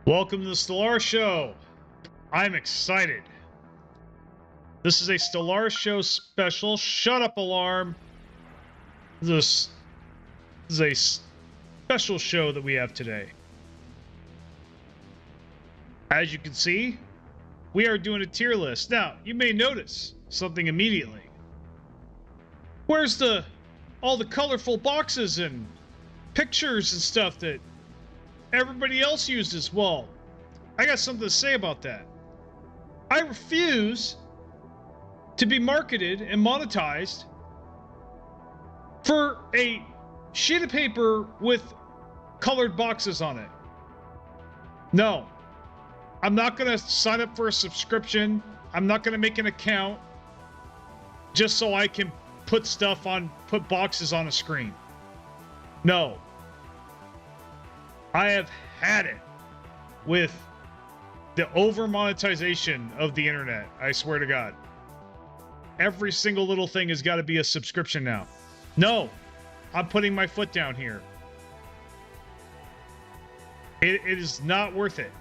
Welcome to the Stellaris Show. I'm excited. This is a Stellaris Show special. Shut up, alarm. This is a special show that we have today. As you can see, we are doing a tier list. Now, you may notice something immediately. Where's all the colorful boxes and pictures and stuff that everybody else uses? Well, I got something to say about that. I refuse to be marketed and monetized for a sheet of paper with colored boxes on it. No. I'm not going to sign up for a subscription. I'm not going to make an account just so I can put boxes on a screen. No. I have had it with the over monetization of the internet. I swear to God. Every single little thing has got to be a subscription now. No, I'm putting my foot down here. It is not worth it.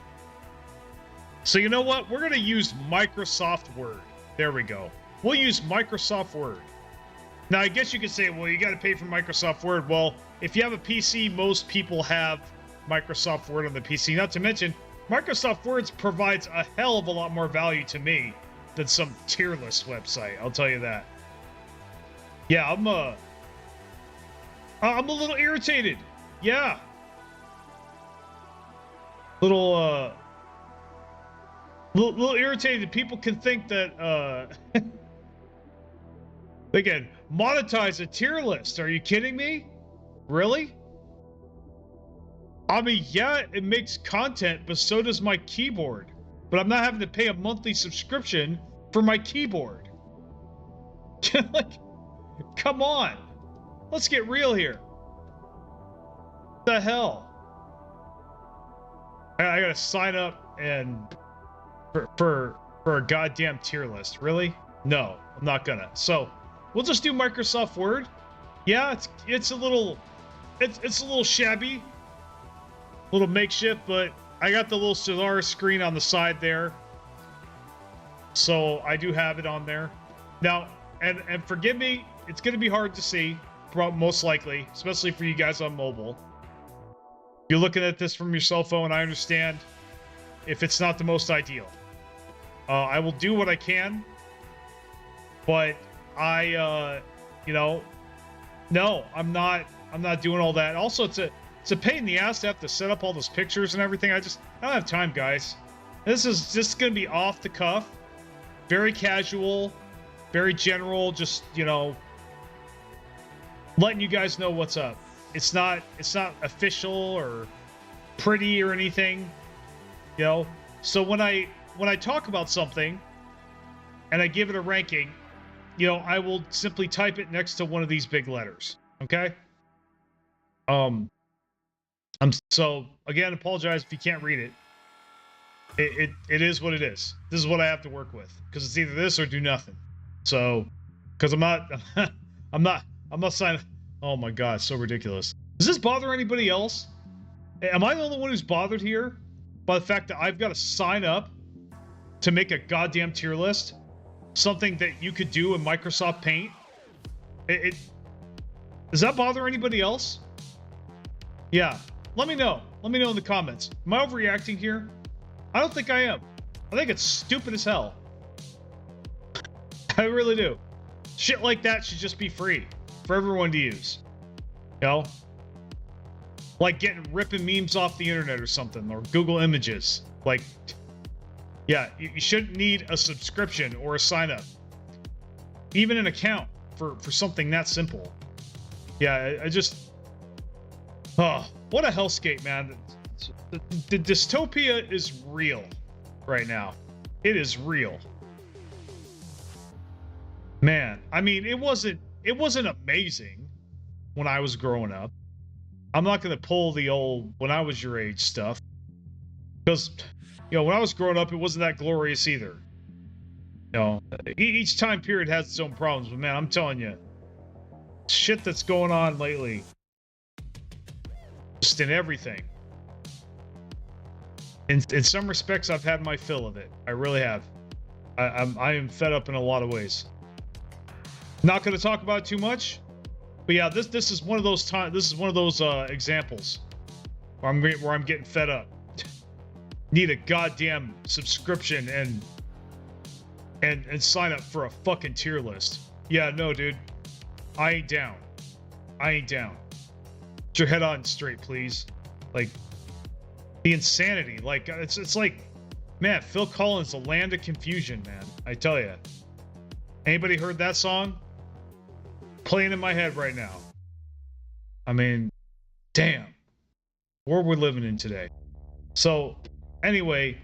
So you know what? We're going to use Microsoft Word. There we go. We'll use Microsoft Word. Now, I guess you could say, well, you got to pay for Microsoft Word. Well, if you have a PC, most people have Microsoft Word on the PC. Not to mention, Microsoft Word provides a hell of a lot more value to me than some tier list website. I'll tell you that. Yeah, I'm a little irritated. Yeah. Little irritated. People can think that they can monetize a tier list. Are you kidding me? Really? I mean, yeah, it makes content, but so does my keyboard. But I'm not having to pay a monthly subscription for my keyboard. Like, come on. Let's get real here. What the hell? I gotta sign up and for a goddamn tier list. Really? No, I'm not gonna. So we'll just do Microsoft Word. Yeah, it's a little shabby, a little makeshift, but I got the little Stellaris screen on the side there, so I do have it on there now. And forgive me, it's gonna be hard to see, most likely, especially for you guys on mobile. You're looking at this from your cell phone. I understand if it's not the most ideal. I will do what I can, but no, I'm not doing all that. Also, it's a pain in the ass to have to set up all those pictures and everything. I don't have time, guys. This is just going to be off the cuff, very casual, very general, just, letting you guys know what's up. It's not official or pretty or anything, So when I talk about something and I give it a ranking, I will simply type it next to one of these big letters. Okay? So again, apologize if you can't read it. It is what it is. This is what I have to work with, because it's either this or do nothing. So, because I'm not signing. Oh my God, so ridiculous. Does this bother anybody else? Am I the only one who's bothered here by the fact that I've got to sign up to make a goddamn tier list? Something that you could do in Microsoft Paint? Does that bother anybody else? Yeah, let me know. Let me know in the comments. Am I overreacting here? I don't think I am. I think it's stupid as hell. I really do. Shit like that should just be free for everyone to use. Like ripping memes off the internet or something, or Google Images. Like, yeah, you shouldn't need a subscription or a sign up, even an account for something that simple. Yeah, what a hellscape, man. The dystopia is real right now. It is real. Man, I mean, it wasn't amazing when I was growing up. I'm not going to pull the old when I was your age stuff, because when I was growing up, it wasn't that glorious either. Each time period has its own problems, but man, I'm telling you, shit that's going on lately, just in everything. In some respects, I've had my fill of it. I really have. I am fed up in a lot of ways. Not going to talk about it too much, but yeah, this is one of those times. This is one of those examples where I'm getting fed up. Need a goddamn subscription and sign up for a fucking tier list. Yeah, no, dude, I ain't down. I ain't down. Get your head on straight, please. Like the insanity. Like it's like, man, Phil Collins, The Land of Confusion, man. I tell you. Anybody heard that song? Playing in my head right now. I mean, damn. World we're living in today. So, anyway,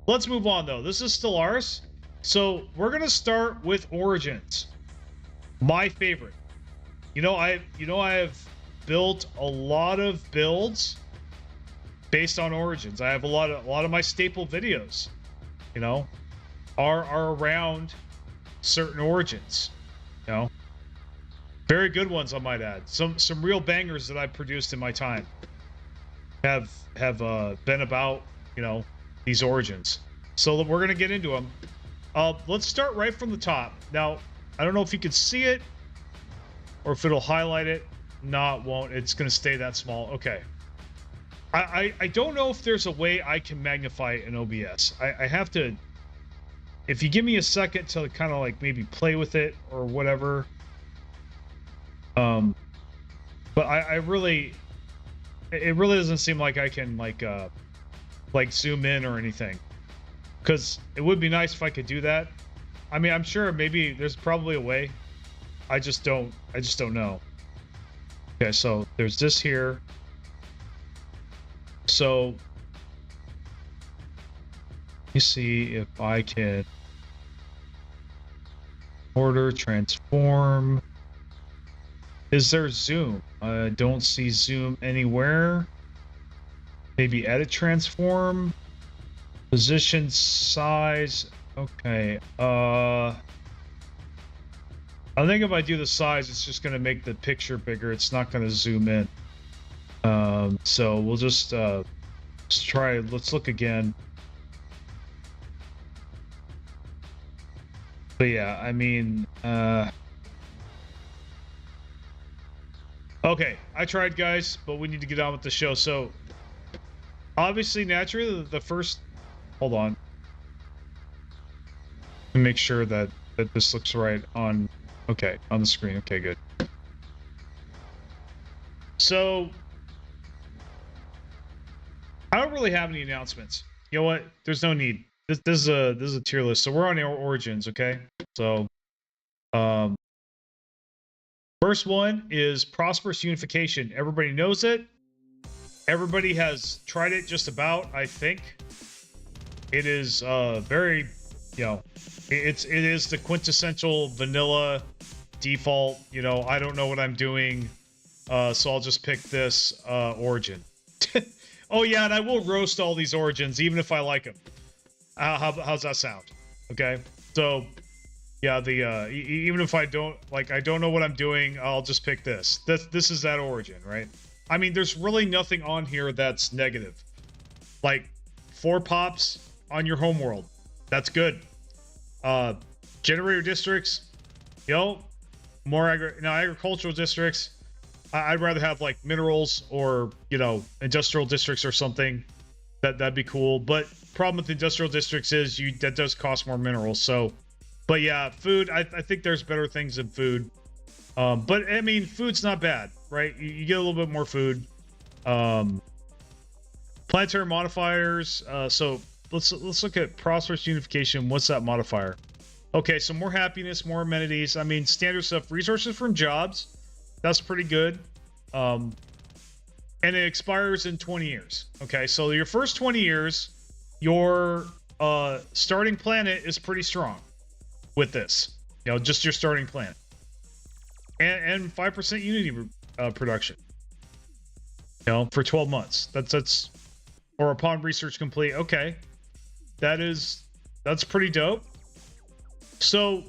let's move on though. This is Stellaris. So, we're going to start with Origins. My favorite. I have built a lot of builds based on Origins. I have a lot of my staple videos, are around certain Origins, very good ones, I might add. Some real bangers that I've produced in my time have been about, these Origins. So we're gonna get into them. Let's start right from the top. Now, I don't know if you can see it or if it'll highlight it. No, it won't. It's gonna stay that small. Okay. I don't know if there's a way I can magnify it in OBS. I have to. If you give me a second to kind of like maybe play with it or whatever. But it really doesn't seem like I can like zoom in or anything, because it would be nice if I could do that. I mean, I'm sure maybe there's probably a way. I just don't know. Okay, so there's this here. So let me see if I can order, transform. Is there zoom? I don't see zoom anywhere. Maybe edit, transform, position, size. Okay. I think if I do the size, it's just going to make the picture bigger. It's not going to zoom in. So we'll just try. Let's look again. But yeah, I mean, okay, I tried, guys, but we need to get on with the show. So, obviously, naturally, the first... Hold on. Let me make sure that this looks right on... Okay, on the screen. Okay, good. So, I don't really have any announcements. You know what? There's no need. This is a tier list. So, we're on our Origins, okay? So, first one is Prosperous unification. Everybody knows it. Everybody has tried it just about, I think. It is very, it is the quintessential vanilla default, I don't know what I'm doing, so I'll just pick this origin. Oh yeah, and I will roast all these origins even if I like them. How's that sound? Okay, so yeah, even if I don't know what I'm doing, I'll just pick this. This is that origin, right? I mean, there's really nothing on here that's negative. Like 4 pops on your homeworld, that's good. Generator districts, more agricultural districts. I'd rather have like minerals or industrial districts or something. That'd be cool. But problem with industrial districts is that does cost more minerals. So. But yeah, food, I think there's better things than food. But I mean, food's not bad, right? You get a little bit more food. Planetary modifiers. So let's look at Prosperous unification. What's that modifier? Okay, so more happiness, more amenities. I mean, standard stuff. Resources from jobs. That's pretty good. And it expires in 20 years. Okay, so your first 20 years, your starting planet is pretty strong. With this, just your starting planet, and 5% unity production, for 12 months. That's or upon research complete. Okay, that's pretty dope. So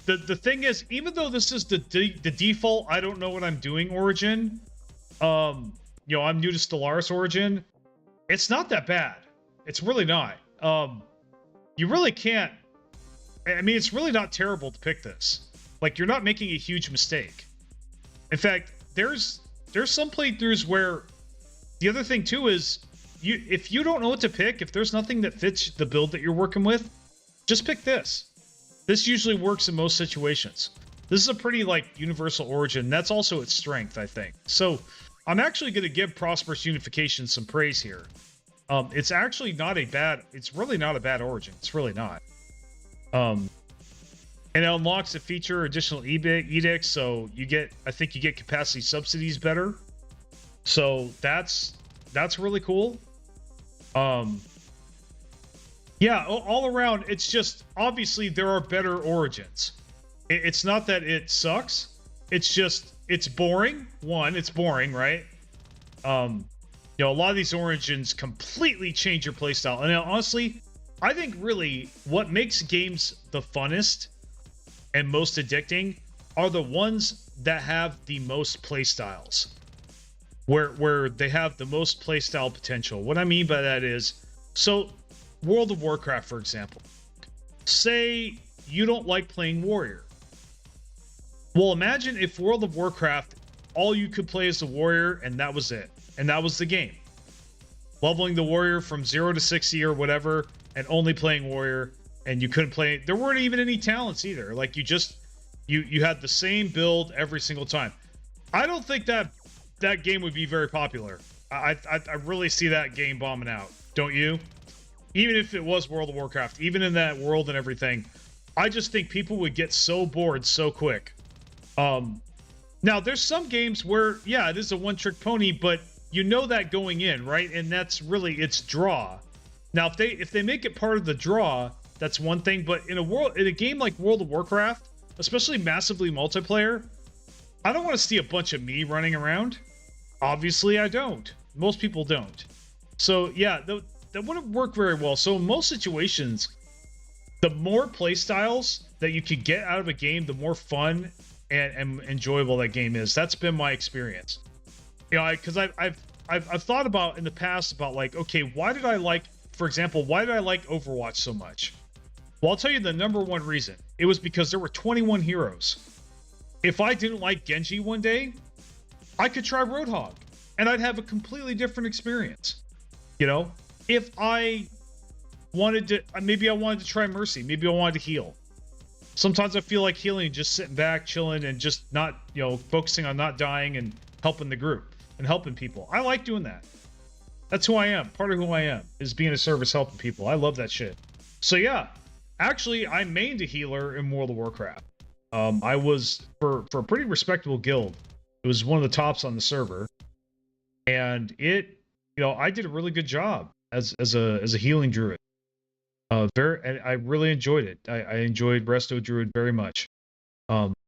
the thing is, even though this is the default, I don't know what I'm doing origin. I'm new to Stellaris origin. It's not that bad. It's really not. You really can't. I mean, it's really not terrible to pick this. Like, you're not making a huge mistake. In fact, there's some playthroughs where the other thing too is if you don't know what to pick, if there's nothing that fits the build that you're working with, just pick this. This usually works in most situations. This is a pretty like universal origin. That's also its strength, I think. So I'm actually going to give Prosperous Unification some praise here. It's actually not a bad. It's really not a bad origin. It's really not. And it unlocks a feature additional edicts, so you get. I think you get capacity subsidies better. So that's really cool. Yeah, all around, it's just obviously there are better origins. It's not that it sucks. It's just it's boring. One, it's boring, right? You know, a lot of these origins completely change your playstyle. And honestly, I think really what makes games the funnest and most addicting are the ones that have the most playstyles. Where they have the most playstyle potential. What I mean by that is, so World of Warcraft, for example. Say you don't like playing Warrior. Well, imagine if World of Warcraft, all you could play as the Warrior, and that was it. And that was the game. Leveling the Warrior from 0 to 60 or whatever, and only playing Warrior, and you couldn't play... There weren't even any talents either. Like, you had the same build every single time. I don't think that game would be very popular. I really see that game bombing out. Don't you? Even if it was World of Warcraft, even in that world and everything, I just think people would get so bored so quick. Now, there's some games where, yeah, it is a one-trick pony, but you know that going in, right? And that's really its draw. Now, if they make it part of the draw, that's one thing. But in a game like World of Warcraft, especially massively multiplayer, I don't want to see a bunch of me running around. Obviously, I don't. Most people don't. So, yeah, that wouldn't work very well. So, in most situations, the more playstyles that you could get out of a game, the more fun and enjoyable that game is. That's been my experience. You know, because I've thought about in the past about like, okay, why did I like, for example, why did I like Overwatch so much? Well, I'll tell you the number one reason. It was because there were 21 heroes. If I didn't like Genji one day, I could try Roadhog, and I'd have a completely different experience. You know, if I wanted to, maybe I wanted to try Mercy, maybe I wanted to heal. Sometimes I feel like healing, just sitting back, chilling, and just not, you know, focusing on not dying and helping the group and helping people. I like doing that. That's who I am. Part of who I am is being a service, helping people. I love that shit. So yeah, actually, I mained a healer in World of Warcraft. I was for a pretty respectable guild. It was one of the tops on the server, and it, you know, I did a really good job as a healing druid. And I really enjoyed it. I enjoyed Resto Druid very much. I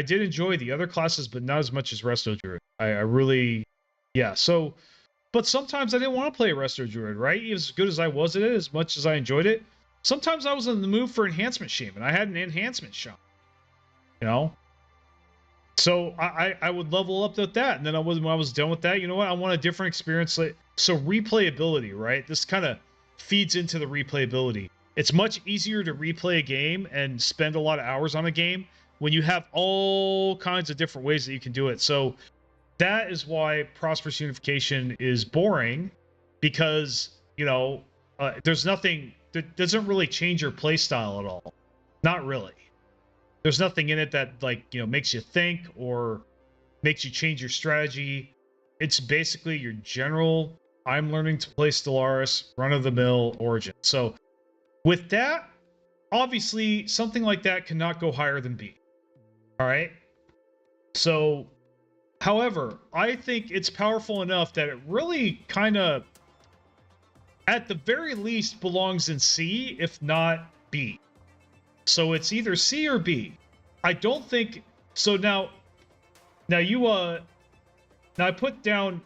did enjoy the other classes, but not as much as Resto Druid. I really, yeah. So, but sometimes I didn't want to play Resto Druid, right? As good as I was at it, as much as I enjoyed it, sometimes I was in the mood for Enhancement Shaman. I had an Enhancement Shaman, you know? So I would level up with that, and then when I was done with that, you know what? I want a different experience. So replayability, right? This kind of feeds into the replayability. It's much easier to replay a game and spend a lot of hours on a game when you have all kinds of different ways that you can do it. So that is why Prosperous Unification is boring, because, you know, there's nothing that doesn't really change your playstyle at all. Not really. There's nothing in it that, like, you know, makes you think or makes you change your strategy. It's basically your general, I'm learning to play Stellaris, run-of-the-mill origin. So with that, obviously, something like that cannot go higher than B. All right? So, however, I think it's powerful enough that it really kind of, at the very least, belongs in C, if not B. So it's either C or B. I don't think... So now you, now I put down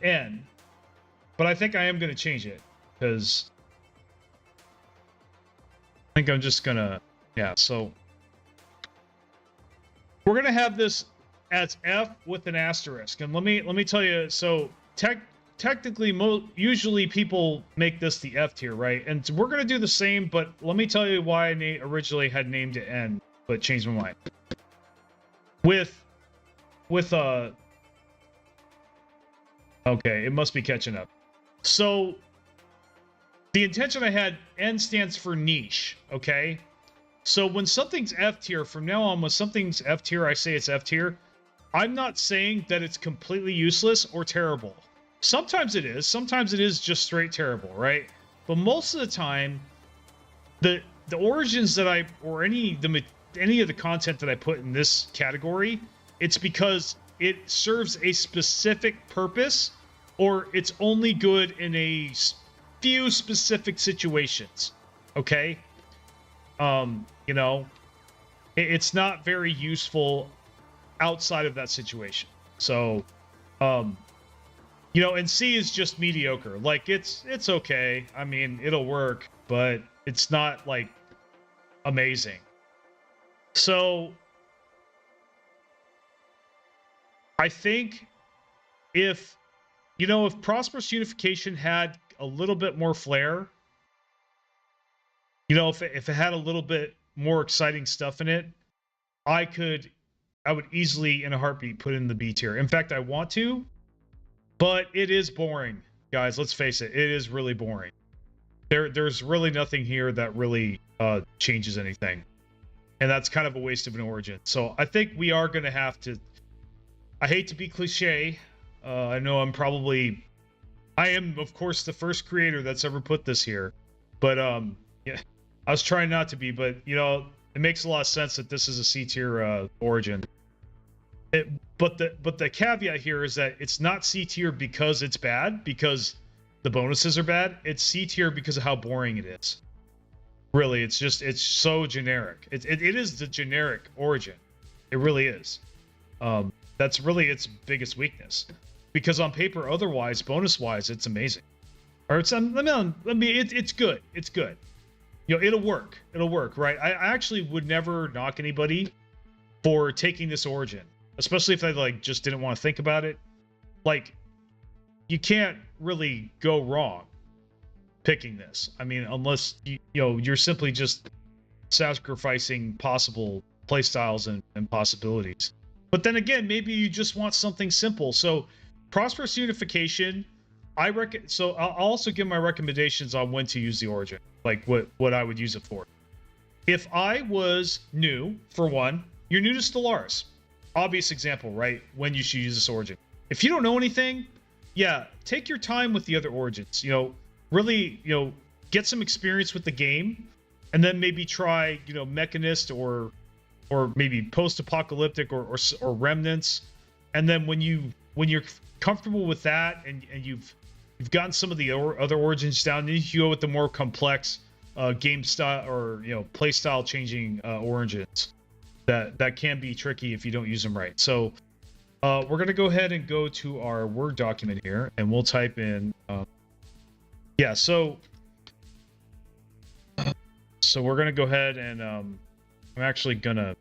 N, but I think I am going to change it, because I think I'm just going to... Yeah, so we're going to have this as F with an asterisk. And let me tell you, so technically, usually people make this the F tier, right? And we're gonna do the same, but let me tell you why I originally had named it N, but changed my mind. Okay, it must be catching up. So the intention I had, N stands for niche, okay? So when something's F tier, from now on, when something's F tier, I say it's F tier. I'm not saying that it's completely useless or terrible. Sometimes it is. Sometimes it is just straight terrible, right? But most of the time, the origins that any of the content that I put in this category, it's because it serves a specific purpose, or it's only good in a few specific situations. Okay? You know, it's not very useful outside of that situation. So, you know, and C is just mediocre. Like, it's okay. I mean, it'll work, but it's not, like, amazing. So, I think if Prosperous Unification had a little bit more flair, you know, if it had a little bit more exciting stuff in it, I would easily, in a heartbeat, put in the B tier. In fact, I want to, but it is boring, guys. Let's face it. It is really boring. There's really nothing here that really changes anything. And that's kind of a waste of an origin. So I think we are going to have to... I hate to be cliche. I know I am, of course, the first creator that's ever put this here. But, yeah, I was trying not to be, but, you know, it makes a lot of sense that this is a C tier origin. But the caveat here is that it's not C tier because it's bad, because the bonuses are bad. It's C tier because of how boring it is. Really, it's so generic. It is the generic origin. It really is. That's really its biggest weakness. Because on paper, otherwise, bonus-wise, it's amazing. Or it's good. It's good. You know, it'll work. It'll work, right? I actually would never knock anybody for taking this origin, especially if they like just didn't want to think about it. Like, you can't really go wrong picking this. I mean, unless you're simply just sacrificing possible playstyles and possibilities. But then again, maybe you just want something simple. So, Prosperous Unification, so I'll also give my recommendations on when to use the origin, like what I would use it for. If I was new, for one, you're new to Stellaris. Obvious example, right? When you should use this origin. If you don't know anything, yeah, take your time with the other origins. You know, really, get some experience with the game, and then maybe try, Mechanist or maybe Post-apocalyptic or Remnants, and then when you're comfortable with that and you've gotten some of the other origins down, then you go with the more complex game style or play style changing origins that can be tricky if you don't use them right. So we're gonna go ahead and go to our Word document here, and we'll type in so we're gonna go ahead and I'm actually gonna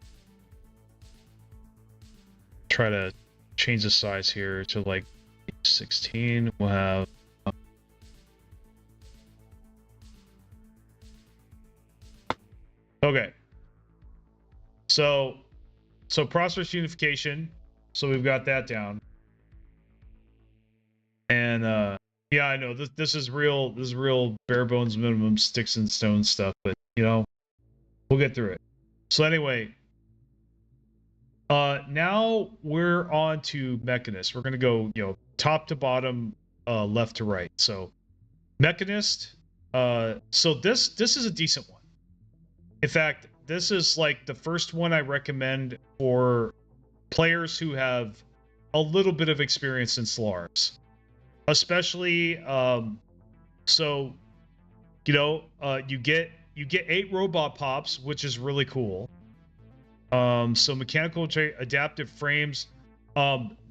try to change the size here to like 16. We'll have okay. So Prosperous Unification. So we've got that down. And yeah, I know this is real bare bones minimum sticks and stones stuff, but we'll get through it. So anyway, now we're on to Mechanist. We're gonna go, top to bottom, left to right. So Mechanist. So this is a decent one. In fact, this is like the first one I recommend for players who have a little bit of experience in Stellaris, especially. So you get 8 robot pops, which is really cool. So mechanical trait, adaptive frames.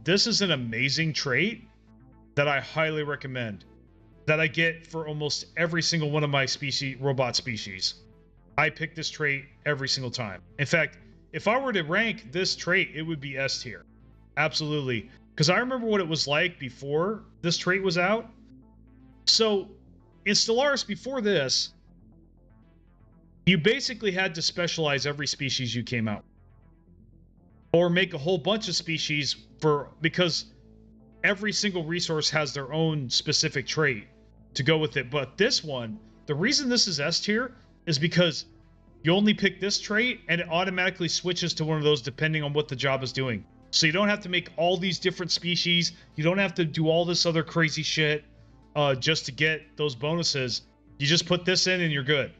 This is an amazing trait that I highly recommend, that I get for almost every single one of my robot species. I pick this trait every single time. In fact, if I were to rank this trait, it would be S tier. Absolutely. because I remember what it was like before this trait was out. So in Stellaris before this, you basically had to specialize every species you came out with, or make a whole bunch of species because every single resource has their own specific trait to go with it. But this one, the reason this is S tier is because you only pick this trait and it automatically switches to one of those depending on what the job is doing. So you don't have to make all these different species. You don't have to do all this other crazy shit just to get those bonuses. You just put this in and you're good.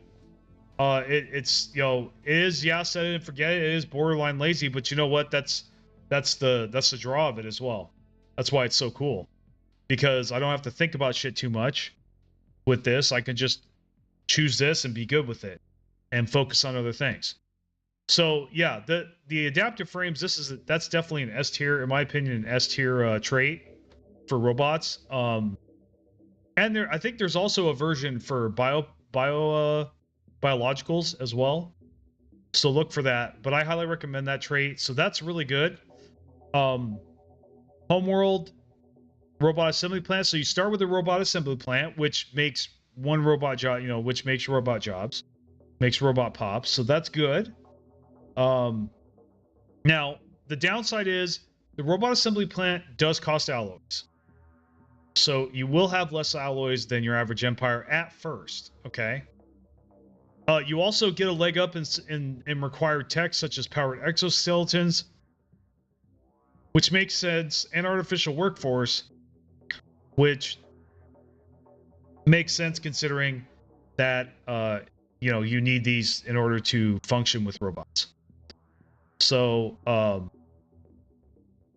It's, you know, it is, yeah, set it and forget it. It is borderline lazy, but you know what? That's the draw of it as well. That's why it's so cool, because I don't have to think about shit too much with this. I can just choose this and be good with it and focus on other things. So yeah, the adaptive frames, that's definitely an S tier, in my opinion, an S tier trait for robots. And I think there's also a version for biologicals as well. So look for that. But I highly recommend that trait. So that's really good. Homeworld robot assembly plant. So you start with a robot assembly plant, which makes one robot job, you know, which makes robot jobs, makes robot pops. So that's good. Now the downside is the robot assembly plant does cost alloys. So you will have less alloys than your average Empire at first. Okay. You also get a leg up in required tech, such as powered exoskeletons, which makes sense, and artificial workforce, which makes sense considering that you know, you need these in order to function with robots. So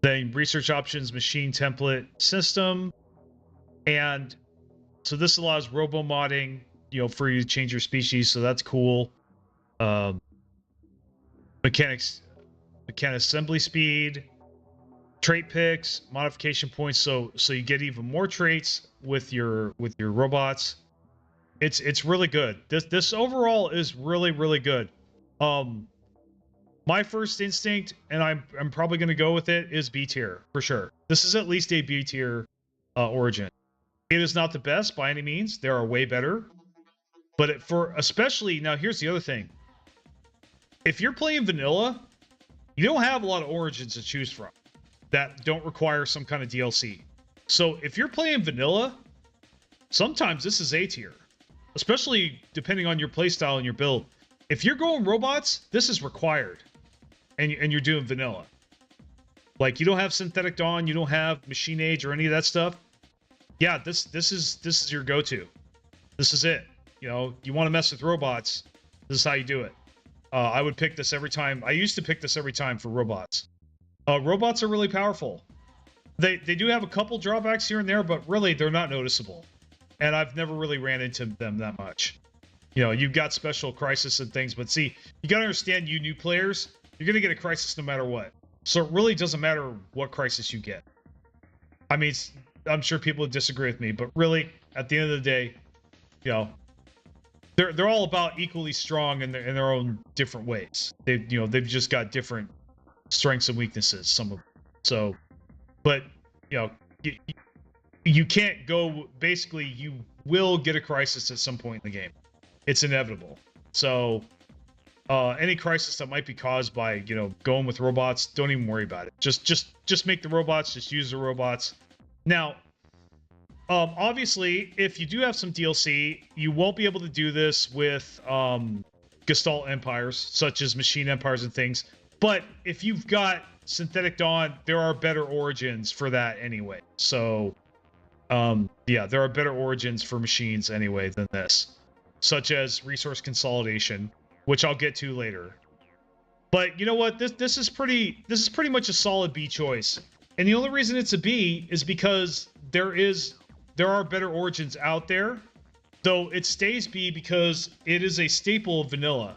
then research options, machine template system, and so this allows robo modding, you know, for you to change your species. So that's cool. Mechanic assembly speed, trait picks, modification points. So you get even more traits with your robots. It's really good. This overall is really good. My first instinct, and I'm probably going to go with it, is B tier for sure. This is at least a B tier origin. It is not the best by any means. There are way better. But especially, now here's the other thing. If you're playing vanilla, you don't have a lot of origins to choose from that don't require some kind of DLC. So if you're playing vanilla, sometimes this is A tier, especially depending on your playstyle and your build. If you're going robots, this is required, and you're doing vanilla. Like, you don't have synthetic dawn, you don't have machine age or any of that stuff. Yeah, this is your go-to. This is it. You know, you want to mess with robots, this is how you do it. I would pick this every time. I used to pick this every time for robots. Robots are really powerful. They do have a couple drawbacks here and there, but really they're not noticeable. And I've never really ran into them that much. You know, you've got special crisis and things, but see, you gotta understand, you new players, you're gonna get a crisis no matter what. So it really doesn't matter what crisis you get. I mean, I'm sure people would disagree with me, but really, at the end of the day, you know, they're all about equally strong in their own different ways. They've just got different strengths and weaknesses, some of them. So, but you know, you can't go. Basically, you will get a crisis at some point in the game. It's inevitable. So, any crisis that might be caused by, you know, going with robots, don't even worry about it. Just make the robots. Just use the robots. Now, obviously, if you do have some DLC, you won't be able to do this with Gestalt empires, such as machine empires and things. But if you've got Synthetic Dawn, there are better origins for that anyway. So, yeah, there are better origins for machines anyway than this, such as resource consolidation, which I'll get to later. But you know what? This is pretty much a solid B choice. And the only reason it's a B is because there are better origins out there, though it stays B because it is a staple of vanilla.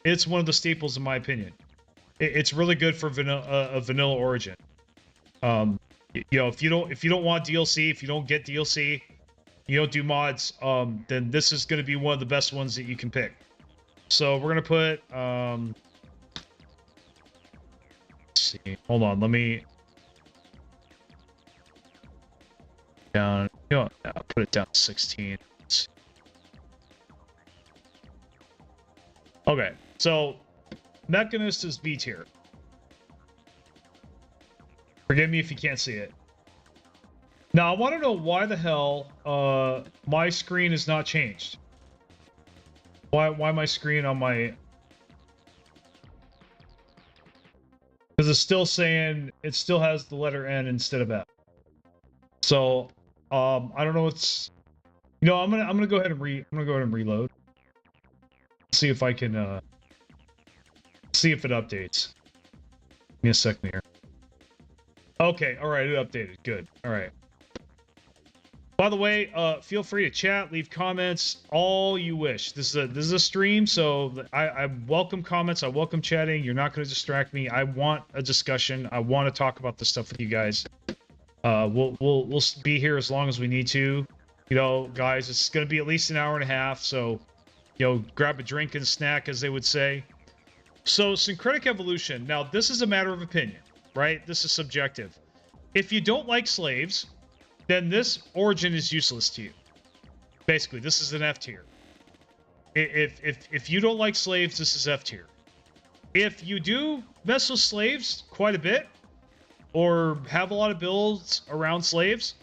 It's one of the staples in my opinion. It's really good for a vanilla origin. You know, if you don't want DLC, if you don't get DLC, you don't do mods, then this is going to be one of the best ones that you can pick. So we're gonna put let's see. Hold on, let me down. You know, I'll put it down to 16. Okay, so Mechanist is B tier. Forgive me if you can't see it. Now, I want to know why the hell my screen is not changed. Why my screen on my... Because it's still saying it still has the letter N instead of F. So I don't know what's... You know, I'm gonna go ahead and reload. See if I can see if it updates. Give me a second here. Okay, all right, it updated. Good. All right. By the way, feel free to chat, leave comments, all you wish. This is a stream, so I welcome comments. I welcome chatting. You're not going to distract me. I want a discussion. I want to talk about this stuff with you guys. We'll be here as long as we need to. You know, guys, it's going to be at least an hour and a half. So, you know, grab a drink and snack, as they would say. So, syncretic evolution. Now, this is a matter of opinion, right? This is subjective. If you don't like slaves, then this origin is useless to you. Basically, this is an F tier. If you don't like slaves, this is F tier. If you do mess with slaves quite a bit, or have a lot of builds around slaves,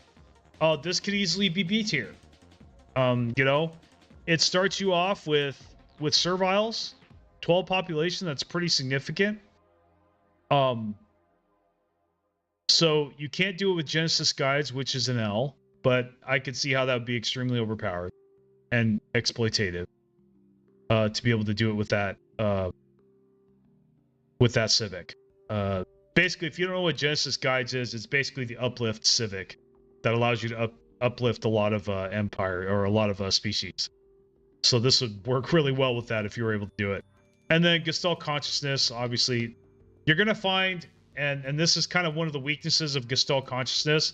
this could easily be B tier. You know, it starts you off with serviles, 12 population. That's pretty significant. So you can't do it with Genesis guides, which is an L, but I could see how that would be extremely overpowered and exploitative to be able to do it with that civic. Basically, if you don't know what Genesis guides is, it's basically the uplift civic that allows you to uplift a lot of empire or a lot of species. So this would work really well with that if you were able to do it. And then Gestalt consciousness, obviously, you're going to find... And this is kind of one of the weaknesses of Gestalt consciousness.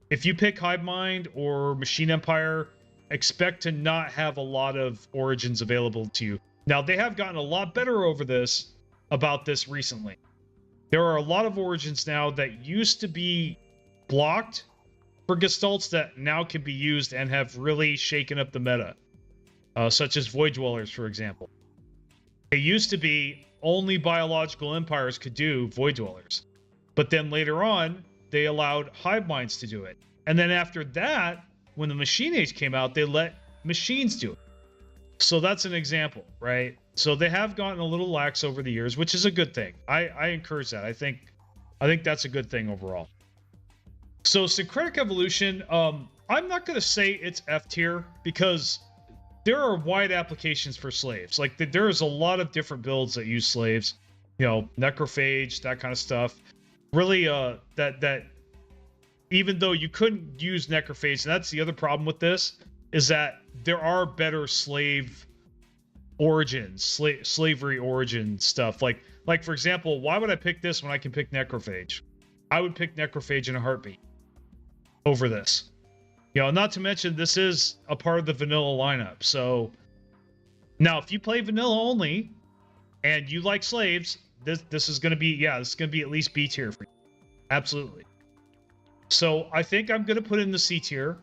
If you pick Hive Mind or Machine Empire, expect to not have a lot of origins available to you. Now, they have gotten a lot better about this recently. There are a lot of origins now that used to be blocked for Gestalts that now can be used and have really shaken up the meta. Such as Void Dwellers, for example. It used to be only biological empires could do Void Dwellers. But then later on, they allowed Hive Minds to do it. And then after that, when the Machine Age came out, they let machines do it. So that's an example, right? So they have gotten a little lax over the years, which is a good thing. I encourage that. I think that's a good thing overall. So syncretic evolution, I'm not going to say it's F tier because there are wide applications for slaves. Like there is a lot of different builds that use slaves, you know, necrophage, that kind of stuff. Really, that even though you couldn't use necrophage, and that's the other problem with this, is that there are better slave origins, slavery origin stuff. Like for example, why would I pick this when I can pick necrophage? I would pick necrophage in a heartbeat over this. You know, not to mention this is a part of the vanilla lineup. So now if you play vanilla only and you like slaves, this is going to be, yeah, this is going to be at least B tier for you. Absolutely. So I think I'm going to put in the C tier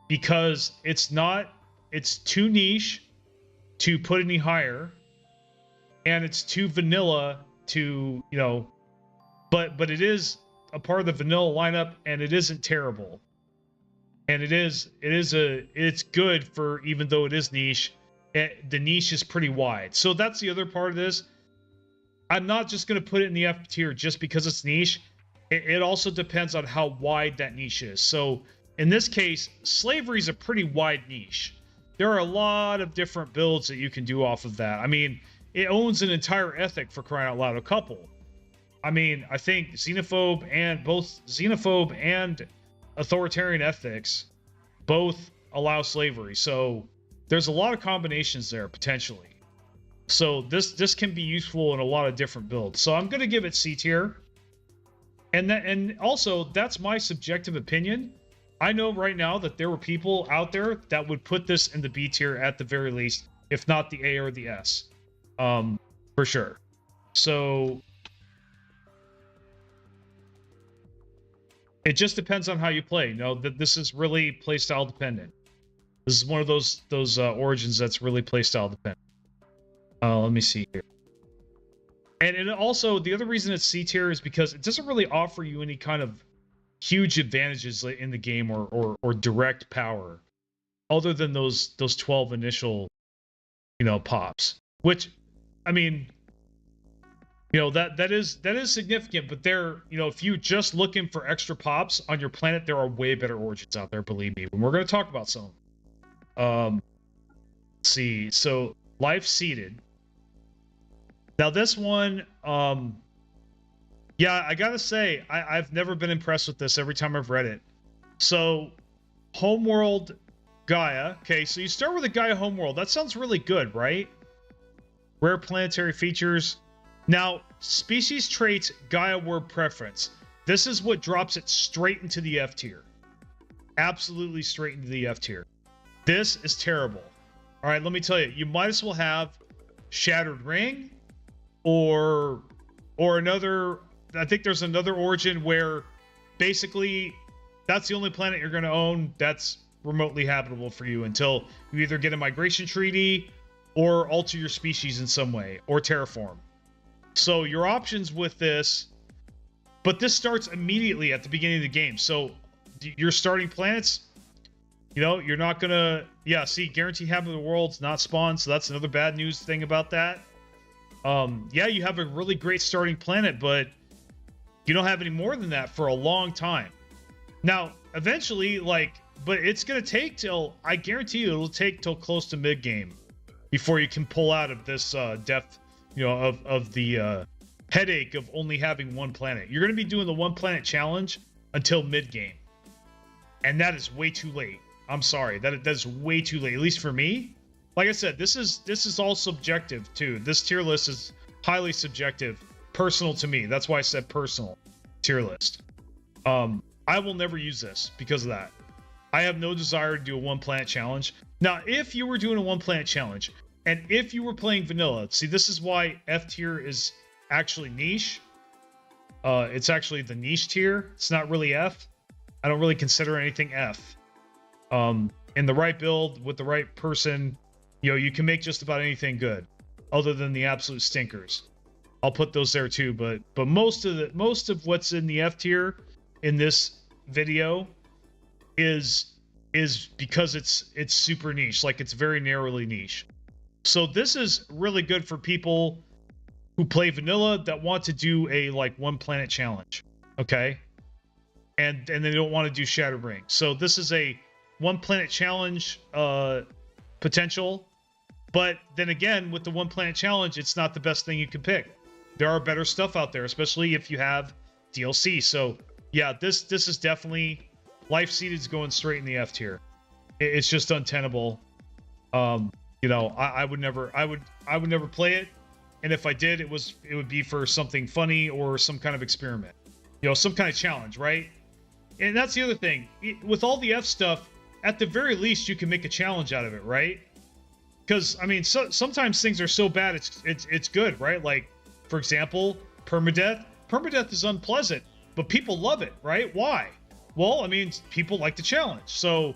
because it's too niche to put any higher, and it's too vanilla to, you know, but it is a part of the vanilla lineup and it isn't terrible. And it's good for, even though it is niche, the niche is pretty wide. So that's the other part of this. I'm not just going to put it in the F tier just because it's niche. It also depends on how wide that niche is. So in this case, slavery is a pretty wide niche. There are a lot of different builds that you can do off of that. I mean, it owns an entire ethic, for crying out loud, a couple. I mean, I think both xenophobe and authoritarian ethics both allow slavery. So there's a lot of combinations there potentially. So this can be useful in a lot of different builds. So I'm going to give it C tier. And also that's my subjective opinion. I know right now that there were people out there that would put this in the B tier at the very least, if not the A or the S. For sure. So It just depends on how you play. No, that this is really playstyle dependent. This is one of those origins that's really playstyle dependent. Let me see here. And it also, the other reason it's C tier is because it doesn't really offer you any kind of huge advantages in the game or direct power, other than those 12 initial, pops. Which, I mean, that is significant. But if you're just looking for extra pops on your planet, there are way better origins out there. Believe me. And we're going to talk about some. Let's see. So life seeded. Now this one, yeah, I gotta say, I've never been impressed with this every time I've read it. So, homeworld Gaia. Okay, so you start with a Gaia homeworld. That sounds really good, right? Rare planetary features. Now, species traits, Gaia word preference. This is what drops it straight into the F tier. Absolutely straight into the F tier. This is terrible. All right, let me tell you, you might as well have Shattered Ring, or another. I think there's another origin where basically that's the only planet you're going to own that's remotely habitable for you until you either get a migration treaty or alter your species in some way or terraform. So your options with this, but this starts immediately at the beginning of the game. So your starting planets, you're not going to, see, guaranteed habitable worlds not spawned. So that's another bad news thing about that. Yeah, you have a really great starting planet, but you don't have any more than that for a long time. Now, eventually, but it's going to take till, I guarantee you, it'll take till close to mid-game before you can pull out of this depth, of the headache of only having one planet. You're going to be doing the one planet challenge until mid-game. And that is way too late. I'm sorry, that is way too late, at least for me. Like I said, this is all subjective too. This tier list is highly subjective, personal to me. That's why I said personal tier list. I will never use this because of that. I have no desire to do a one planet challenge. Now, if you were doing a one planet challenge, and if you were playing vanilla, see, this is why F tier is actually niche. It's actually the niche tier. It's not really F. I don't really consider anything F. In the right build with the right person, you can make just about anything good, other than the absolute stinkers. I'll put those there too, but most of what's in the F tier in this video is because it's super niche, like it's very narrowly niche. So this is really good for people who play vanilla that want to do a one planet challenge, okay? And they don't want to do Shattered Ring. So this is a one planet challenge potential. But then again, with the one planet challenge, it's not the best thing you can pick. There are better stuff out there, especially if you have DLC. So yeah, this is definitely life seeded is going straight in the F tier. It's just untenable. I would never play it. And if I did, it would be for something funny or some kind of experiment, some kind of challenge, right? And that's the other thing with all the F stuff. At the very least, you can make a challenge out of it, right? Because I mean, sometimes things are so bad it's good, right? Like, for example, permadeath. Permadeath is unpleasant, but people love it, right? Why? Well, I mean, people like the challenge. So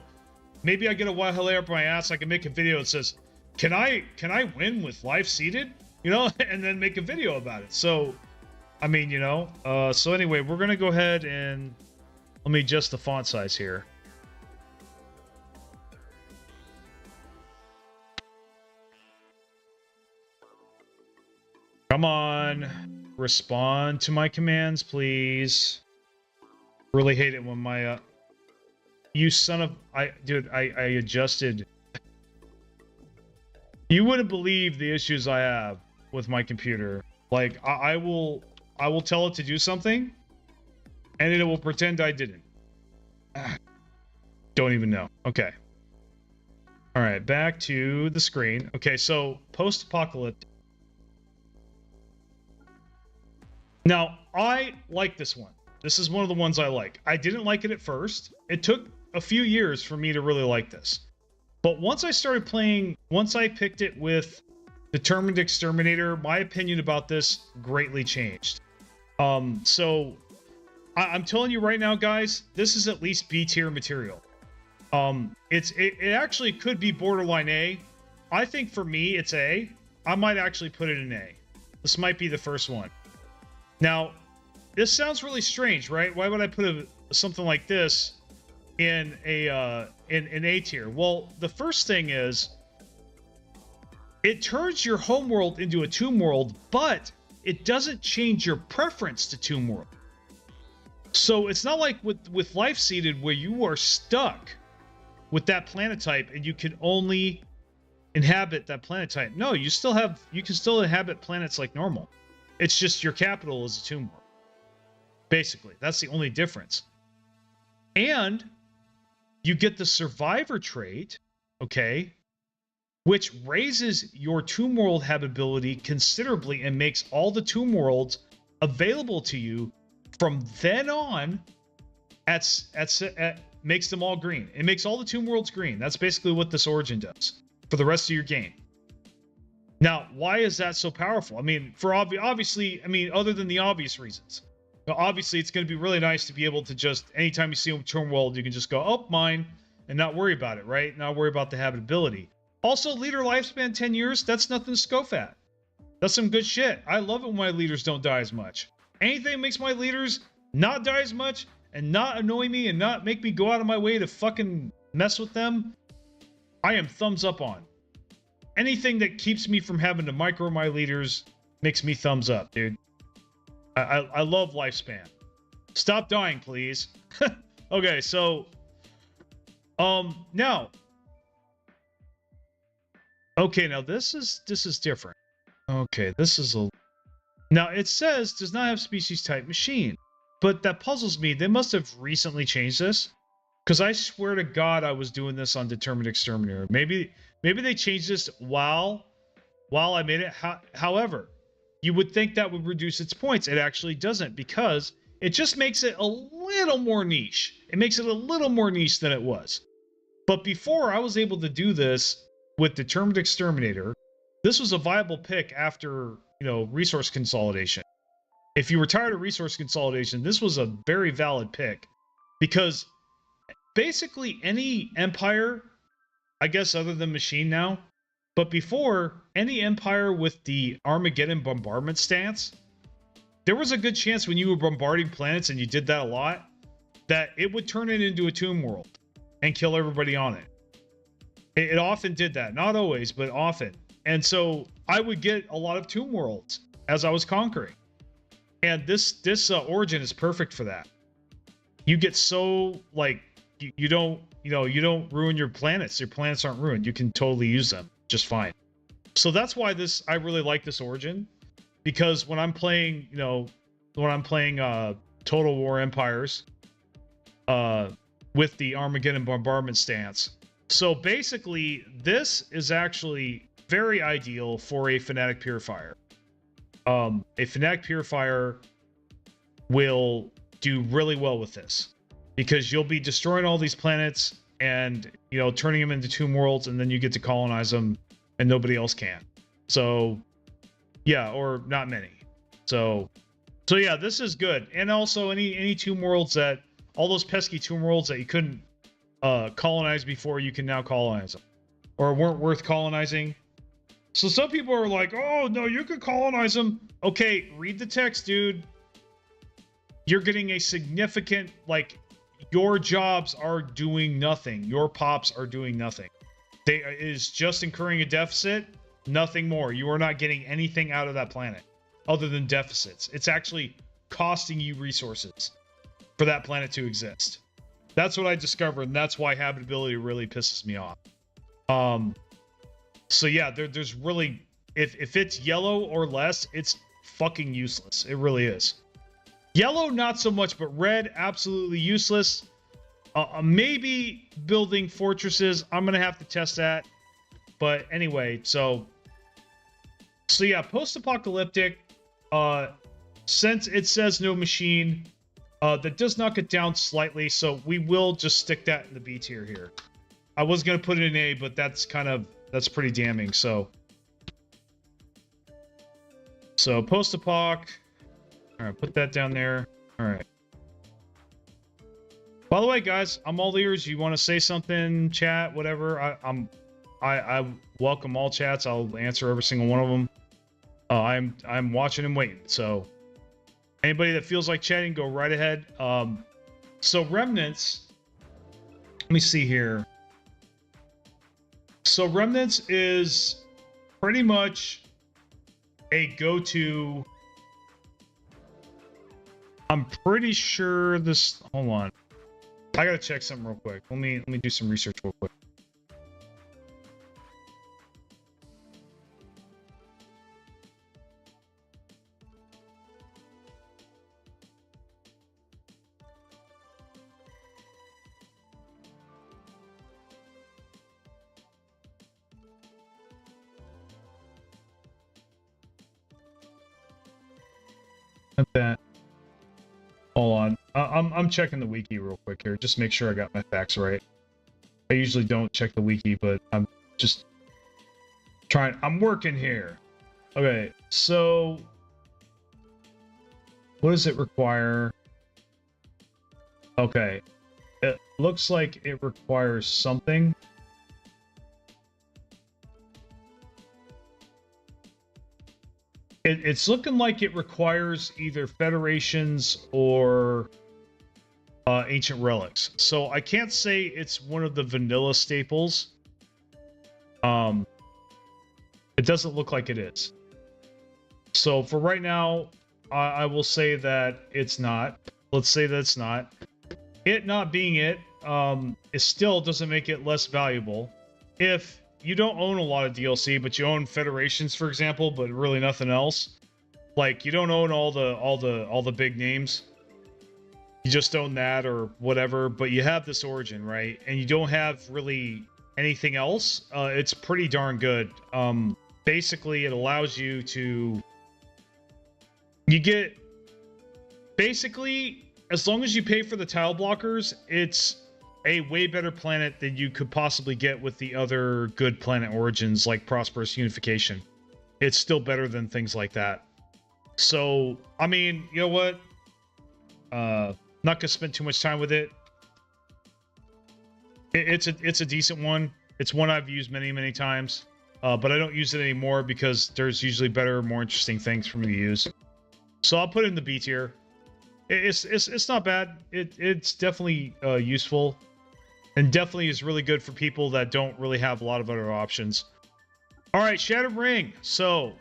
maybe I get a Wahale up my ass. I can make a video that says, "Can I win with life seeded?" And then make a video about it. So, I mean, So anyway, we're gonna go ahead and let me adjust the font size here. Come on, respond to my commands, please. Really hate it when my you son of I adjusted. You wouldn't believe the issues I have with my computer. Like I will tell it to do something, and it will pretend I didn't. Don't even know. Okay. All right, back to the screen. Okay, so post-apocalyptic. Now, I like this one. This is one of the ones I like. I didn't like it at first. It took a few years for me to really like this. But once I started playing, once I picked it with Determined Exterminator, my opinion about this greatly changed. So I'm telling you right now, guys, this is at least B tier material. It actually could be borderline A. I think for me, it's A. I might actually put it in A. This might be the first one. Now, this sounds really strange, right? Why would I put something like this in a in A tier? Well, the first thing is it turns your home world into a tomb world, but it doesn't change your preference to tomb world. So it's not like with Life Seeded where you are stuck with that planet type and you can only inhabit that planet type. No, you can still inhabit planets like normal. It's just your capital is a tomb world. Basically, that's the only difference. And you get the survivor trait, okay, which raises your tomb world habitability considerably and makes all the tomb worlds available to you from then on. Makes them all green. It makes all the tomb worlds green. That's basically what this origin does for the rest of your game. Now, why is that so powerful? I mean, for obviously, I mean, other than the obvious reasons. Now, obviously, it's going to be really nice to be able to just, anytime you see a tomb world, you can just go, oh, mine, and not worry about it, right? Not worry about the habitability. Also, leader lifespan 10 years, that's nothing to scoff at. That's some good shit. I love it when my leaders don't die as much. Anything that makes my leaders not die as much and not annoy me and not make me go out of my way to fucking mess with them, I am thumbs up on. Anything that keeps me from having to micro my leaders makes me thumbs up, dude. I love lifespan. Stop dying, please. Okay, so now. Okay, now this is different. Okay, this is a. Now it says does not have species type machine, but that puzzles me. They must have recently changed this, because I swear to God I was doing this on Determined Exterminator. Maybe they changed this while I made it. However, you would think that would reduce its points. It actually doesn't, because it just makes it a little more niche. It makes it a little more niche than it was. But before I was able to do this with Determined Exterminator, this was a viable pick after, resource consolidation. If you were tired of resource consolidation, this was a very valid pick, because basically any empire, I guess other than Machine now, but before, any empire with the Armageddon bombardment stance, there was a good chance when you were bombarding planets and you did that a lot, that it would turn it into a tomb world and kill everybody on it. It often did that. Not always, but often. And so I would get a lot of tomb worlds as I was conquering. And this origin is perfect for that. You get so, like, you don't ruin your planets. Your planets aren't ruined. You can totally use them just fine. So that's why I really like this origin, because when I'm playing, Total War Empires, with the Armageddon bombardment stance. So basically, this is actually very ideal for a Fanatic Purifier. A Fanatic Purifier will do really well with this, because you'll be destroying all these planets and, turning them into tomb worlds, and then you get to colonize them and nobody else can. So, yeah, or not many. So yeah, this is good. And also any tomb worlds all those pesky tomb worlds that you couldn't colonize before, you can now colonize them, or weren't worth colonizing. So some people are like, oh no, you could colonize them. Okay, read the text, dude. You're getting a significant, like, your jobs are doing nothing. Your pops are doing nothing. It is just incurring a deficit, nothing more. You are not getting anything out of that planet other than deficits. It's actually costing you resources for that planet to exist. That's what I discovered, and that's why habitability really pisses me off. So yeah, there's really, if it's yellow or less, it's fucking useless. It really is. Yellow, not so much, but red, absolutely useless. Maybe building fortresses. I'm gonna have to test that. But anyway, so yeah, post-apocalyptic. Since it says no machine, that does knock it down slightly, so we will just stick that in the B tier here. I was gonna put it in A, but that's pretty damning. So post-apoc. All right, put that down there. All right. By the way, guys, I'm all ears. You want to say something, chat, whatever? I welcome all chats. I'll answer every single one of them. I'm watching and waiting. So anybody that feels like chatting, go right ahead. So Remnants. Let me see here. So Remnants is pretty much a go-to. I'm pretty sure this. Hold on. I gotta check something real quick. Let me do some research real quick. I bet. Hold on. I'm checking the wiki real quick here. Just make sure I got my facts right. I usually don't check the wiki, but I'm just trying. I'm working here. Okay, so what does it require? Okay, it looks like it requires something. It's looking like it requires either federations or ancient relics. So I can't say it's one of the vanilla staples. It doesn't look like it is. So for right now, I will say that it's not. Let's say that it's not. It not being it, it still doesn't make it less valuable. If you don't own a lot of DLC, but you own federations, for example, but really nothing else. Like you don't own all the big names. You just own that or whatever, but you have this origin, right? And you don't have really anything else. It's pretty darn good. Basically, it allows you to. You get basically as long as you pay for the tile blockers, it's a way better planet than you could possibly get with the other good planet origins like Prosperous, Unification. It's still better than things like that. So, I mean, you know what? Not gonna spend too much time with it. It's a decent one. It's one I've used many times, but I don't use it anymore because there's usually better, more interesting things for me to use. So I'll put it in the B tier. It's not bad. It's definitely useful. And definitely is really good for people that don't really have a lot of other options. All right, Shattered Ring. So,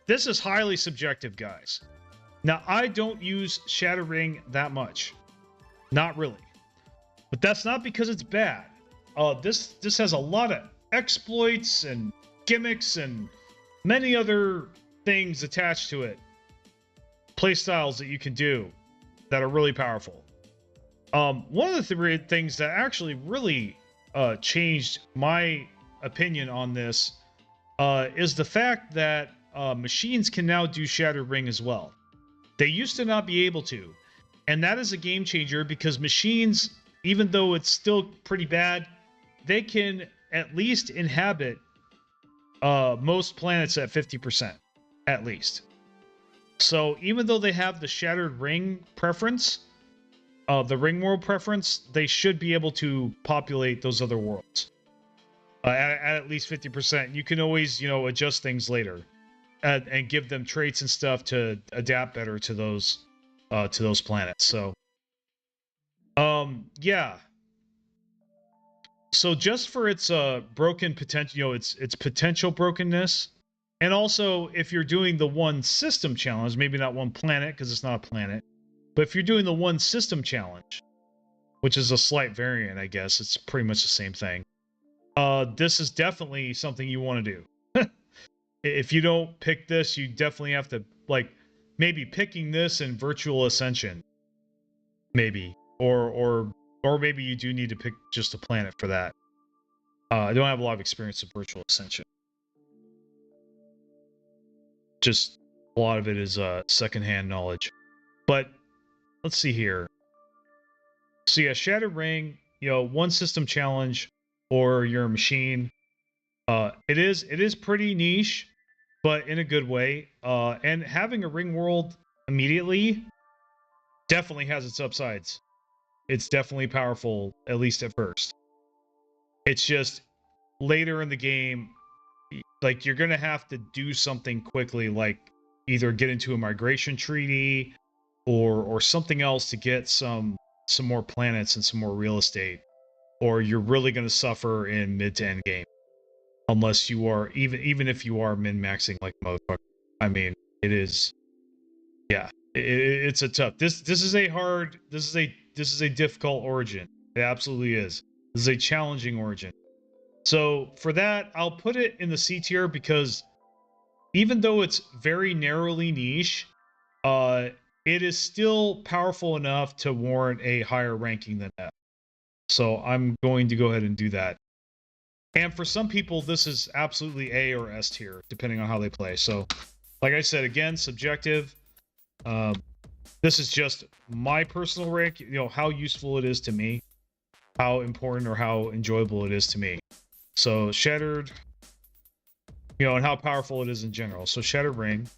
this is highly subjective, guys. Now, I don't use Shattered Ring that much. Not really. But that's not because it's bad. This has a lot of exploits and gimmicks and many other things attached to it. Playstyles that you can do that are really powerful. One of the things that actually really changed my opinion on this is the fact that machines can now do Shattered Ring as well. They used to not be able to. And that is a game changer because machines, even though it's still pretty bad, they can at least inhabit most planets at 50%, at least. So even though they have the Shattered Ring preference, the ring world preference, they should be able to populate those other worlds at least 50%. You can always, adjust things later and give them traits and stuff to adapt better to those planets. So, yeah. So just for its broken potential, its potential brokenness, and also if you're doing the one system challenge, maybe not one planet because it's not a planet. But if you're doing the one system challenge, which is a slight variant, I guess, it's pretty much the same thing. This is definitely something you want to do. If you don't pick this, you definitely have to, maybe picking this in Virtual Ascension. Maybe. Or maybe you do need to pick just a planet for that. I don't have a lot of experience with Virtual Ascension. Just a lot of it is secondhand knowledge. But let's see here. So yeah, Shattered Ring, one system challenge or your machine. It is pretty niche, but in a good way. And having a ring world immediately definitely has its upsides. it's definitely powerful, at least at first. It's just later in the game, like you're gonna have to do something quickly, like either get into a migration treaty or something else to get some more planets and some more real estate, or you're really gonna suffer in mid to end game. Unless you are even if you are min-maxing like a motherfucker. I mean, it is, yeah, it's a tough. This is a difficult origin. It absolutely is. This is a challenging origin. So for that, I'll put it in the C tier because even though it's very narrowly niche, it is still powerful enough to warrant a higher ranking than F. So I'm going to go ahead and do that. And for some people, this is absolutely A or S tier, depending on how they play. So, like I said, again, subjective. This is just my personal rank, you know, how useful it is to me, how important or how enjoyable it is to me. So, Shattered, you know, and how powerful it is in general. So, Shattered Ring.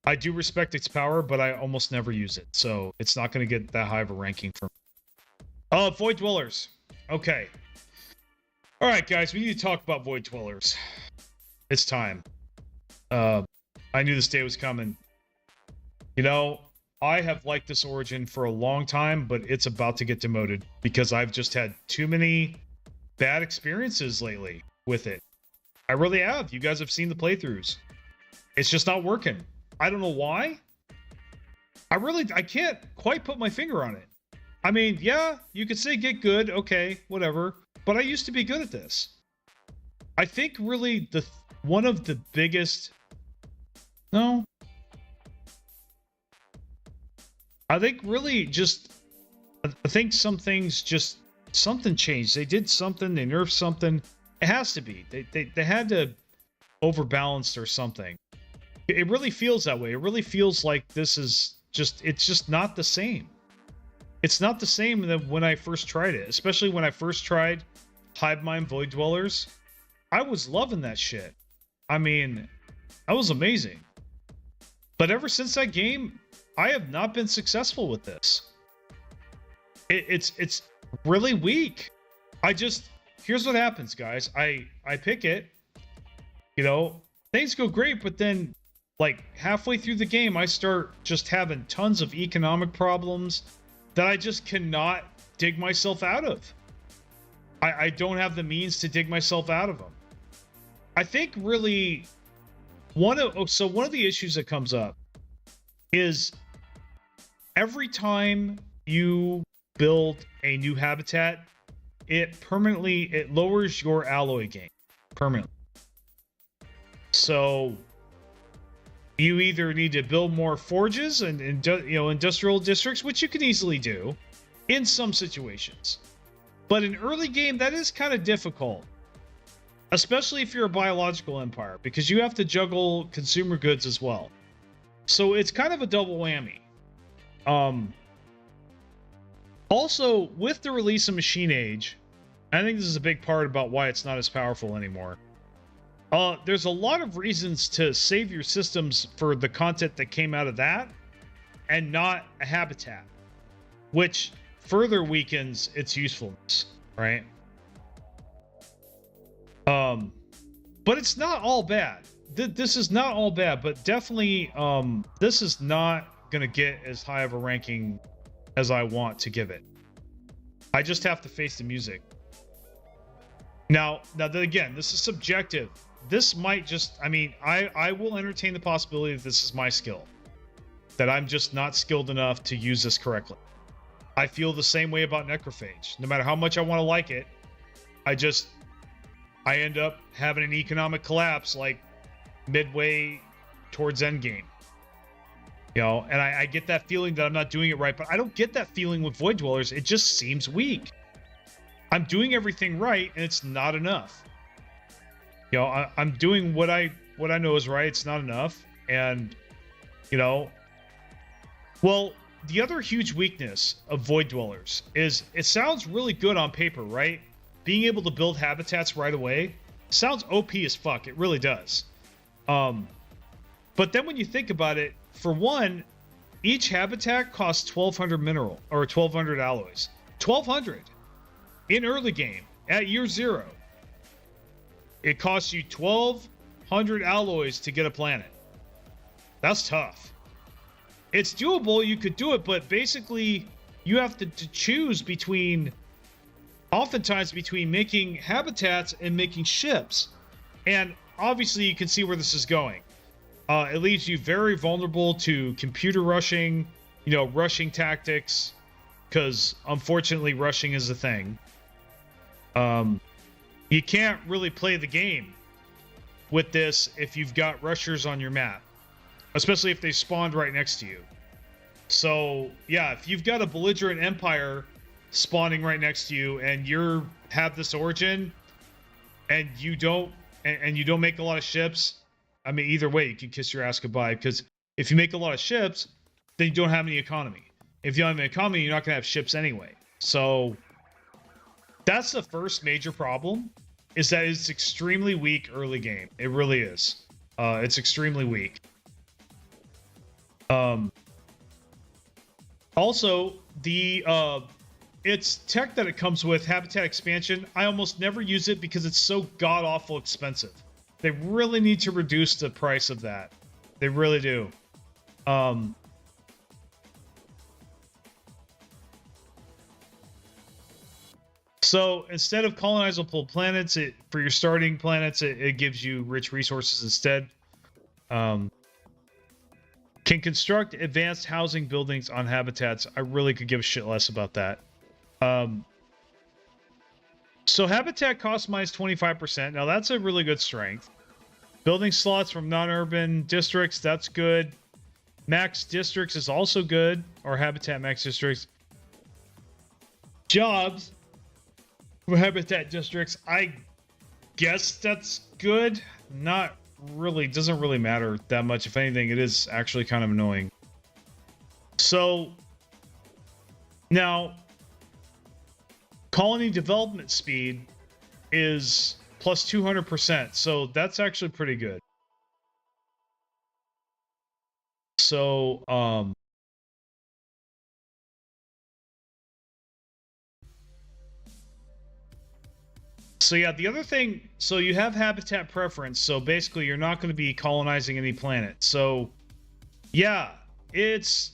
I do respect its power, but I almost never use it. So, it's not going to get that high of a ranking for me. Oh, Void Dwellers. Okay. All right, guys, we need to talk about Void Dwellers. It's time. I knew this day was coming. You know, I have liked this origin for a long time, but it's about to get demoted because I've just had too many bad experiences lately with it. I really have. You guys have seen the playthroughs. It's just not working. I don't know why. I can't quite put my finger on it. I mean, yeah, you could say get good. Okay, whatever. But I used to be good at this. I think really one of the biggest... No. I think really just... I think some things just... Something changed. They did something. They nerfed something. It has to be. They had to overbalance or something. It really feels that way. It really feels like this is just... It's just not the same. It's not the same than when I first tried it. Especially when I first tried Hive Mind Void Dwellers. I was loving that shit. I mean, that was amazing. But ever since that game, I have not been successful with this. It's really weak. Here's what happens, guys. I pick it, you know, things go great, but then like halfway through the game, I start just having tons of economic problems that I just cannot dig myself out of. I don't have the means to dig myself out of them. I think really one of the issues that comes up is every time you build a new habitat, it lowers your alloy gain permanently. So you either need to build more forges and industrial districts, which you can easily do in some situations. But in early game, that is kind of difficult, especially if you're a biological empire, because you have to juggle consumer goods as well. So it's kind of a double whammy. Also, with the release of Machine Age, I think this is a big part about why it's not as powerful anymore. There's a lot of reasons to save your systems for the content that came out of that, and not a habitat, which further weakens its usefulness, right? But it's not all bad. This is not all bad, but definitely this is not gonna get as high of a ranking as I want to give it. I just have to face the music. Now again, this is subjective. This might just, I mean, I will entertain the possibility that this is my skill, that I'm just not skilled enough to use this correctly. I feel the same way about necrophage. No matter how much I want to like it, I end up having an economic collapse like midway towards endgame. You know, and I get that feeling that I'm not doing it right, but I don't get that feeling with Void Dwellers. It just seems weak. I'm doing everything right, and it's not enough. You know, I'm doing what I know is right. It's not enough. And, you know, well, the other huge weakness of Void Dwellers is it sounds really good on paper, right? Being able to build habitats right away sounds OP as fuck. It really does. But then when you think about it, for one, each habitat costs 1,200 mineral or 1,200 alloys. 1,200 in early game at year 0. It costs you 1,200 alloys to get a planet. That's tough. It's doable, you could do it, but basically you have to choose between, oftentimes between making habitats and making ships. And obviously you can see where this is going. It leaves you very vulnerable to computer rushing, you know, rushing tactics, because unfortunately rushing is a thing. You can't really play the game with this if you've got rushers on your map, especially if they spawned right next to you. So yeah, if you've got a belligerent empire spawning right next to you and you have this origin and you don't make a lot of ships, I mean, either way, you can kiss your ass goodbye, because if you make a lot of ships, then you don't have any economy. If you don't have an economy, you're not going to have ships anyway. So that's the first major problem, is that it's extremely weak early game. It really is. It's extremely weak. Also, its tech that it comes with, habitat expansion, I almost never use it because it's so god-awful expensive. They really need to reduce the price of that. They really do. So instead of colonizable planets, for your starting planets, it gives you rich resources instead. Can construct advanced housing buildings on habitats. I really could give a shit less about that. So habitat cost minus 25%. Now that's a really good strength. Building slots from non-urban districts, that's good. Max districts is also good, or habitat max districts. Jobs for habitat districts, I guess that's good. Not really, doesn't really matter that much. If anything, it is actually kind of annoying. So now colony development speed is plus 200%, so that's actually pretty good. So so yeah, the other thing, so you have habitat preference, so basically you're not going to be colonizing any planet. So yeah, it's,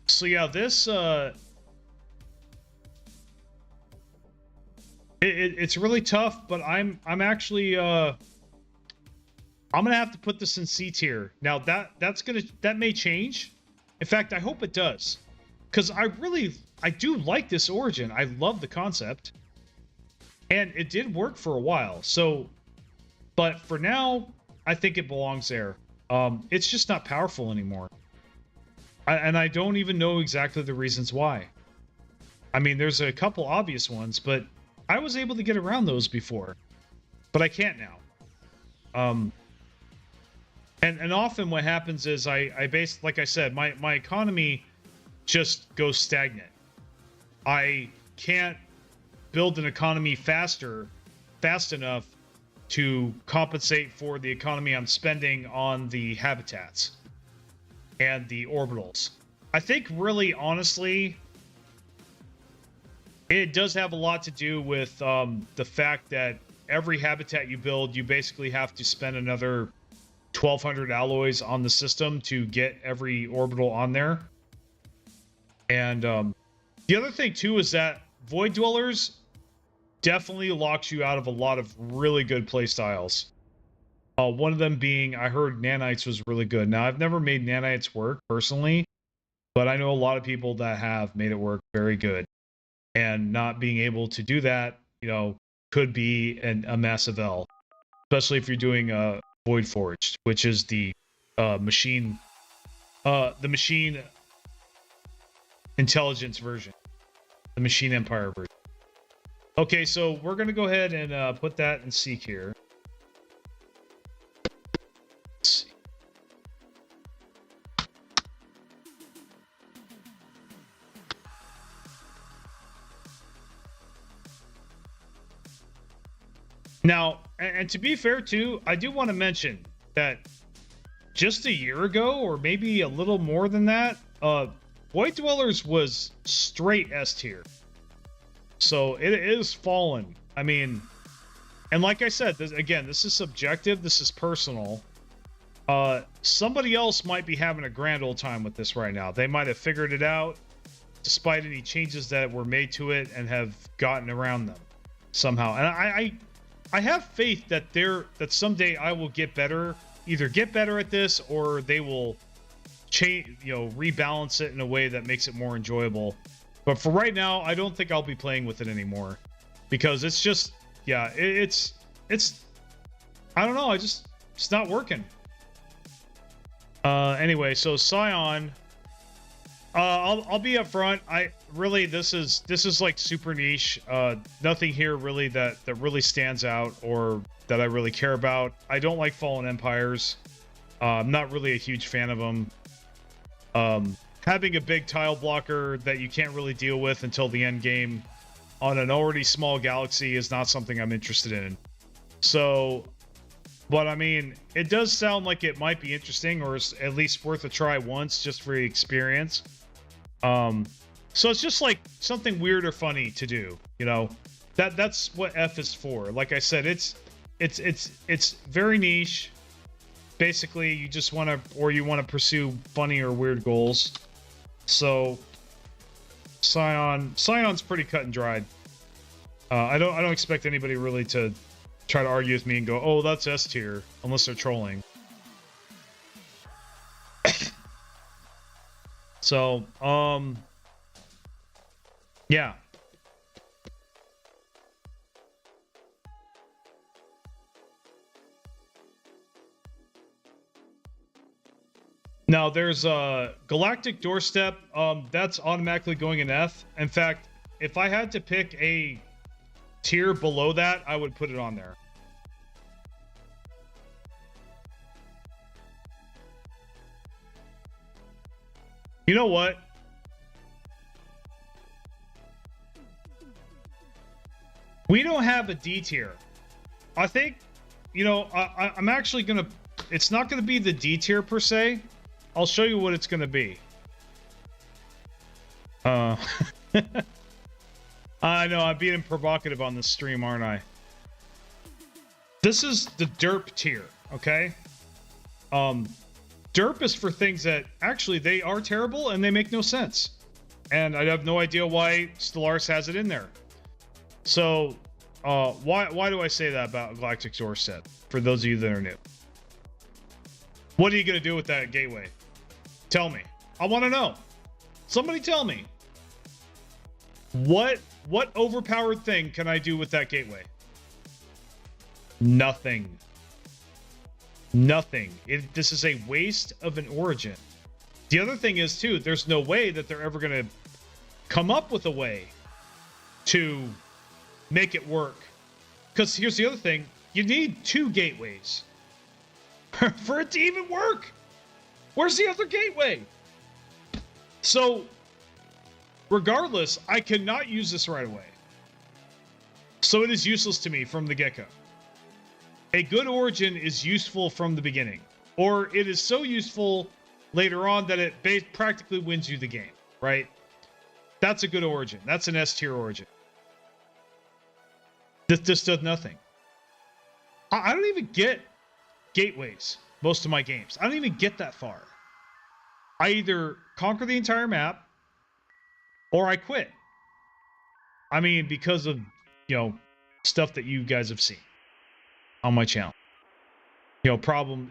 so yeah, this it's really tough, but I'm actually I'm gonna have to put this in C tier. Now that may change. In fact, I hope it does, because I do like this origin. I love the concept, and it did work for a while. So, but for now, I think it belongs there. It's just not powerful anymore, and I don't even know exactly the reasons why. I mean, there's a couple obvious ones, but I was able to get around those before, but I can't now. And often what happens is like I said, my economy just goes stagnant. I can't build an economy fast enough to compensate for the economy I'm spending on the habitats and the orbitals. I think really, honestly, it does have a lot to do with the fact that every habitat you build, you basically have to spend another 1,200 alloys on the system to get every orbital on there. And the other thing too is that Void Dwellers definitely locks you out of a lot of really good playstyles. One of them being, I heard Nanites was really good. Now, I've never made Nanites work personally, but I know a lot of people that have made it work very good. And not being able to do that, you know, could be a massive L, especially if you're doing Void Forged, which is the machine intelligence version, the Machine Empire version. Okay, so we're gonna go ahead and put that in Seek here. Let's see. Now, and to be fair too, I do want to mention that just a year ago, or maybe a little more than that, Void Dwellers was straight S tier. So it is fallen. I mean, and like I said, this is subjective. This is personal. Somebody else might be having a grand old time with this right now. They might have figured it out, despite any changes that were made to it, and have gotten around them somehow. And I have faith that someday I will get better, either get better at this, or they will change, rebalance it in a way that makes it more enjoyable. But for right now, I don't think I'll be playing with it anymore, because it's just, yeah, it's I don't know, it's not working. Anyway, so Scion, I'll be upfront. This is like super niche. Nothing here really that really stands out or that I really care about. I don't like Fallen Empires. I'm not really a huge fan of them. Having a big tile blocker that you can't really deal with until the end game on an already small galaxy is not something I'm interested in. So, but I mean, it does sound like it might be interesting, or at least worth a try once, just for the experience. So it's just like something weird or funny to do, that's what F is for. Like I said, it's very niche. Basically, you just want to pursue funny or weird goals. So Scion's pretty cut and dried. I don't expect anybody really to try to argue with me and go, oh, that's S tier, unless they're trolling. So, yeah. Now there's a Galactic doorstep. That's automatically going in F. In fact, if I had to pick a tier below that, I would put it on there. You know what? We don't have a D tier. I think, I'm actually gonna, it's not gonna be the D tier per se. I'll show you what it's gonna be. I know, I'm being provocative on this stream, aren't I? This is the derp tier, okay? Derp is for things that actually they are terrible and they make no sense. And I have no idea why Stellaris has it in there. So, why do I say that about Galactic doorstep? For those of you that are new. What are you going to do with that gateway? Tell me. I want to know. Somebody tell me. What overpowered thing can I do with that gateway? Nothing. Nothing. This is a waste of an origin. The other thing is, too, there's no way that they're ever going to come up with a way to make it work. Because here's the other thing. You need 2 gateways for it to even work. Where's the other gateway? So, regardless, I cannot use this right away. So it is useless to me from the get-go. A good origin is useful from the beginning. Or it is so useful later on that it practically wins you the game, right? That's a good origin. That's an S tier origin. This does nothing. I don't even get gateways most of my games. I don't even get that far. I either conquer the entire map or I quit. I mean, because of, stuff that you guys have seen on my channel.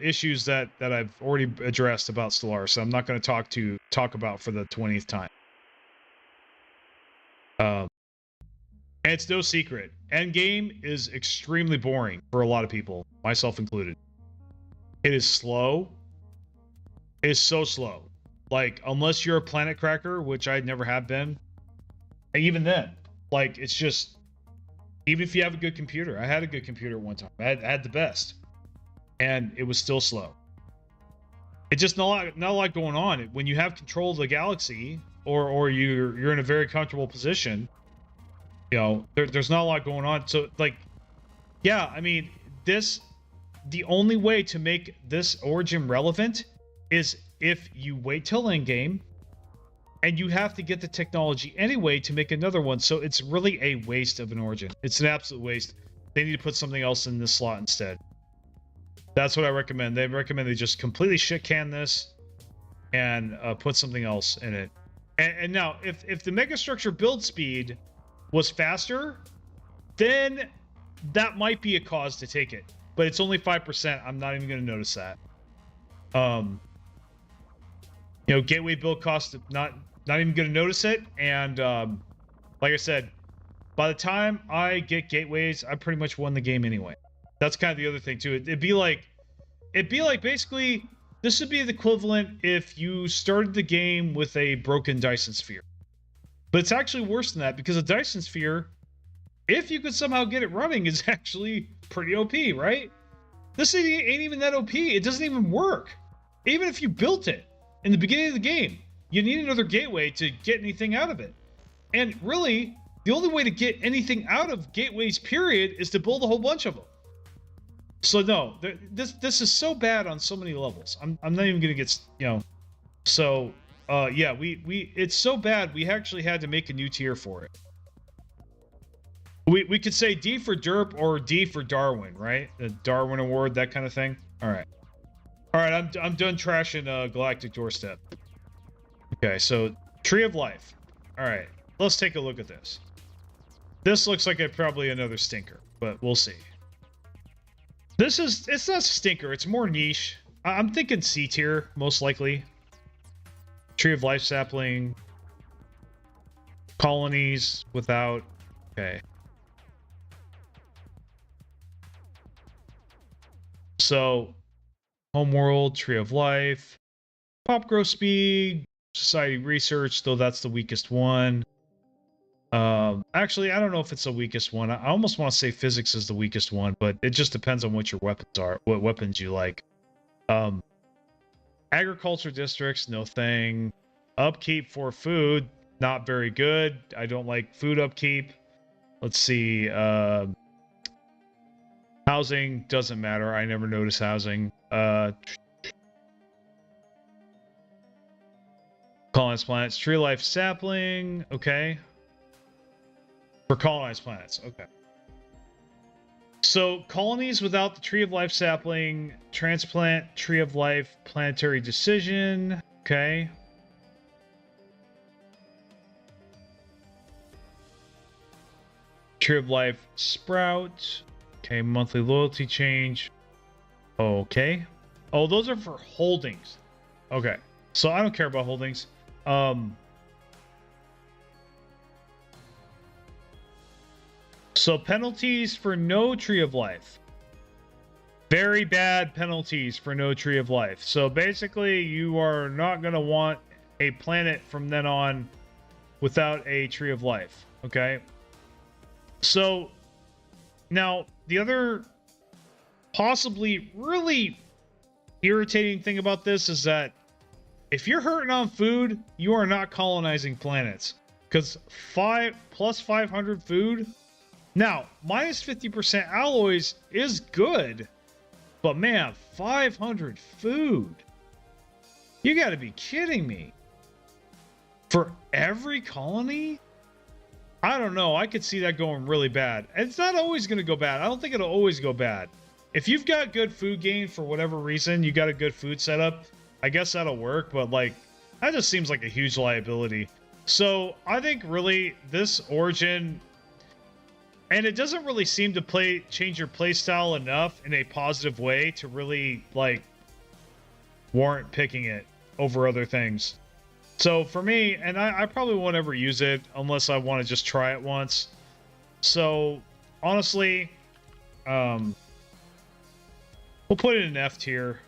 Issues that I've already addressed about Stellaris, so I'm not going to talk about for the 20th time. And it's no secret. Endgame is extremely boring for a lot of people, myself included. It is slow. It is so slow. Like, unless you're a planet cracker, which I never have been, and even then, like, it's just, even if you have a good computer, I had a good computer at one time. I had the best, and it was still slow. It's just not a lot going on. When you have control of the galaxy, or you're in a very comfortable position, there's not a lot going on. So, like, yeah, I mean, the only way to make this origin relevant is if you wait till endgame, And you have to get the technology anyway to make another one. So it's really a waste of an origin. It's an absolute waste. They need to put something else in this slot instead. That's what I recommend. They recommend they just completely shit can this and put something else in it. And now, if the megastructure build speed was faster, then that might be a cause to take it. But it's only 5%. I'm not even going to notice that. You know, gateway build cost, not even going to notice it. And like I said, by the time I get gateways, I pretty much won the game anyway. That's kind of the other thing too. It'd be like basically, this would be the equivalent if you started the game with a broken Dyson sphere. But it's actually worse than that, because a Dyson sphere, if you could somehow get it running, is actually pretty OP, right? This ain't even that OP. It doesn't even work. Even if you built it in the beginning of the game, you need another gateway to get anything out of it. And really, the only way to get anything out of gateways, period, is to build a whole bunch of them. So no, this is so bad on so many levels. I'm not even gonna get, you know. So yeah, it's so bad we actually had to make a new tier for it. We could say D for Derp or D for Darwin, right? The Darwin Award, that kind of thing. All right, I'm done trashing Galactic doorstep. Okay, so Tree of Life. All right, let's take a look at this. This looks like probably another stinker, but we'll see. It's not stinker, it's more niche. I'm thinking C tier, most likely. Tree of Life sapling. Colonies without, okay. So, Homeworld, Tree of Life, Pop Growth Speed, Society Research, though that's the weakest one. Actually, I don't know if it's the weakest one. I almost want to say Physics is the weakest one, but it just depends on what your weapons are, what weapons you like. Agriculture districts, no thing. Upkeep for food, not very good. I don't like food upkeep. Let's see. Housing doesn't matter. I never notice housing. Colonized planets, tree life sapling. Okay. For colonized planets. Okay. So colonies without the Tree of Life sapling, transplant, Tree of Life, planetary decision. Okay. Tree of Life sprout. Okay, monthly loyalty change. Okay. Oh, those are for holdings. Okay. So I don't care about holdings. So penalties for no Tree of Life. Very bad penalties for no Tree of Life. So basically, you are not going to want a planet from then on without a Tree of Life. Okay? So, now, the other possibly really irritating thing about this is that if you're hurting on food, you are not colonizing planets. Because plus 500 food... Now, minus 50% alloys is good, but man, 500 food. You gotta be kidding me. For every colony? I don't know, I could see that going really bad. And it's not always gonna go bad. I don't think it'll always go bad. If you've got good food gain for whatever reason, you got a good food setup, I guess that'll work, but like, that just seems like a huge liability. So, I think really, this origin... And it doesn't really seem to change your playstyle enough in a positive way to really, like, warrant picking it over other things. So for me, and I probably won't ever use it unless I want to just try it once. So, honestly, we'll put it in F tier.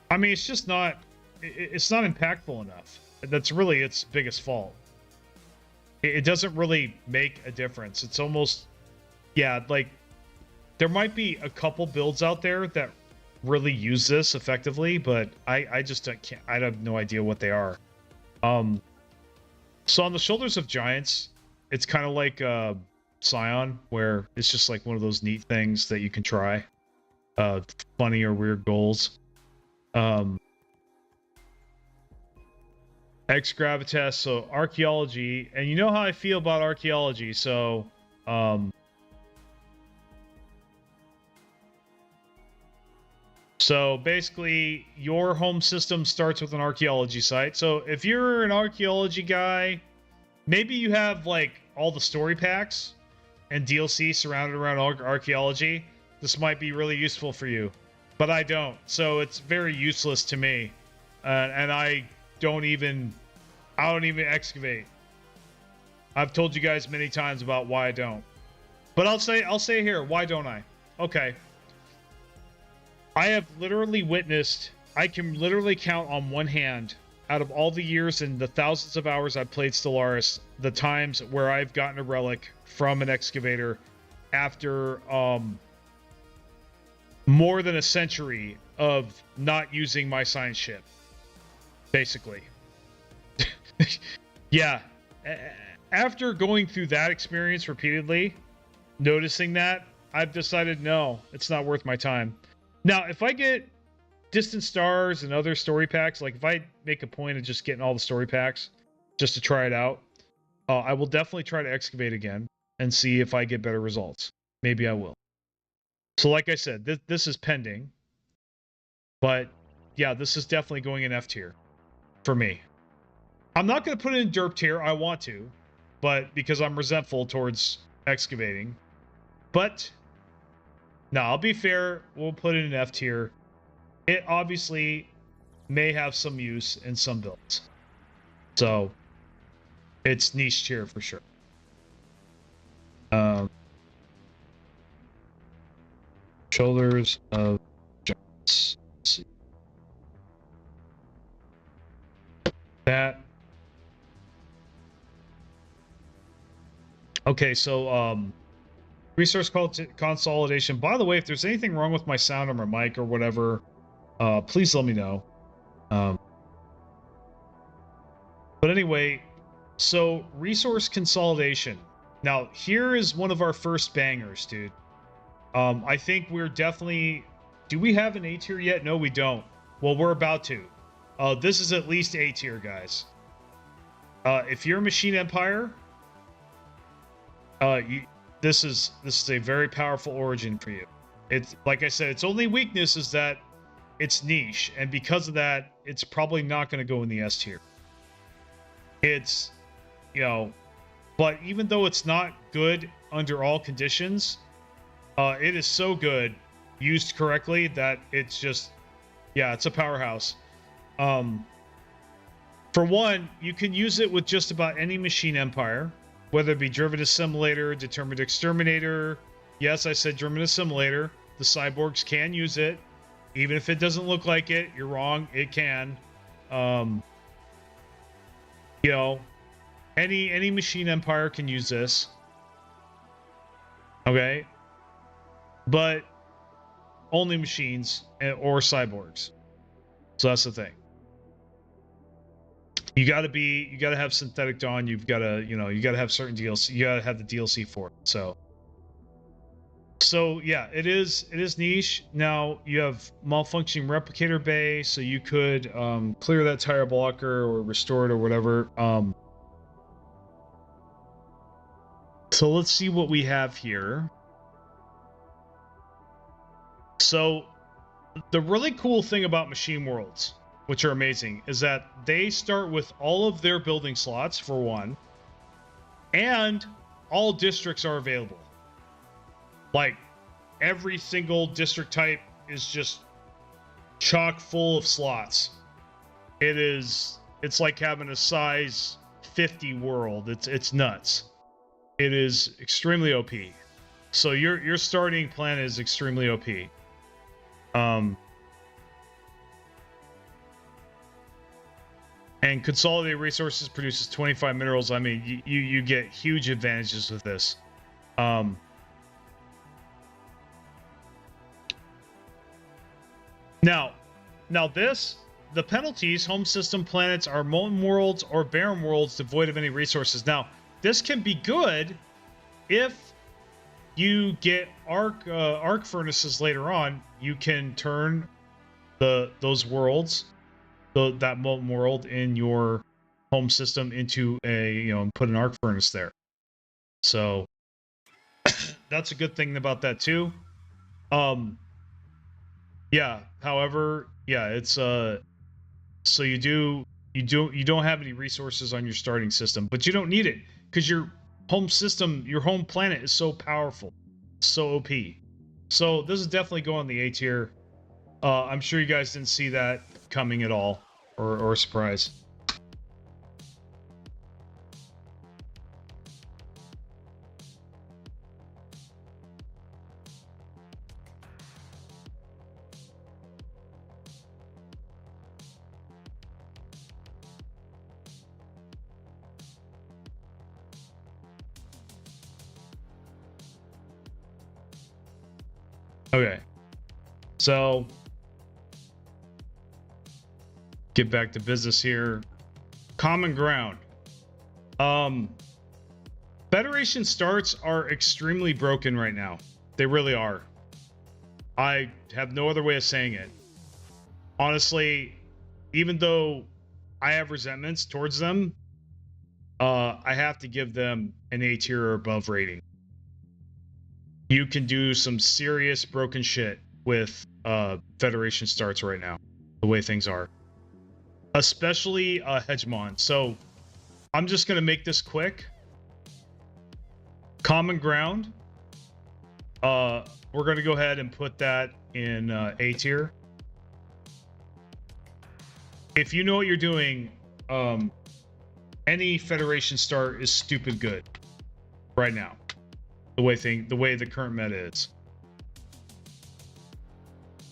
I mean, it's just not, it's not impactful enough. That's really its biggest fault. It doesn't really make a difference. It's almost, yeah, like, there might be a couple builds out there that really use this effectively, but I just can't, I have no idea what they are. So on the Shoulders of Giants, it's kind of like Scion, where it's just like one of those neat things that you can try. Funny or weird goals. Ex gravitas, so archaeology, and you know how I feel about archaeology, so so basically your home system starts with an archaeology site. So if you're an archaeology guy, maybe you have like all the story packs and DLC surrounded around archaeology. This might be really useful for you, but I don't, so it's very useless to me, and I don't even excavate. I've told you guys many times about why I don't. But I'll say here, why don't I? Okay. I have literally witnessed, I can literally count on one hand out of all the years and the thousands of hours I've played Stellaris, the times where I've gotten a relic from an excavator after more than a century of not using my science ship. Basically. Yeah, after going through that experience repeatedly, noticing that, I've decided no, it's not worth my time. Now, if I get Distant Stars and other story packs, like if I make a point of just getting all the story packs just to try it out, I will definitely try to excavate again and see if I get better results. Maybe I will. So like I said, this is pending, but yeah, this is definitely going in F tier for me. I'm not going to put it in derp tier. I want to, but because I'm resentful towards excavating. But no, I'll be fair. We'll put it in F tier. It obviously may have some use in some builds, so it's niche tier for sure. Shoulders of giants. Let's see. That. Okay, so resource consolidation. By the way, if there's anything wrong with my sound or my mic or whatever, please let me know. But anyway, so resource consolidation. Now, here is one of our first bangers, dude. I think we're definitely... Do we have an A tier yet? No, we don't. Well, we're about to. This is at least A tier, guys. If you're a Machine Empire... this is a very powerful origin for you. It's like I said, its only weakness is that it's niche, and because of that, it's probably not going to go in the S tier. It's, you know, but even though it's not good under all conditions, it is so good used correctly that it's just, yeah, it's a powerhouse. For one, you can use it with just about any Machine Empire. Whether it be Driven Assimilator, Determined Exterminator. Yes, I said Driven Assimilator. The cyborgs can use it. Even if it doesn't look like it, you're wrong. It can. You know, any Machine Empire can use this. Okay? But only machines or cyborgs. So that's the thing. You gotta have Synthetic Dawn. You've gotta, you gotta have certain DLC. You gotta have the DLC for it. So yeah, it is niche. Now you have malfunctioning replicator bay, so you could clear that tire blocker or restore it or whatever. So let's see what we have here. So the really cool thing about Machine Worlds, which are amazing, is that they start with all of their building slots, for one, and all districts are available. Like, every single district type is just chock full of slots. It's like having a size 50 world. It's nuts. It is extremely OP. So your starting plan is extremely OP. And consolidated resources produces 25 minerals. I mean, you get huge advantages with this. Now the penalties: home system planets are molten worlds or barren worlds devoid of any resources. Now, this can be good if you get arc furnaces later on. You can turn those worlds, that molten world, in your home system into a, you know, and put an arc furnace there. So that's a good thing about that too. Yeah, however, yeah, it's so you don't have any resources on your starting system, but you don't need it because your home system, your home planet is so powerful, so OP. So this is definitely going on the A tier. I'm sure you guys didn't see that coming at all, or a surprise. Okay, so get back to business here. Common ground. Federation starts are extremely broken right now. They really are. I have no other way of saying it. Honestly, even though I have resentments towards them, I have to give them an A tier or above rating. You can do some serious broken shit with Federation starts right now, the way things are. Especially Hegemon. So I'm just going to make this quick. Common ground. We're going to go ahead and put that in A tier. If you know what you're doing, any Federation start is stupid good right now. The way the current meta is.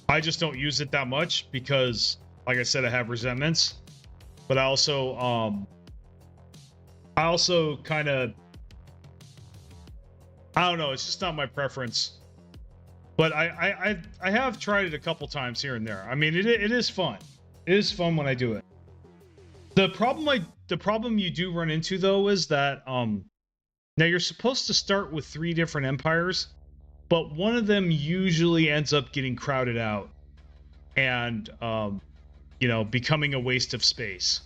I just don't use it that much because, like I said, I have resentments. But I also kind of, I don't know. It's just not my preference. But I have tried it a couple times here and there. I mean, it is fun. It is fun when I do it. The problem you do run into though is that now you're supposed to start with 3 different empires, but one of them usually ends up getting crowded out and you know, becoming a waste of space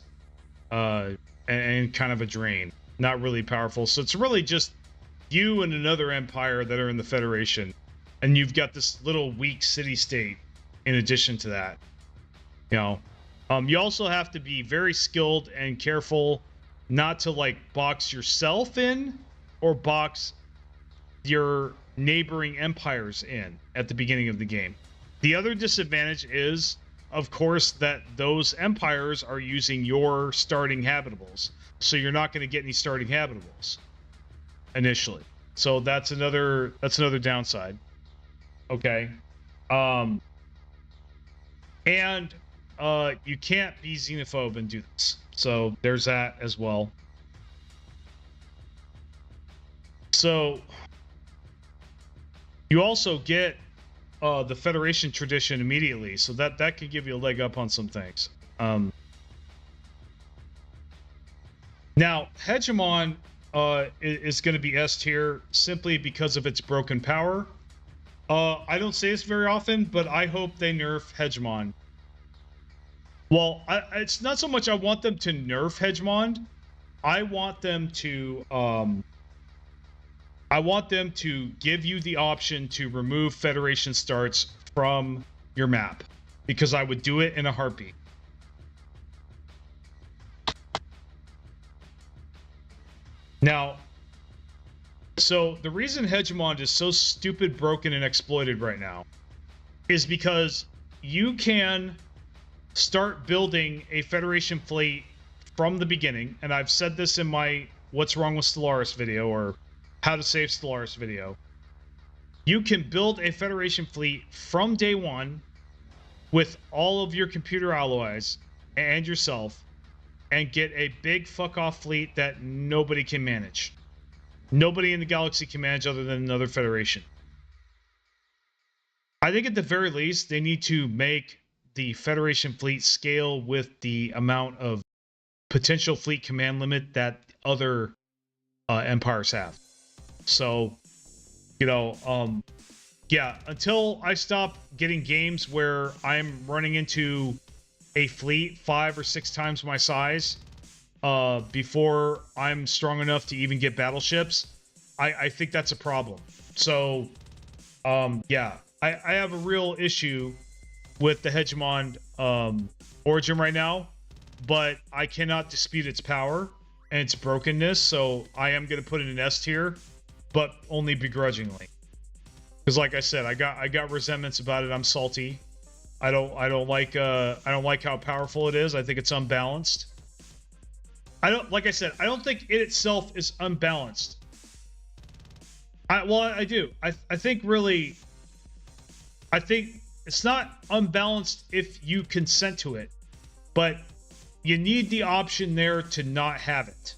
and kind of a drain. Not really powerful. So it's really just you and another empire that are in the Federation, and you've got this little weak city-state in addition to that. You know, you also have to be very skilled and careful not to like box yourself in or box your neighboring empires in at the beginning of the game. The other disadvantage is, of course, that those empires are using your starting habitables. So you're not going to get any starting habitables initially. So that's another downside. Okay. And you can't be xenophobe and do this. So there's that as well. So you also get the Federation tradition immediately, so that could give you a leg up on some things. Now, Hegemon is going to be S tier simply because of its broken power. I don't say this very often, but I hope they nerf Hegemon. Well, it's not so much I want them to nerf Hegemon. I want them to give you the option to remove Federation starts from your map, because I would do it in a heartbeat. Now, so the reason Hegemon is so stupid, broken, and exploited right now is because you can start building a Federation fleet from the beginning, and I've said this in my What's Wrong with Stellaris video, or How to Save Stellaris video. You can build a Federation fleet from day one with all of your computer alloys and yourself and get a big fuck off fleet that nobody can manage. Nobody in the galaxy can manage other than another Federation. I think at the very least, they need to make the Federation fleet scale with the amount of potential fleet command limit that other empires have. So, you know, yeah, until I stop getting games where I'm running into a fleet 5 or 6 times my size before I'm strong enough to even get battleships, I think that's a problem. So, yeah, I have a real issue with the Hegemon origin right now, but I cannot dispute its power and its brokenness, so I am going to put it in S tier, but only begrudgingly. Because like I said, I got resentments about it. I'm salty. I don't like how powerful it is. I think it's unbalanced. Like I said, I don't think it itself is unbalanced. I do. I think really, I think it's not unbalanced if you consent to it, but you need the option there to not have it.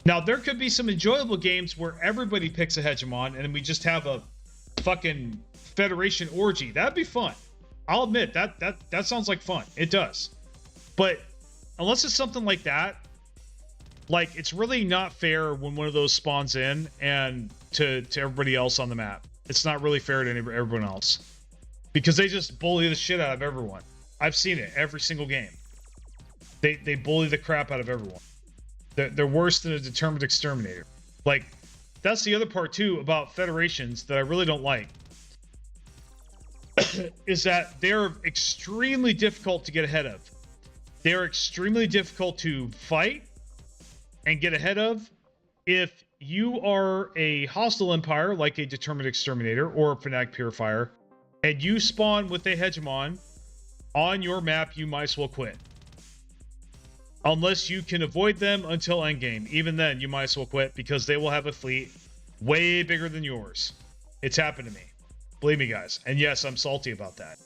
Now, there could be some enjoyable games where everybody picks a Hegemon and then we just have a fucking Federation orgy. That'd be fun. I'll admit that sounds like fun. It does. But unless it's something like that, like, it's really not fair when one of those spawns in and to everybody else on the map. It's not really fair to everyone else. Because they just bully the shit out of everyone. I've seen it every single game. They bully the crap out of everyone. They're worse than a determined exterminator. Like, that's the other part too about federations that I really don't like. Is that they're extremely difficult to get ahead of. They're extremely difficult to fight and get ahead of if you are a hostile empire like a determined exterminator or a fanatic purifier, and you spawn with a Hegemon on your map, you might as well quit. Unless you can avoid them until endgame. Even then, you might as well quit because they will have a fleet way bigger than yours. It's happened to me. Believe me, guys. And yes, I'm salty about that.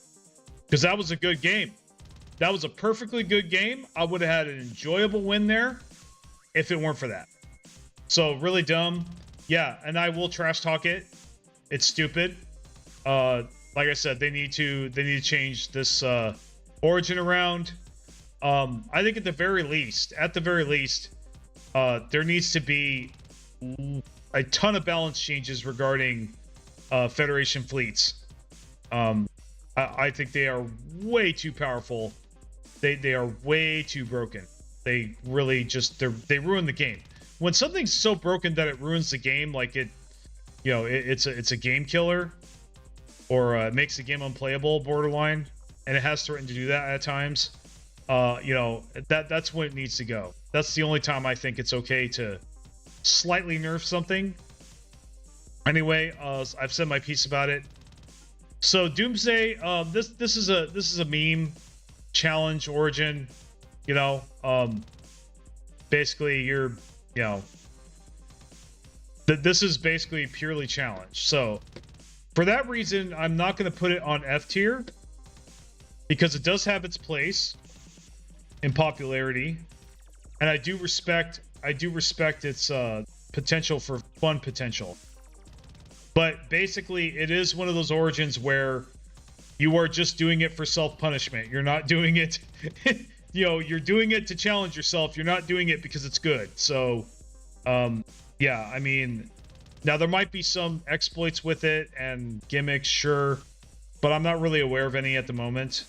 Because that was a good game. That was a perfectly good game. I would have had an enjoyable win there if it weren't for that. So, really dumb. Yeah, and I will trash talk it. It's stupid. Like I said, they need to change this origin around. I think at the very least, there needs to be a ton of balance changes regarding Federation fleets. I think they are way too powerful. They are way too broken. They really just they ruin the game. When something's so broken that it ruins the game, like it's a game killer, or it makes the game unplayable, borderline, and it has threatened to do that at times. That's when it needs to go. That's the only time I think it's okay to slightly nerf something. Anyway, I've said my piece about it. So Doomsday, this is a meme challenge origin. Basically this is basically purely challenge. So for that reason, I'm not going to put it on F tier because it does have its place in popularity, and I do respect its potential for fun potential. But basically, it is one of those origins where you are just doing it for self-punishment. You're not doing it, you're doing it to challenge yourself. You're not doing it because it's good. So, yeah, I mean, now there might be some exploits with it and gimmicks, sure, but I'm not really aware of any at the moment.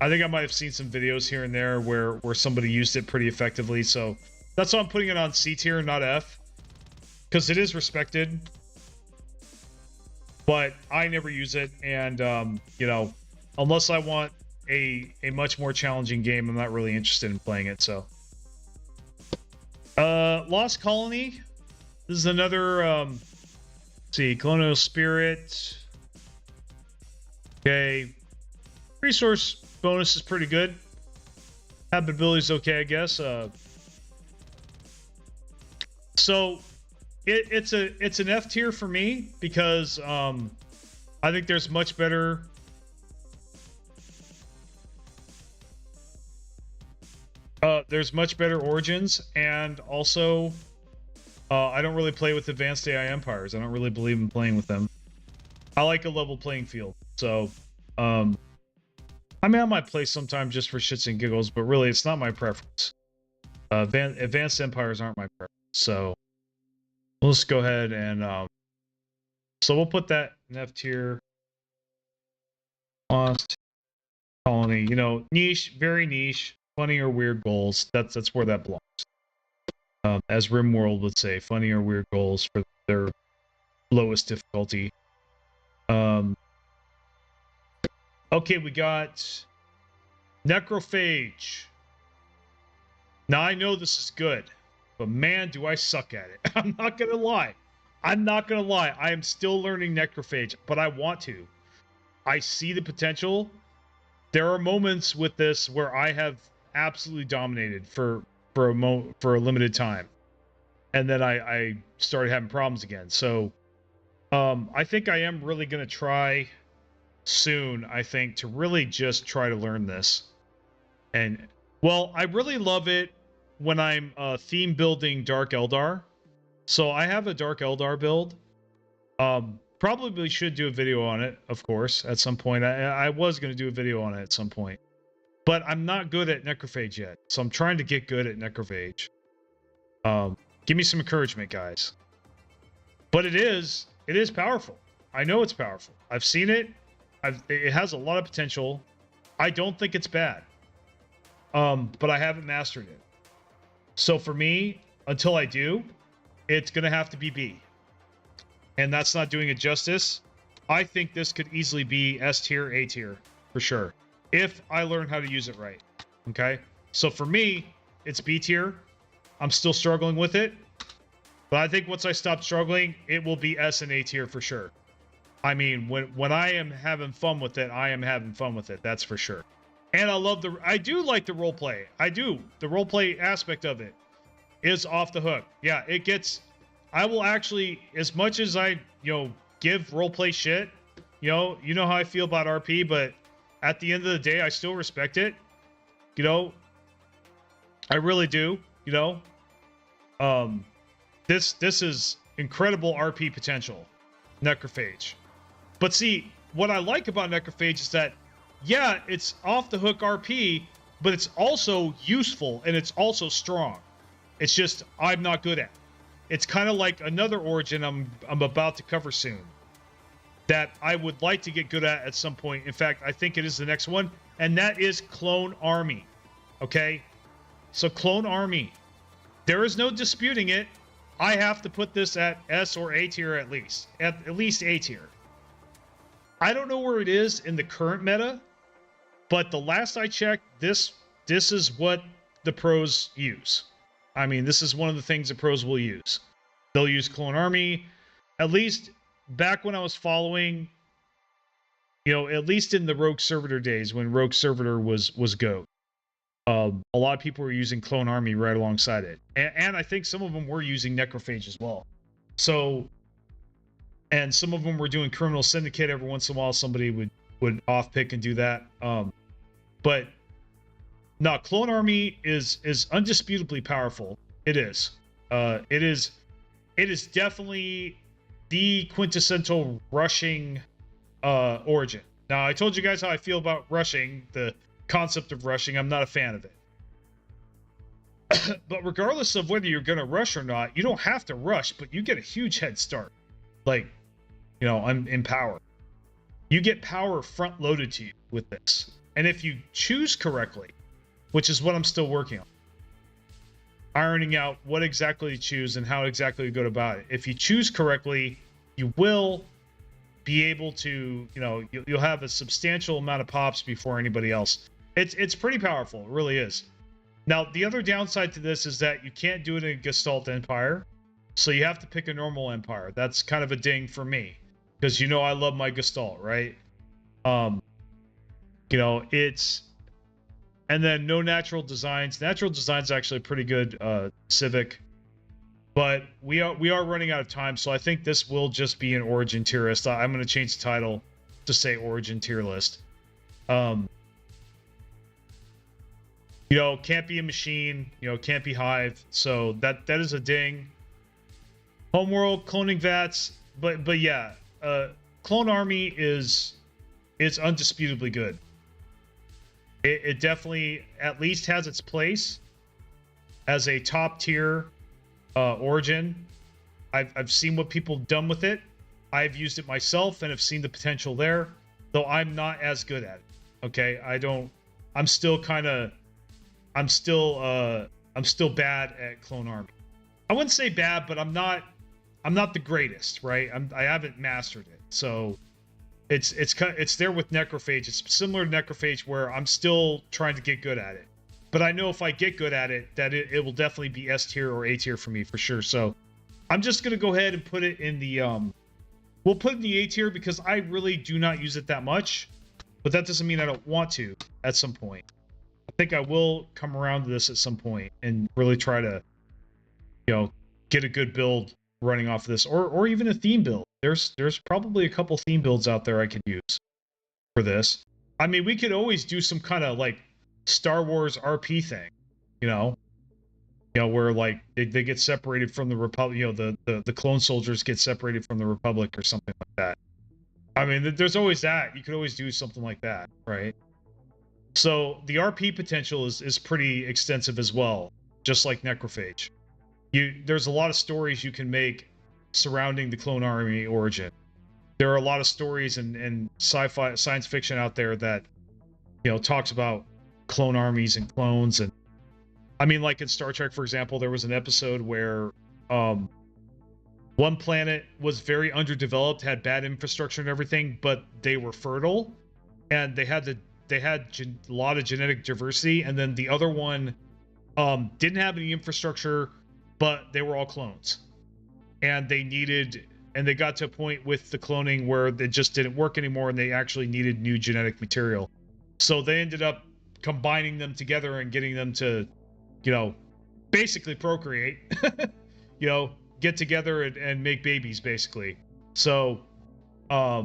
I think I might have seen some videos here and there where somebody used it pretty effectively. So that's why I'm putting it on C tier, not F, because it is respected. But I never use it, and unless I want a much more challenging game, I'm not really interested in playing it. So, Lost Colony. This is another. Let's see, Colonial Spirit. Okay, resource bonus is pretty good. Habitability is okay, I guess. So. It's an F tier for me because I think there's much better origins, and also I don't really play with advanced AI empires. I don't really believe in playing with them. I like a level playing field. So I mean, I might play sometime just for shits and giggles, but really it's not my preference. Advanced empires aren't my preference. So let's go ahead and so we'll put that in F tier. Lost Colony, niche, very niche. funny or weird goals. That's where that belongs. As RimWorld would say, funny or weird goals for their lowest difficulty. Okay, we got necrophage. Now I know this is good, but man, do I suck at it. I'm not gonna lie. I'm not gonna lie. I am still learning necrophage, but I want to. I see the potential. There are moments with this where I have absolutely dominated for a limited time, and then I started having problems again. So I think I am really gonna try soon, I think, to really just try to learn this. And well, I really love it when I'm theme building Dark Eldar. So I have a Dark Eldar build. Probably should do a video on it, of course, at some point. I was going to do a video on it at some point. But I'm not good at necrophage yet. So I'm trying to get good at necrophage. Give me some encouragement, guys. But it is powerful. I know it's powerful. I've seen it. It has a lot of potential. I don't think it's bad. But I haven't mastered it. So for me, until I do, it's going to have to be B. And that's not doing it justice. I think this could easily be S tier, A tier, for sure. If I learn how to use it right. Okay? So for me, it's B tier. I'm still struggling with it. But I think once I stop struggling, it will be S and A tier for sure. I mean, when I am having fun with it, I am having fun with it. That's for sure. And I do like the roleplay. I do. The roleplay aspect of it is off the hook. Yeah, I will actually, as much as I, give roleplay shit, you know how I feel about RP, but at the end of the day, I still respect it. I really do, This is incredible RP potential, necrophage. But see, what I like about necrophage is that, yeah, it's off the hook RP, but it's also useful and it's also strong. It's just I'm not good at. It's kind of like another origin I'm about to cover soon that I would like to get good at some point. In fact, I think it is the next one, and that is Clone Army. Okay? So Clone Army. There is no disputing it. I have to put this at S or A tier at least. At least A tier. I don't know where it is in the current meta, but the last I checked, this is what the pros use. I mean, this is one of the things the pros will use. They'll use Clone Army. At least back when I was following, at least in the Rogue Servitor days when Rogue Servitor was GOAT. A lot of people were using Clone Army right alongside it. And I think some of them were using Necrophage as well. So, and some of them were doing Criminal Syndicate. Every once in a while, somebody would off-pick and do that. But no, Clone Army is undisputably powerful. It is. It is definitely the quintessential rushing origin. Now, I told you guys how I feel about rushing, the concept of rushing. I'm not a fan of it. But regardless of whether you're going to rush or not, you don't have to rush, but you get a huge head start. Like, I'm in power. You get power front loaded to you with this. And if you choose correctly, which is what I'm still working on, ironing out what exactly to choose and how exactly to go about it. If you choose correctly, you will be able to, you'll have a substantial amount of pops before anybody else. It's pretty powerful. It really is. Now, the other downside to this is that you can't do it in a Gestalt Empire. So you have to pick a normal Empire. That's kind of a ding for me. Because I love my Gestalt, right? It's... And then no natural designs. Natural designs actually pretty good Civic. But we are running out of time, so I think this will just be an Origin tier list. I'm going to change the title to say Origin tier list. Can't be a machine, can't be Hive. So that is a ding. Homeworld, cloning vats, but yeah, Clone Army is undisputably good. It definitely at least has its place as a top tier origin. I've seen what people have done with it. I've used it myself and have seen the potential there, though I'm not as good at it. Okay, I'm still kind of I'm still bad at clone army. I wouldn't say bad, but I'm not the greatest, right? I haven't mastered it. So it's there with necrophage. It's similar to necrophage where I'm still trying to get good at it. But I know if I get good at it, that it will definitely be S tier or A tier for me for sure. So I'm just gonna go ahead and put it in the we'll put it in the A tier because I really do not use it that much. But that doesn't mean I don't want to at some point. I think I will come around to this at some point and really try to, you know, get a good build running off of this, or even a theme build. There's probably a couple theme builds out there I could use for this. I mean, we could always do some kind of like Star Wars RP thing, you know, where like they get separated from the Republic, you know, the clone soldiers get separated from the Republic or something like that. I mean, there's always that. You could always do something like that, right? So the RP potential is pretty extensive as well, just like necrophage. There's a lot of stories you can make surrounding the clone army origin. There are a lot of stories and sci-fi science fiction out there that, you know, talks about clone armies and clones. And I mean, like in Star Trek, for example, there was an episode where one planet was very underdeveloped, had bad infrastructure and everything, but they were fertile and they had a lot of genetic diversity. And then the other one didn't have any infrastructure, but they were all clones. And they got to a point with the cloning where it just didn't work anymore and they actually needed new genetic material. So they ended up combining them together and getting them to, you know, basically procreate, you know, get together and make babies basically. So, I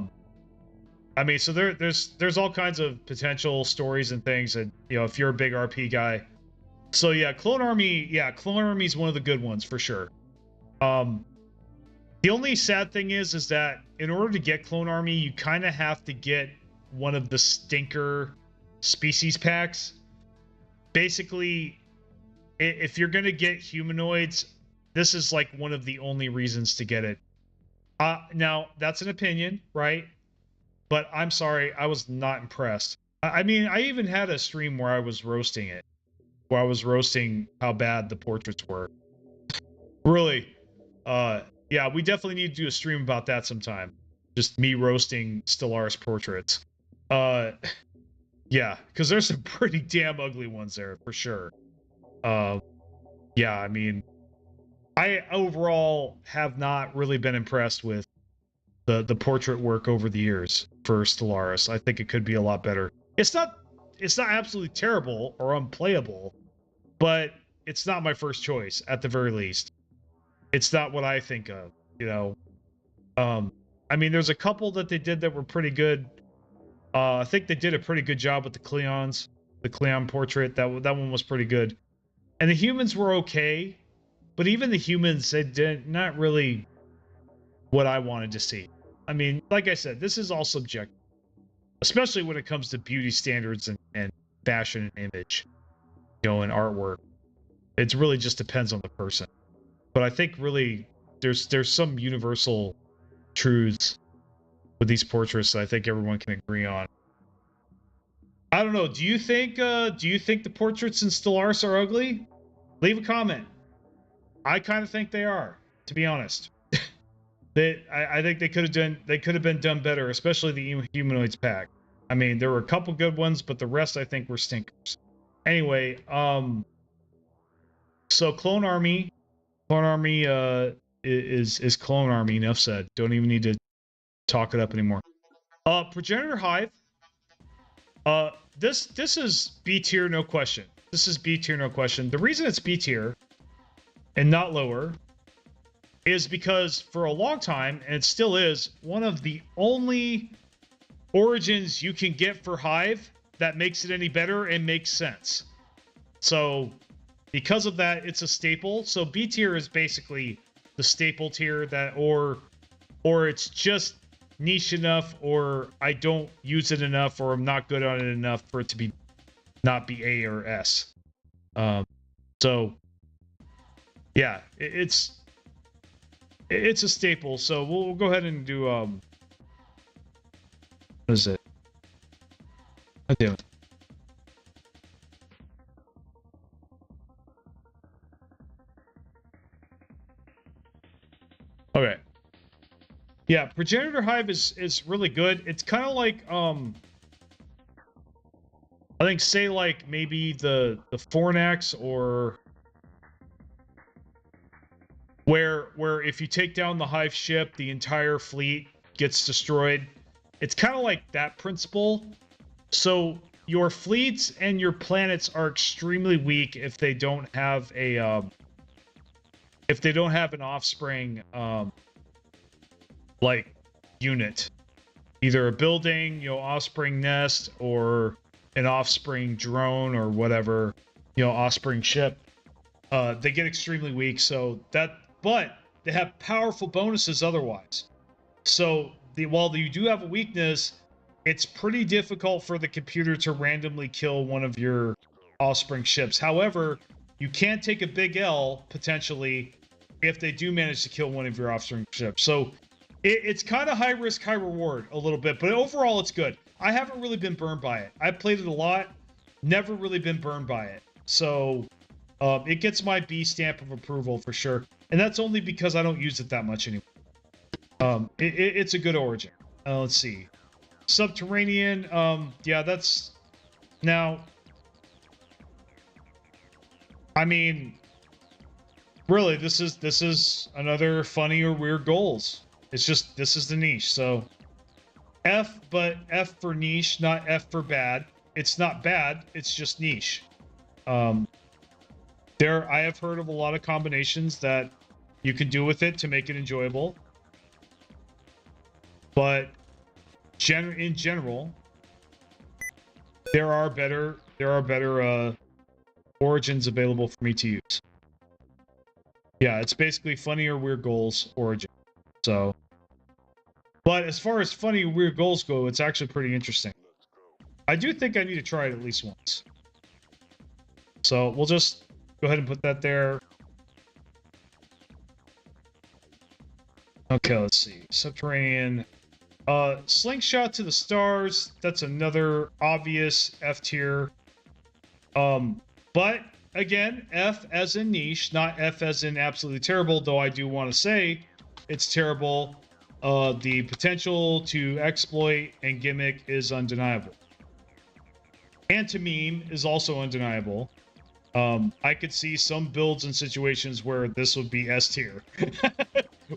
mean, so there's all kinds of potential stories and things that, you know, if you're a big RP guy. So yeah, Clone Army is one of the good ones for sure. The only sad thing is that in order to get Clone Army, you kind of have to get one of the stinker species packs. Basically, if you're going to get humanoids, this is like one of the only reasons to get it. Now, that's an opinion, right? But I'm sorry, I was not impressed. I mean, I even had a stream where I was roasting it. Where I was roasting how bad the portraits were. Really. Yeah, we definitely need to do a stream about that sometime. Just me roasting Stellaris portraits. Yeah, because there's some pretty damn ugly ones there, for sure. Yeah, I mean, I overall have not really been impressed with the portrait work over the years for Stellaris. I think it could be a lot better. It's not absolutely terrible or unplayable, but it's not my first choice at the very least. It's not what I think of, you know. I mean, there's a couple that they did that were pretty good. I think they did a pretty good job with the Cleons, the Cleon portrait. That one was pretty good, and the humans were okay, but even the humans, they did not really what I wanted to see. I mean, like I said, this is all subjective, especially when it comes to beauty standards and fashion and image, you know, and artwork. It really just depends on the person. But I think really there's some universal truths with these portraits that I think everyone can agree on. I don't know. Do you think the portraits in Stellaris are ugly? Leave a comment. I kind of think they are, to be honest. I think they could have been done better, especially the humanoids pack. I mean, there were a couple good ones, but the rest I think were stinkers. Anyway, so Clone Army is Clone Army. Enough said. Don't even need to talk it up anymore. Progenitor Hive. This is B tier, no question. This is B tier, no question. The reason it's B tier and not lower is because for a long time, and it still is, one of the only origins you can get for Hive that makes it any better and makes sense. So because of that, it's a staple. So B tier is basically the staple tier that, or it's just niche enough, or I don't use it enough, or I'm not good on it enough for it to be not be A or S. So yeah, it's a staple. So we'll go ahead and do what is it? God damn it. Okay. Yeah, Progenitor Hive is really good. It's kind of like I think say like maybe the Fornax, or where if you take down the Hive ship, the entire fleet gets destroyed. It's kind of like that principle. So your fleets and your planets are extremely weak if they don't have a an offspring like unit, either a building, offspring nest, or an offspring drone, or whatever, offspring ship. They get extremely weak. So but they have powerful bonuses otherwise. So while you do have a weakness, it's pretty difficult for the computer to randomly kill one of your offspring ships. However, you can take a big L potentially if they do manage to kill one of your offspring ships. So it's kind of high risk, high reward a little bit, but overall it's good. I haven't really been burned by it. I've played it a lot, never really been burned by it. So it gets my B stamp of approval for sure. And that's only because I don't use it that much anymore. It's a good origin. Let's see. Subterranean, yeah, that's... Now, I mean, really, this is another funny or weird goals. It's just, this is the niche, so... F, but F for niche, not F for bad. It's not bad, it's just niche. I have heard of a lot of combinations that you can do with it to make it enjoyable. But in general, there are better origins available for me to use. Yeah, it's basically funny or weird goals origin. So, but as far as funny or weird goals go, it's actually pretty interesting. I do think I need to try it at least once. So we'll just go ahead and put that there. Okay, let's see. Subterranean. Slingshot to the stars. That's another obvious F tier. But again, F as in niche, not F as in absolutely terrible, though I do want to say it's terrible. The potential to exploit and gimmick is undeniable. And to meme is also undeniable. I could see some builds and situations where this would be S tier.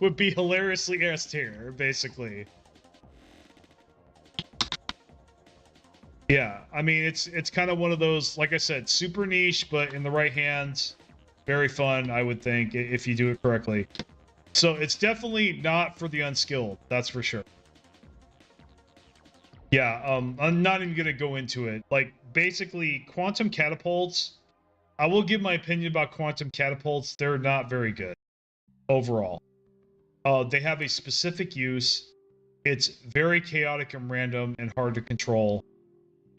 Would be hilariously S tier, basically. Yeah, I mean, it's kind of one of those, like I said, super niche, but in the right hands, very fun, I would think, if you do it correctly. So it's definitely not for the unskilled, that's for sure. Yeah, I'm not even going to go into it. Like, basically, quantum catapults, I will give my opinion about quantum catapults. They're not very good overall. They have a specific use. It's very chaotic and random and hard to control.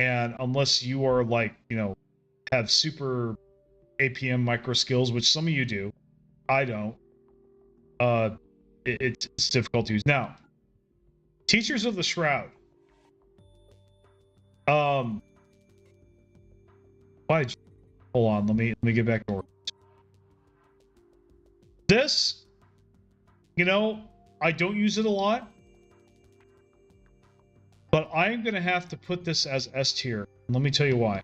And unless you are like, have super APM micro skills, which some of you do, I don't, it's difficult to use. Now, Teachers of the Shroud. Why did you... Hold on, let me get back to work. This, I don't use it a lot, but I'm going to have to put this as S tier. Let me tell you why.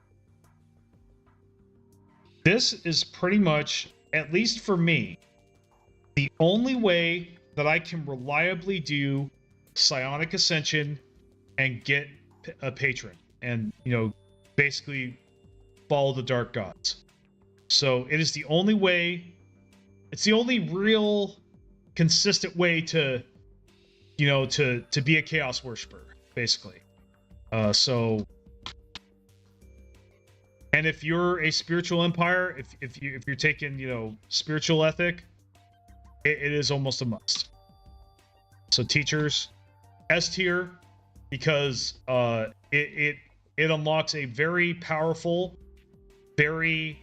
This is pretty much, at least for me, the only way that I can reliably do Psionic Ascension and get a patron and, basically follow the Dark Gods. So it is the only way, it's the only real consistent way to, to be a Chaos Worshiper, basically. So, and if you're a spiritual empire, if you're taking, spiritual ethic, it is almost a must. So teachers, S tier, because it unlocks a very powerful, very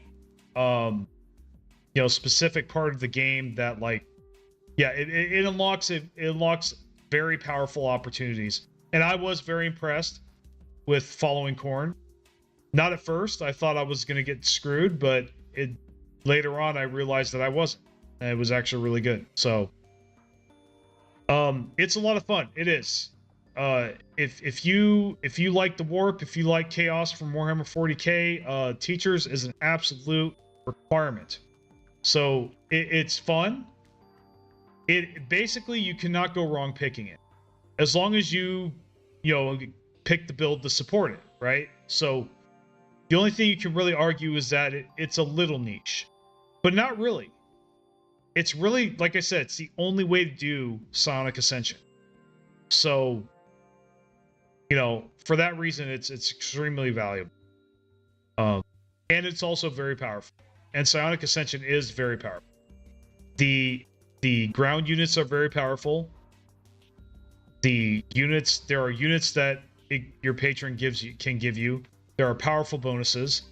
specific part of the game that, like, yeah, it unlocks very powerful opportunities. And I was very impressed with following Korn. Not at first, I thought I was going to get screwed, but later on I realized that I wasn't. And it was actually really good. So, It's a lot of fun. It is. If you like the warp, if you like chaos from Warhammer 40k, Teachers is an absolute requirement. So it's fun. It basically, you cannot go wrong picking it, as long as you know, pick the build to support it, right? So the only thing you can really argue is that it's a little niche, but not really. It's really, like I said, it's the only way to do Psionic Ascension. So, you know, for that reason, it's extremely valuable. And it's also very powerful. And Psionic Ascension is very powerful. The ground units are very powerful. The units, there are units that your patron can give you. There are powerful bonuses.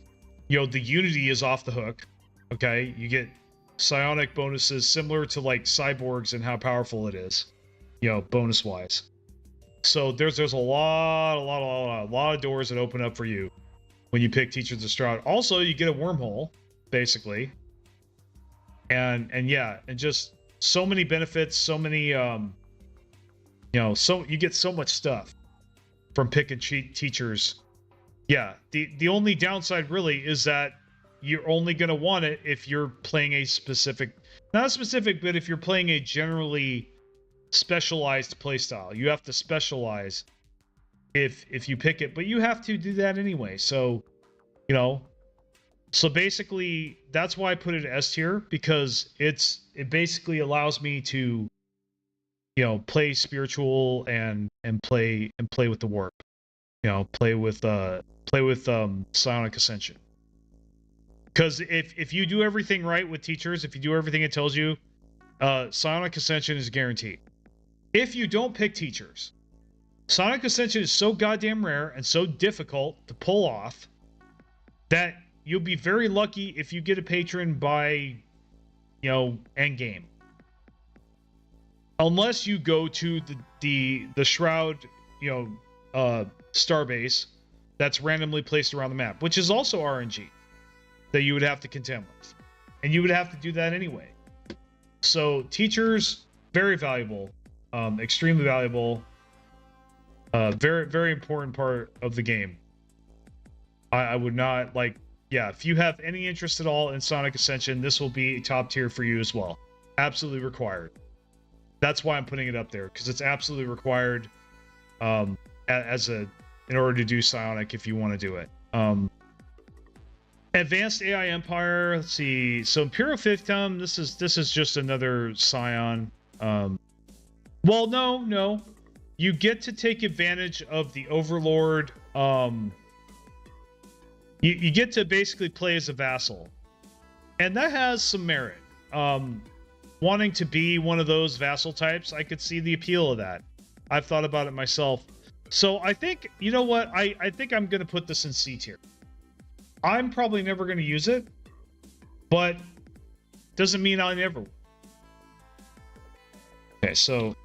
You know, the unity is off the hook. Okay, you get psionic bonuses similar to like cyborgs and how powerful it is, you know, bonus wise. So there's a lot of doors that open up for you when you pick Teachers of Strahd. Also, you get a wormhole, basically. And yeah, and just so many benefits, so many you know, so you get so much stuff from picking Teachers. Yeah, the only downside really is that you're only going to want it if you're playing a specific, not specific, but if you're playing a generally specialized playstyle. You have to specialize if you pick it, but you have to do that anyway. So, you know, so basically that's why I put it S tier, because it basically allows me to, you know, play spiritual and play with the warp. You know, play with Psionic Ascension. Because if you do everything right with Teachers, if you do everything it tells you, Psionic Ascension is guaranteed. If you don't pick Teachers, Psionic Ascension is so goddamn rare and so difficult to pull off that you'll be very lucky if you get a patron by, you know, endgame. Unless you go to the Shroud, you know, starbase that's randomly placed around the map, which is also RNG that you would have to contend with, and you would have to do that anyway. So Teachers, very valuable, extremely valuable, very important part of the game. I would not, like, yeah, if you have any interest at all in Psionic Ascension, this will be top tier for you as well. Absolutely required. That's why I'm putting it up there, because it's absolutely required in order to do Psionic if you want to do it. Advanced AI Empire, let's see. So Imperial Fiefdom, this is just another Scion. Well, no. You get to take advantage of the Overlord. You get to basically play as a vassal. And that has some merit. Wanting to be one of those vassal types, I could see the appeal of that. I've thought about it myself. So I think, you know what? I think I'm going to put this in C tier. I'm probably never going to use it, but doesn't mean I never will. Okay, so...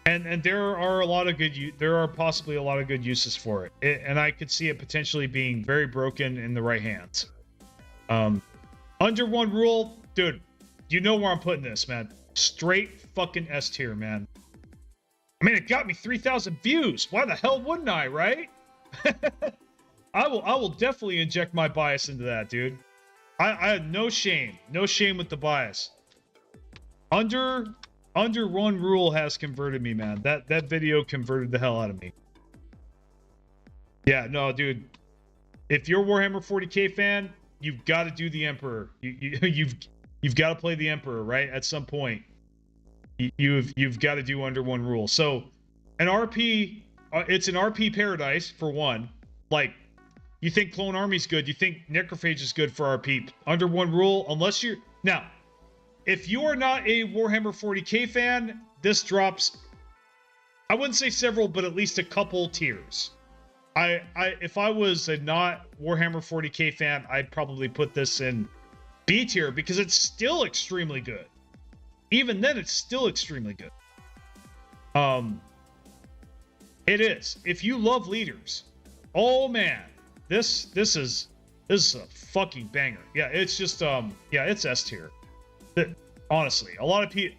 And there are possibly a lot of good uses for it. And I could see it potentially being very broken in the right hands. Under one rule, dude, you know where I'm putting this, man. Straight fucking S tier, man. I mean, it got me 3,000 views. Why the hell wouldn't I, right? I will definitely inject my bias into that, dude. I had no shame with the bias. Under one rule has converted me, man. That video converted the hell out of me. Yeah, no, dude. If you're a Warhammer 40k fan, you've got to do the Emperor. You've got to play the Emperor, right? At some point. You've got to do under one rule. So an RP, it's an RP paradise for one. Like, you think Clone Army's good, you think Necrophage is good for RP. Under one rule, unless you're... Now, if you are not a Warhammer 40k fan, this drops, I wouldn't say several, but at least a couple tiers. If I was a not Warhammer 40k fan, I'd probably put this in B tier, because it's still extremely good. Even then, it's still extremely good. It is. If you love leaders, oh man, this is a fucking banger. Yeah, it's just yeah, it's S tier. Honestly, a lot of people,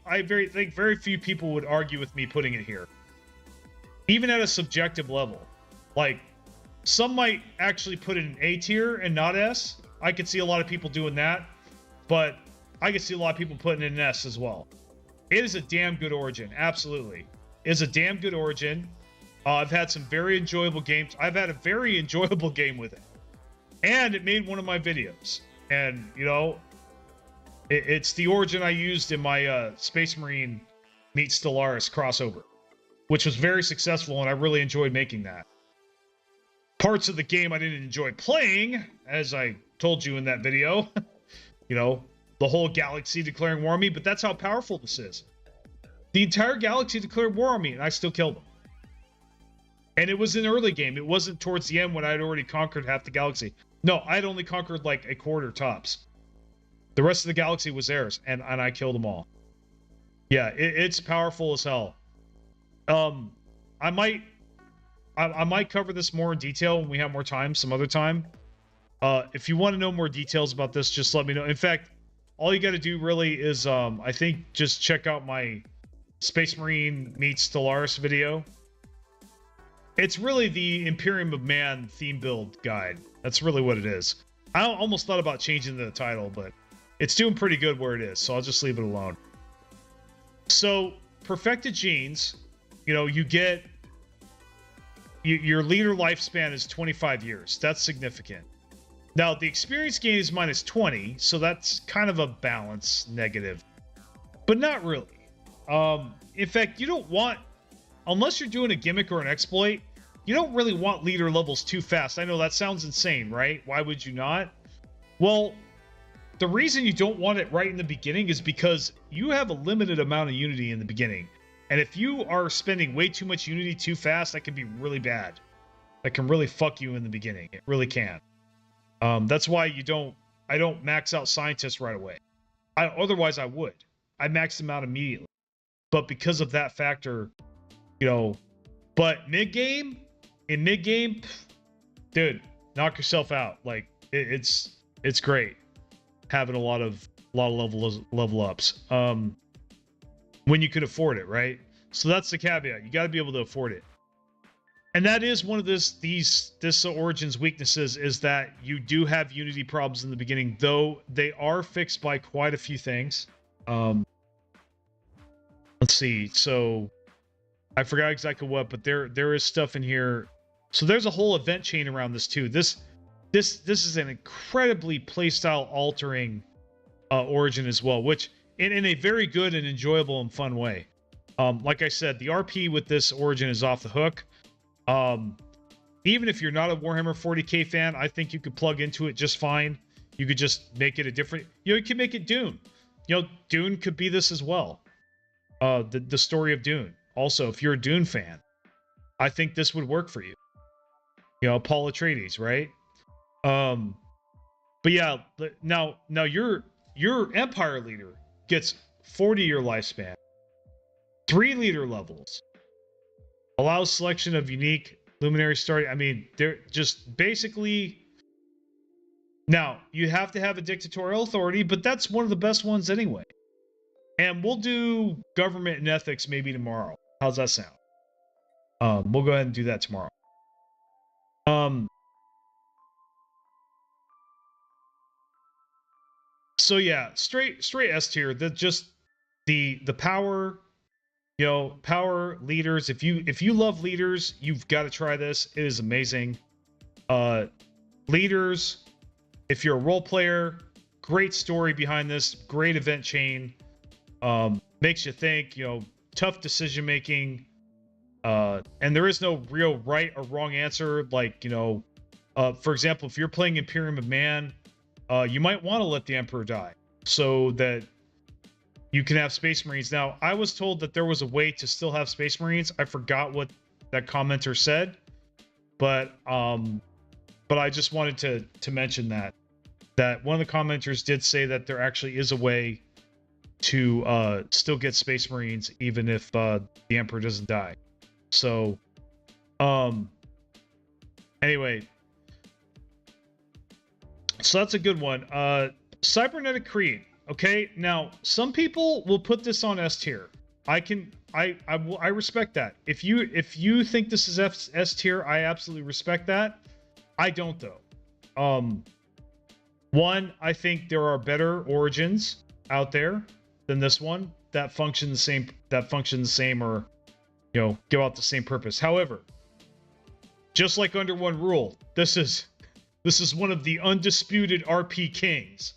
think very few people would argue with me putting it here, even at a subjective level. Like, some might actually put it in A tier and not S. I could see a lot of people doing that, but I could see a lot of people putting it in S as well. It is a damn good origin, absolutely. It's a damn good origin. I've had some very enjoyable games. I've had a very enjoyable game with it, and it made one of my videos. And you know, it's the origin I used in my Space Marine meets Stellaris crossover, which was very successful, and I really enjoyed making that. Parts of the game I didn't enjoy playing, as I told you in that video. You know, the whole galaxy declaring war on me, but that's how powerful this is. The entire galaxy declared war on me, and I still killed them. And it was an early game. It wasn't towards the end when I had already conquered half the galaxy. No, I had only conquered like a quarter tops. The rest of the galaxy was theirs, and I killed them all. Yeah, it's powerful as hell. I might cover this more in detail when we have more time, some other time. If you want to know more details about this, just let me know. In fact, all you got to do really is, I think, just check out my Space Marine meets Stellaris video. It's really the Imperium of Man theme build guide. That's really what it is. I almost thought about changing the title, but it's doing pretty good where it is, so I'll just leave it alone. So, perfected genes, you know, you get... your leader lifespan is 25 years. That's significant. Now, the experience gain is minus 20, so that's kind of a balance negative. But not really. In fact, you don't want... unless you're doing a gimmick or an exploit, you don't really want leader levels too fast. I know that sounds insane, right? Why would you not? Well, the reason you don't want it right in the beginning is because you have a limited amount of unity in the beginning. And if you are spending way too much unity too fast, that can be really bad. That can really fuck you in the beginning. It really can. That's why I don't max out scientists right away. Otherwise I would. I max them out immediately. But because of that factor, you know, but mid-game, dude, knock yourself out. Like it's great having a lot of level ups. When you can afford it, right? So that's the caveat. You got to be able to afford it. And that is one of this Origin's weaknesses, is that you do have unity problems in the beginning, though they are fixed by quite a few things. Let's see. So I forgot exactly what, but there is stuff in here. So there's a whole event chain around this too. This is an incredibly playstyle altering Origin as well, which in a very good and enjoyable and fun way. Like I said, the RP with this Origin is off the hook. Even if you're not a Warhammer 40k fan, I think you could plug into it just fine. You could just make it a different, you know, you could make it Dune. You know, Dune could be this as well. The story of Dune. Also, if you're a Dune fan, I think this would work for you. You know, Paul Atreides, right? But yeah, now your Empire leader gets 40-year lifespan, 3 leader levels, allows selection of unique luminary starting. I mean, they're just basically. Now you have to have a dictatorial authority, but that's one of the best ones anyway. And we'll do government and ethics maybe tomorrow. How's that sound? We'll go ahead and do that tomorrow. So yeah, straight S tier. That just the power, you know, power leaders. If you love leaders, you've got to try this. It is amazing. Leaders, if you're a role player, great story behind this, great event chain. Makes you think, you know, tough decision making. And there is no real right or wrong answer. Like, you know, for example, if you're playing Imperium of Man, you might want to let the Emperor die so that you can have Space Marines. Now, I was told that there was a way to still have Space Marines. I forgot what that commenter said, but I just wanted to mention that one of the commenters did say that there actually is a way to still get Space Marines even if the Emperor doesn't die. So, anyway. So that's a good one. Cybernetic Creed. Okay, now some people will put this on S tier. I respect that. If you think this is S tier, I absolutely respect that. I don't though. One, I think there are better origins out there than this one that function the same. Or give out the same purpose. However, just like Under One Rule, this is one of the undisputed RP kings.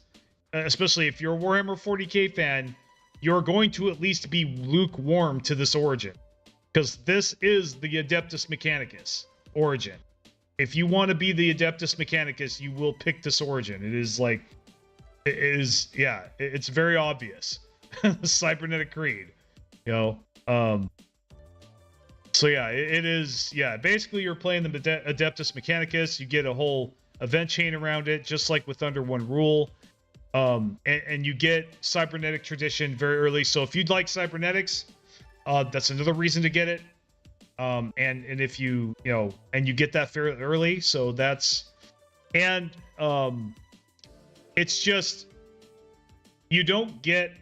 Especially if you're a Warhammer 40k fan, you're going to at least be lukewarm to this origin, because this is the Adeptus Mechanicus origin. If you want to be the Adeptus Mechanicus, you will pick this origin. It's very obvious. Cybernetic Creed, So yeah, it is. Yeah, basically you're playing the Adeptus Mechanicus. You get a whole event chain around it, just like with Under One Rule. And you get Cybernetic tradition very early. So if you'd like Cybernetics, that's another reason to get it. And if you and you get that fairly early, so that's, and it's just, you don't get,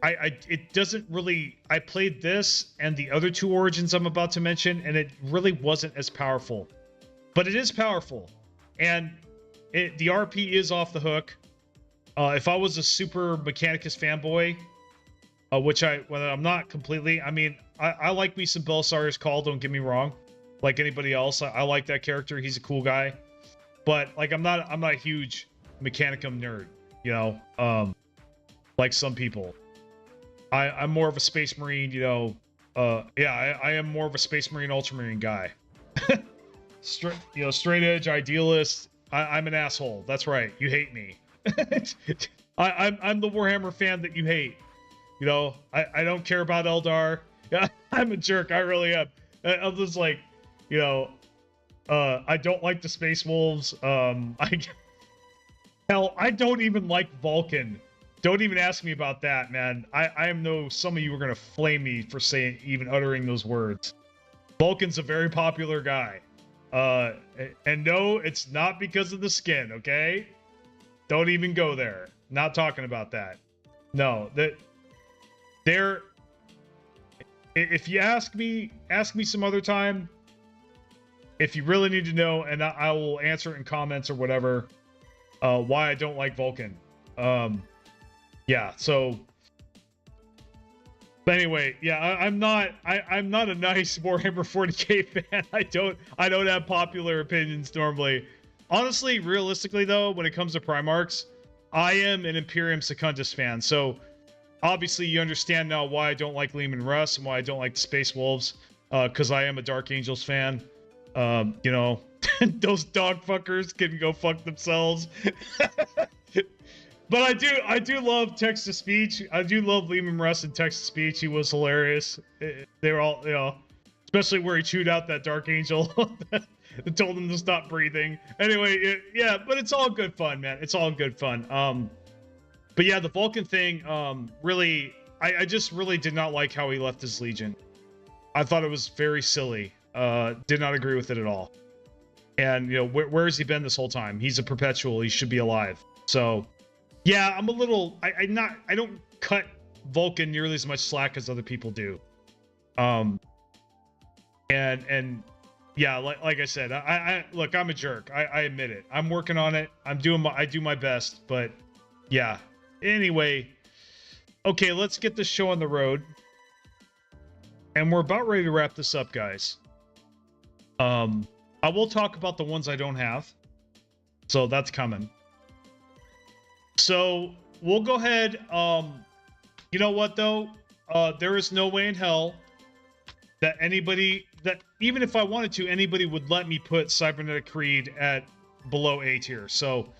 it doesn't really, I played this and the other two origins I'm about to mention, and it really wasn't as powerful, but it is powerful, and the RP is off the hook. If I was a super Mechanicus fanboy, which I'm not completely, I mean, I like me some Belisarius Call, don't get me wrong. Like anybody else, I like that character. He's a cool guy. But like I'm not a huge Mechanicum nerd, like some people. I'm more of a Space Marine, I am more of a Space Marine Ultramarine guy. Straight edge idealist. I'm an asshole. That's right. You hate me. I'm the Warhammer fan that you hate. I don't care about Eldar. Yeah, I'm a jerk. I really am. I'm just like, I don't like the Space Wolves. Hell, I don't even like Vulcan. Don't even ask me about that, man. I know some of you are gonna flame me for even uttering those words. Vulcan's a very popular guy. And no, it's not because of the skin, okay? Don't even go there. Not talking about that. No, if you ask me some other time, if you really need to know, and I will answer it in comments or whatever, why I don't like Vulcan. Yeah, so, but anyway, yeah, I'm not a nice Warhammer 40k fan. I don't have popular opinions normally. Honestly, realistically though, when it comes to Primarchs, I am an Imperium Secundus fan, so obviously you understand now why I don't like Leman Russ and why I don't like the Space Wolves, because I am a Dark Angels fan. Those dog fuckers can go fuck themselves. But I do love text-to-speech. I do love Leman Russ in text-to-speech. He was hilarious. They were all, especially where he chewed out that Dark Angel. That told him to stop breathing. Anyway, yeah, but it's all good fun, man. It's all good fun. But yeah, the Vulcan thing, really, I just really did not like how he left his Legion. I thought it was very silly. Did not agree with it at all. And where has he been this whole time? He's a perpetual. He should be alive. So, yeah, I'm a little. I don't cut Vulcan nearly as much slack as other people do. And. Yeah, like I said, look, I'm a jerk. I admit it. I'm working on it. I do my best, but yeah. Anyway, okay, let's get this show on the road. And we're about ready to wrap this up, guys. I will talk about the ones I don't have. So that's coming. So we'll go ahead. You know what though? There is no way in hell that even if I wanted to, anybody would let me put Cybernetic Creed at below A tier. So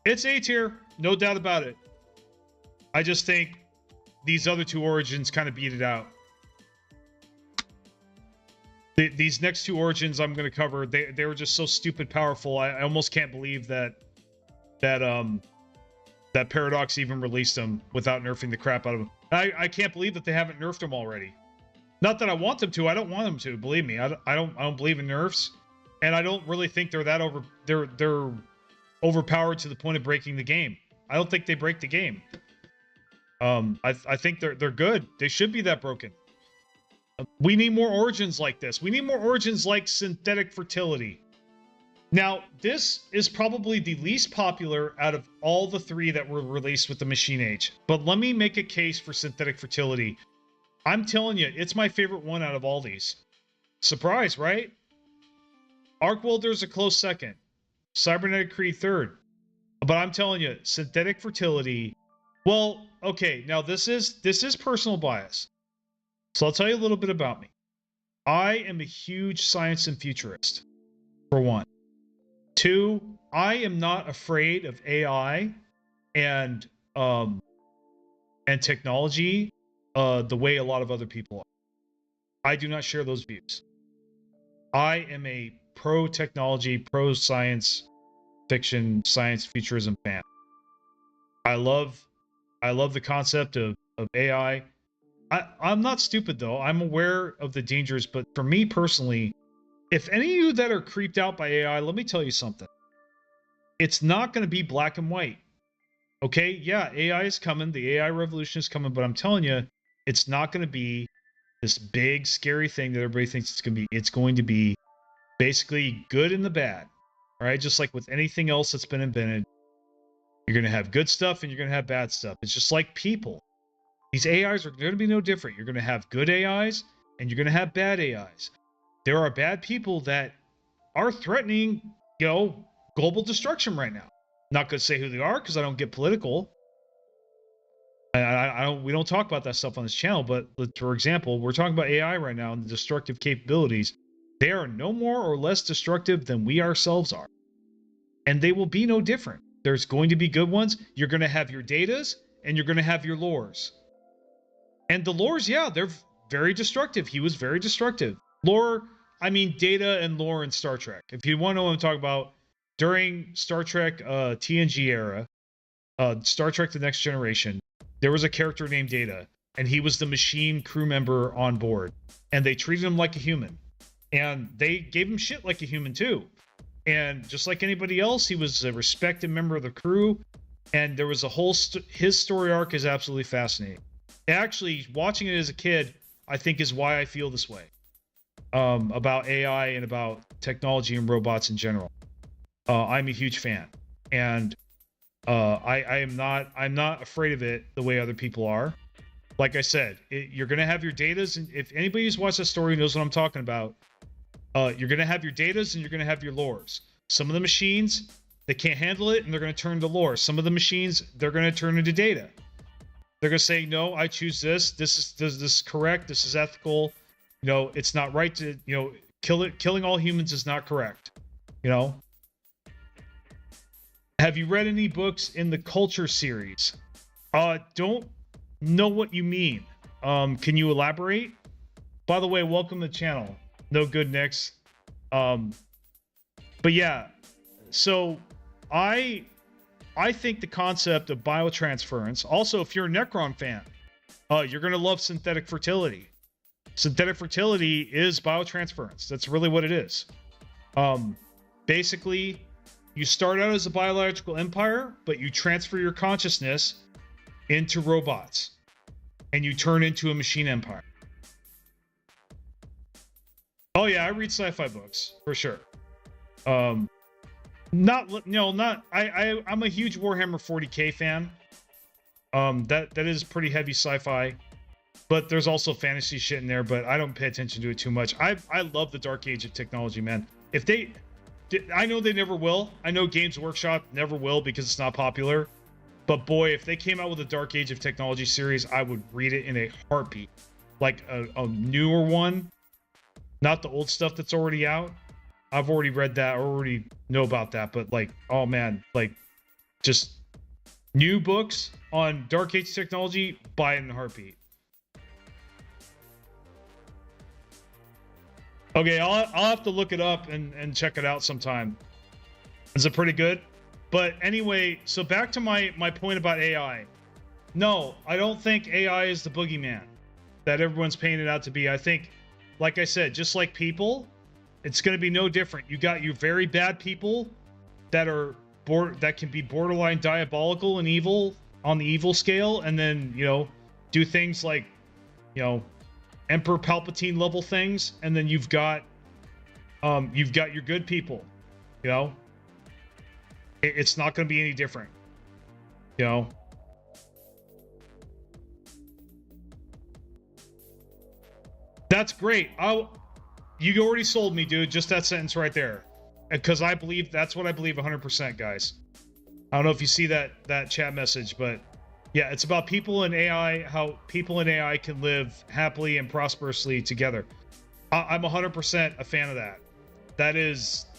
it's A tier, no doubt about it. I just think these other two origins kind of beat it out. These next two origins I'm going to cover, they were just so stupid powerful. I almost can't believe that Paradox even released them without nerfing the crap out of them. I can't believe that they haven't nerfed them already. Not that I want them to. I don't want them to. Believe me, I don't believe in nerfs, and I don't really think they're that they're overpowered to the point of breaking the game. I don't think they break the game. I think they're good. They should be that broken. We need more origins like this. We need more origins like synthetic fertility. Now, this is probably the least popular out of all the 3 that were released with the Machine Age. But let me make a case for synthetic fertility. I'm telling you, it's my favorite one out of all these. Surprise, right? Arc Welder's a close second. Cybernetic Creed third. But I'm telling you, synthetic fertility... Well, okay, now this is personal bias. So I'll tell you a little bit about me. I am a huge science and futurist, for one. 2, I am not afraid of AI and technology the way a lot of other people are. I do not share those views. I am a pro-technology, pro-science fiction, science futurism fan. I love the concept of AI. I'm not stupid, though. I'm aware of the dangers, but for me personally, if any of you that are creeped out by AI, let me tell you something. It's not going to be black and white. Okay? Yeah, AI is coming. The AI revolution is coming, but I'm telling you, it's not going to be this big, scary thing that everybody thinks it's going to be. It's going to be basically good and the bad. All right? Just like with anything else that's been invented, you're going to have good stuff and you're going to have bad stuff. It's just like people. These AIs are going to be no different. You're going to have good AIs and you're going to have bad AIs. There are bad people that are threatening, global destruction right now. Not going to say who they are because I don't get political. We don't talk about that stuff on this channel, but for example, we're talking about AI right now and the destructive capabilities. They are no more or less destructive than we ourselves are. And they will be no different. There's going to be good ones. You're going to have your datas and you're going to have your lores. And the lores, yeah, they're very destructive. He was very destructive. Lore, I mean data and lore in Star Trek. If you want to know what I'm talking about, during Star Trek TNG era, Star Trek The Next Generation, there was a character named Data, and he was the machine crew member on board. And they treated him like a human. And they gave him shit like a human too. And just like anybody else, he was a respected member of the crew. And there was a whole... his story arc is absolutely fascinating. Actually, watching it as a kid, I think is why I feel this way. About AI and about technology and robots in general. I'm a huge fan. And I'm not afraid of it the way other people are. Like I said, you're going to have your datas. And if anybody who's watched this story knows what I'm talking about, you're going to have your datas and you're going to have your lores. Some of the machines, they can't handle it and they're going to turn to lore. Some of the machines, they're going to turn into data. They're going to say, no, I choose this. This is correct. This is ethical. It's not right to, killing all humans is not correct. Have you read any books in the Culture series? Don't know what you mean. Can you elaborate? By the way, welcome to the channel. No good, Nix. But yeah, so I think the concept of biotransference, also if you're a Necron fan, you're going to love synthetic fertility. Synthetic fertility is biotransference. That's really what it is. Basically, you start out as a biological empire, but you transfer your consciousness into robots, and you turn into a machine empire. Oh yeah, I read sci-fi books for sure. I'm a huge Warhammer 40k fan. That is pretty heavy sci-fi, but there's also fantasy shit in there, but I don't pay attention to it too much. I love the Dark Age of technology, man. I know they never will. I know Games Workshop never will because it's not popular. But boy, if they came out with a Dark Age of Technology series, I would read it in a heartbeat. Like a newer one, not the old stuff that's already out. I've already read that, already know about that. But like, oh man, like just new books on Dark Age technology, buy it in a heartbeat. Okay, I'll have to look it up and check it out sometime. Is it pretty good? But anyway, so back to my point about AI. No, I don't think AI is the boogeyman that everyone's painting it out to be. I think, like I said, just like people, it's going to be no different. You got your very bad people that are that can be borderline diabolical and evil on the evil scale, and then, you know, do things like, you know, Emperor Palpatine level things, and then you've got your good people, you know. It's not going to be any different, you know. That's great. You already sold me, dude. Just that sentence right there, because I believe that's what I believe 100%, guys. I don't know if you see that chat message, but yeah, it's about people and AI, how people and AI can live happily and prosperously together. I'm 100% a fan of that.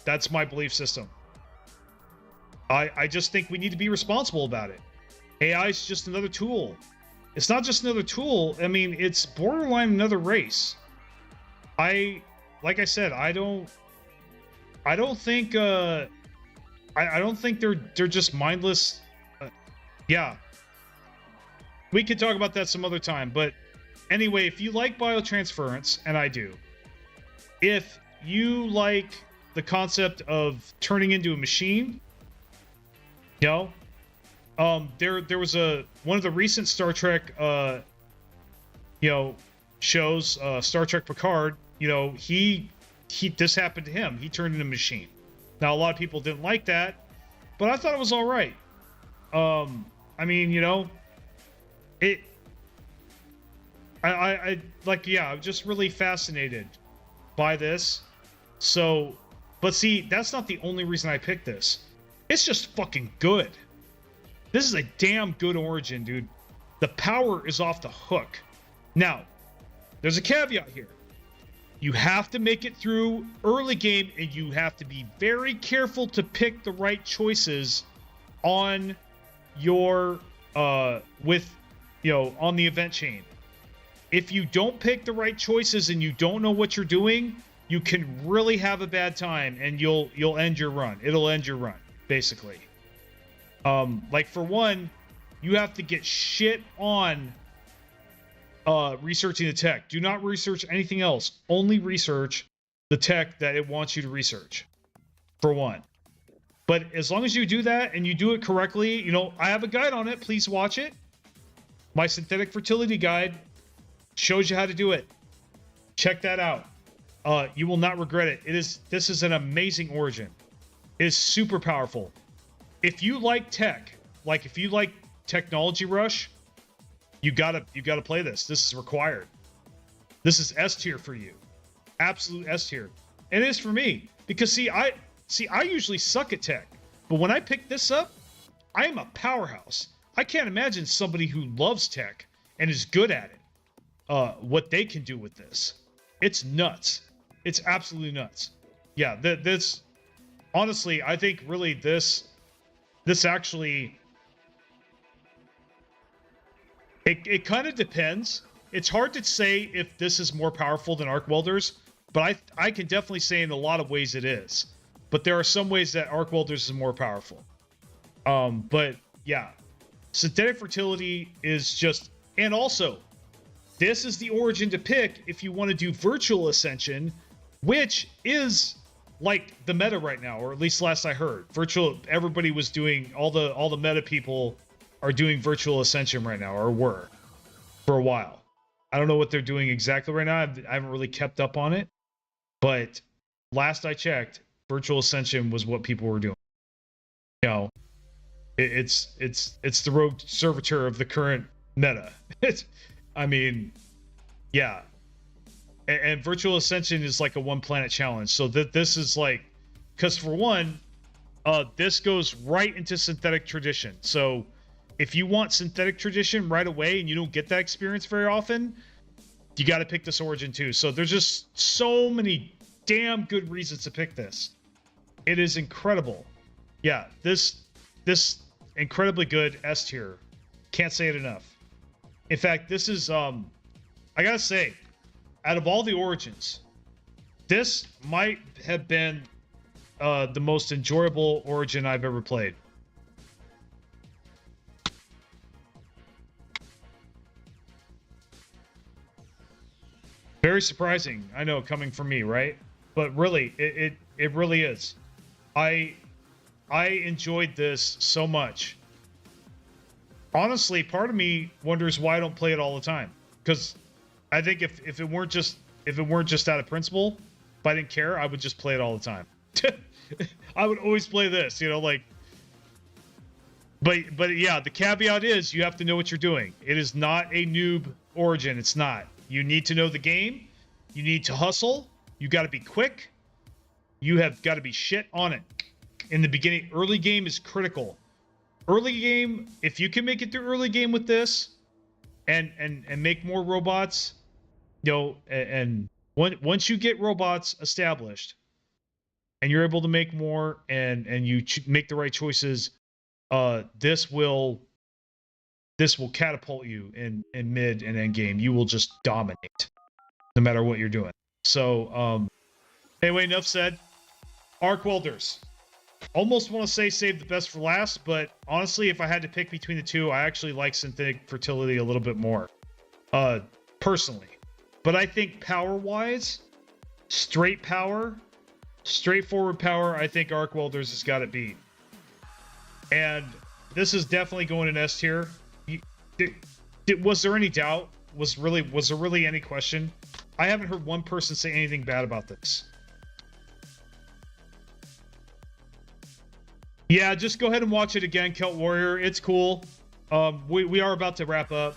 That's my belief system. I just think we need to be responsible about it. AI is just another tool. It's not just another tool. I mean, it's borderline another race. Like I said, I don't think I don't think they're just mindless. Yeah. We could talk about that some other time, but anyway, if you like biotransference, and I do, if you like the concept of turning into a machine, you know, there was one of the recent Star Trek you know, shows, Star Trek Picard, you know, this happened to him. He turned into a machine. Now, a lot of people didn't like that, but I thought it was all right. I mean, you know, I like, yeah, I'm just really fascinated by this. So, but see, that's not the only reason I picked this. It's just fucking good. This is a damn good origin, dude. The power is off the hook. Now, there's a caveat here. You have to make it through early game, and you have to be very careful to pick the right choices on your with, you know, on the event chain. If you don't pick the right choices and you don't know what you're doing, you can really have a bad time, and you'll end your run. It'll end your run, basically. Like, for one, you have to get shit on researching the tech. Do not research anything else. Only research the tech that it wants you to research, for one. But as long as you do that and you do it correctly, you know, I have a guide on it. Please watch it. My synthetic fertility guide shows you how to do it. Check that out. You will not regret it. This is an amazing origin. It is super powerful. If you like tech, like if you like Technology Rush, you gotta play this. This is required. This is S tier for you. Absolute S tier. And it is for me. Because I usually suck at tech. But when I pick this up, I am a powerhouse. I can't imagine somebody who loves tech and is good at it, what they can do with this. It's nuts. It's absolutely nuts. Yeah, this honestly, I think really this actually, it kind of depends. It's hard to say if this is more powerful than Arc Welders, but I can definitely say in a lot of ways it is. But there are some ways that Arc Welders is more powerful. But yeah, synthetic fertility is just, and also, this is the origin to pick if you want to do virtual ascension, which is like the meta right now, or at least last I heard. Everybody was doing, all the meta people are doing virtual ascension right now, or were for a while. I don't know what they're doing exactly right now. I haven't really kept up on it, but last I checked, virtual ascension was what people were doing. You know, it's the rogue servitor of the current meta. I mean, yeah. And virtual ascension is like a one planet challenge. So this is like, because for one, this goes right into synthetic tradition. So if you want synthetic tradition right away and you don't get that experience very often, you got to pick this origin too. So there's just so many damn good reasons to pick this. It is incredible. Yeah, this incredibly good S tier. Can't say it enough. In fact, this is I gotta say, out of all the origins, this might have been the most enjoyable origin I've ever played. Very surprising, I know, coming from me, right? But really, it really is. I enjoyed this so much. Honestly, part of me wonders why I don't play it all the time. Because I think if it weren't just out of principle, if I didn't care, I would just play it all the time. I would always play this, you know, like. But yeah, the caveat is you have to know what you're doing. It is not a noob origin. It's not. You need to know the game. You need to hustle. You got to be quick. You have got to be shit on it. In the beginning, early game is critical. Early game, if you can make it through early game with this, and make more robots, you know, and once you get robots established, and you're able to make more, and you make the right choices, this will catapult you in mid and end game. You will just dominate, no matter what you're doing. So, anyway, enough said. Arc welders. Almost want to say save the best for last, but honestly, if I had to pick between the two, I actually like synthetic fertility a little bit more, personally. But I think power-wise, straightforward power, I think arc welders has got it beat. And this is definitely going in S tier. Was there any doubt? Was there really any question? I haven't heard one person say anything bad about this. Yeah, just go ahead and watch it again, Celt Warrior. It's cool. We are about to wrap up